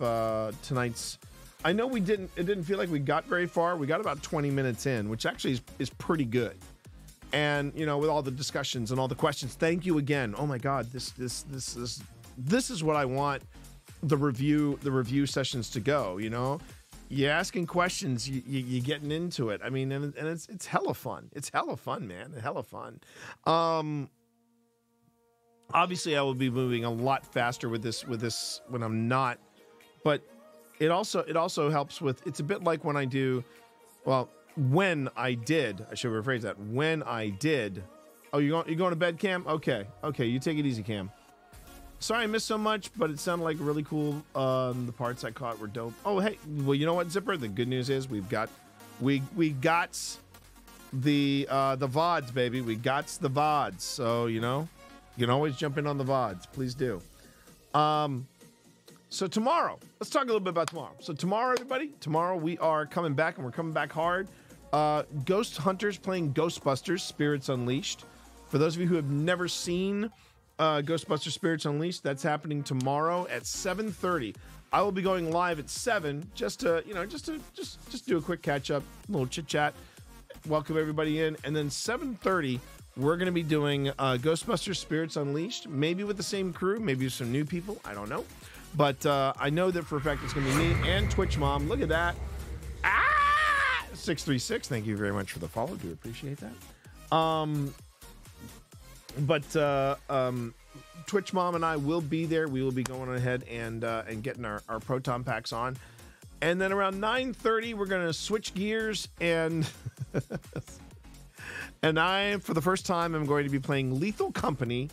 tonight's. I know it didn't feel like we got very far. We got about 20 minutes in, which actually is pretty good. And you know, with all the discussions and all the questions, thank you again. Oh my God, this is what I want the review sessions to go. You know, you asking questions, you getting into it. I mean, and it's hella fun. It's hella fun, man. Hella fun. Obviously, I will be moving a lot faster with this when I'm not, but it also helps with. It's a bit like when I do, well. When I did, I should rephrase that. When I did, oh, you going to bed, Cam? Okay, you take it easy, Cam. Sorry I missed so much, but it sounded like really cool. The parts I caught were dope. Oh, hey, well, you know what, Zipper? The good news is we got the VODs, baby. We got the VODs. So you know, you can always jump in on the VODs. Please do. So tomorrow, let's talk a little bit about tomorrow. So tomorrow, everybody, we are coming back, and we're coming back hard. Ghost Hunters playing Ghostbusters Spirits Unleashed. For those of you who have never seen Ghostbusters Spirits Unleashed, that's happening tomorrow at 7:30. I will be going live at 7 just to do a quick catch up, a little chit chat, welcome everybody in, and then 7:30 we're going to be doing Ghostbusters Spirits Unleashed, maybe with the same crew, maybe with some new people, I don't know. But I know that for a fact it's going to be me and Twitch Mom. Look at that. 636. Thank you very much for the follow. Do appreciate that. Twitch Mom and I will be there. We will be going ahead and getting our proton packs on. And then around 9:30, we're going to switch gears and I, for the first time, am going to be playing Lethal Company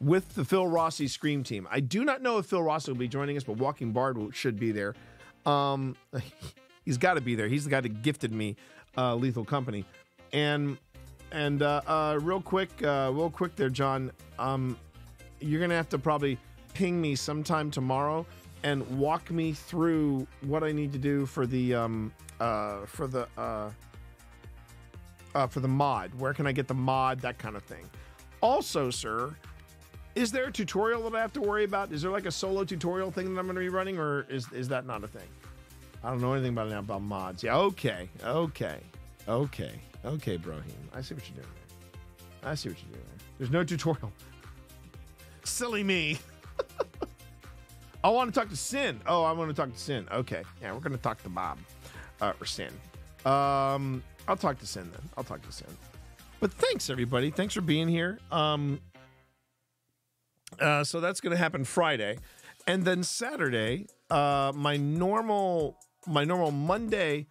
with the Phil Rossi Scream Team. I do not know if Phil Rossi will be joining us, but Walking Bard should be there. He's got to be there. He's the guy that gifted me Lethal Company. And real quick there, John, you're going to have to probably ping me sometime tomorrow and walk me through what I need to do for the mod. Where can I get the mod? That kind of thing. Also, sir, is there a tutorial that I have to worry about? Is there like a solo tutorial thing that I'm going to be running, or is that not a thing? I don't know anything about mods. Yeah, okay, Brohim. I see what you're doing. There's no tutorial. Silly me. I want to talk to Sin. Oh, I want to talk to Sin. Okay, yeah, we're going to talk to Bob or Sin. I'll talk to Sin then. But thanks, everybody. Thanks for being here. So that's going to happen Friday, and then Saturday, my normal Monday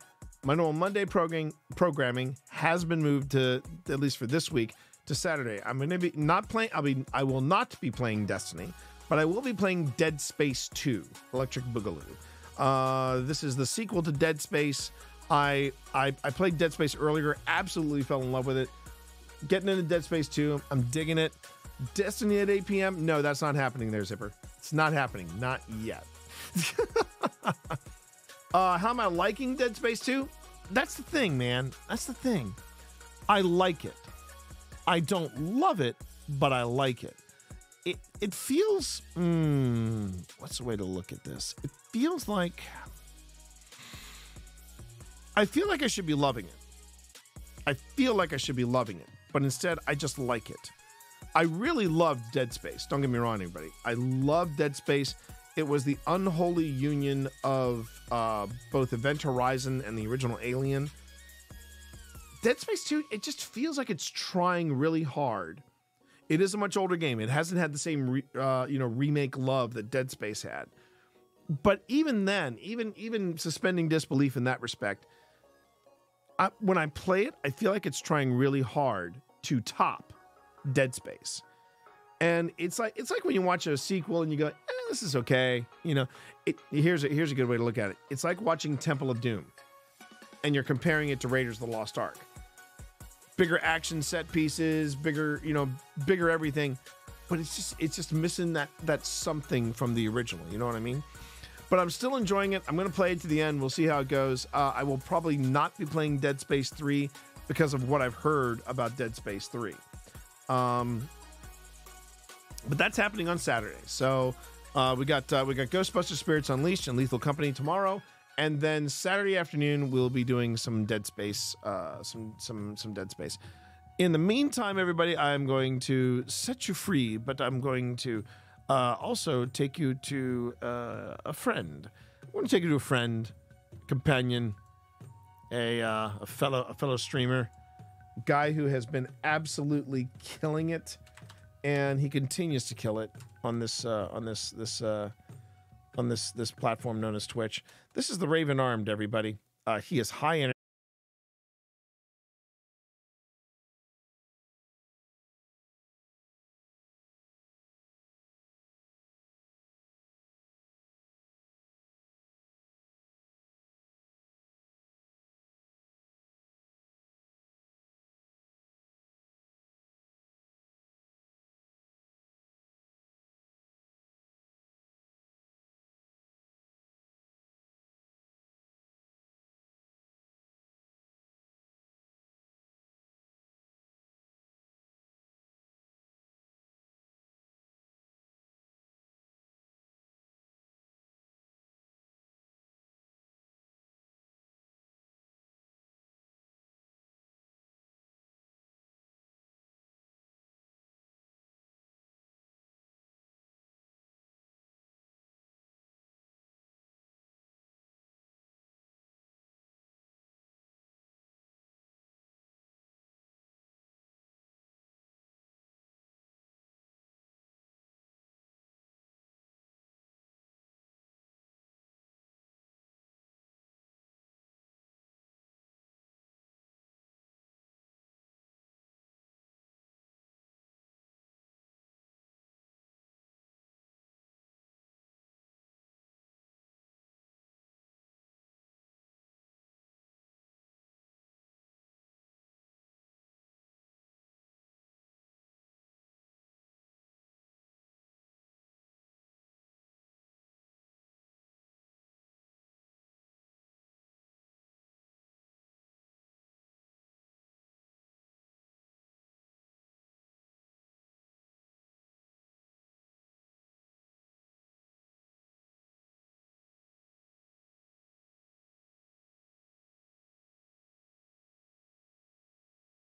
programming has been moved to, at least for this week, to Saturday. I'm going to be not playing. I will not be playing Destiny. but I will be playing Dead Space 2, Electric Boogaloo. This is the sequel to Dead Space. I played Dead Space earlier, absolutely fell in love with it. Getting into Dead Space 2, I'm digging it. Destiny at 8 p.m.? No, that's not happening there, Zipper. It's not happening. Not yet. How am I liking Dead Space 2? That's the thing, man. That's the thing. I like it. I don't love it, but I like it. It feels... what's the way to look at this? It feels like... I feel like I should be loving it. I feel like I should be loving it, but instead, I just like it. I really loved Dead Space. Don't get me wrong, everybody. I loved Dead Space. It was the unholy union of both Event Horizon and the original Alien. Dead Space 2, it just feels like it's trying really hard. It is a much older game. It hasn't had the same remake love that Dead Space had. But even then, even suspending disbelief in that respect, when I play it, I feel like it's trying really hard to top Dead Space. And it's like when you watch a sequel and you go, this is okay. You know, here's a good way to look at it. It's like watching Temple of Doom and you're comparing it to Raiders of the Lost Ark. Bigger action set pieces, bigger everything, but it's just missing that something from the original, you know what I mean? But I'm still enjoying it. I'm going to play it to the end. We'll see how it goes. I will probably not be playing Dead Space 3 because of what I've heard about Dead Space 3. But that's happening on Saturday. So we got Ghostbusters Spirits Unleashed and Lethal Company tomorrow, and then Saturday afternoon we'll be doing some Dead Space, some Dead Space. In the meantime, everybody, I'm going to set you free, but I'm going to also take you to a friend. I want to take you to a friend, companion, a fellow streamer, guy who has been absolutely killing it, and he continues to kill it on this platform known as Twitch. This is the Raven Armed, everybody. He is high energy.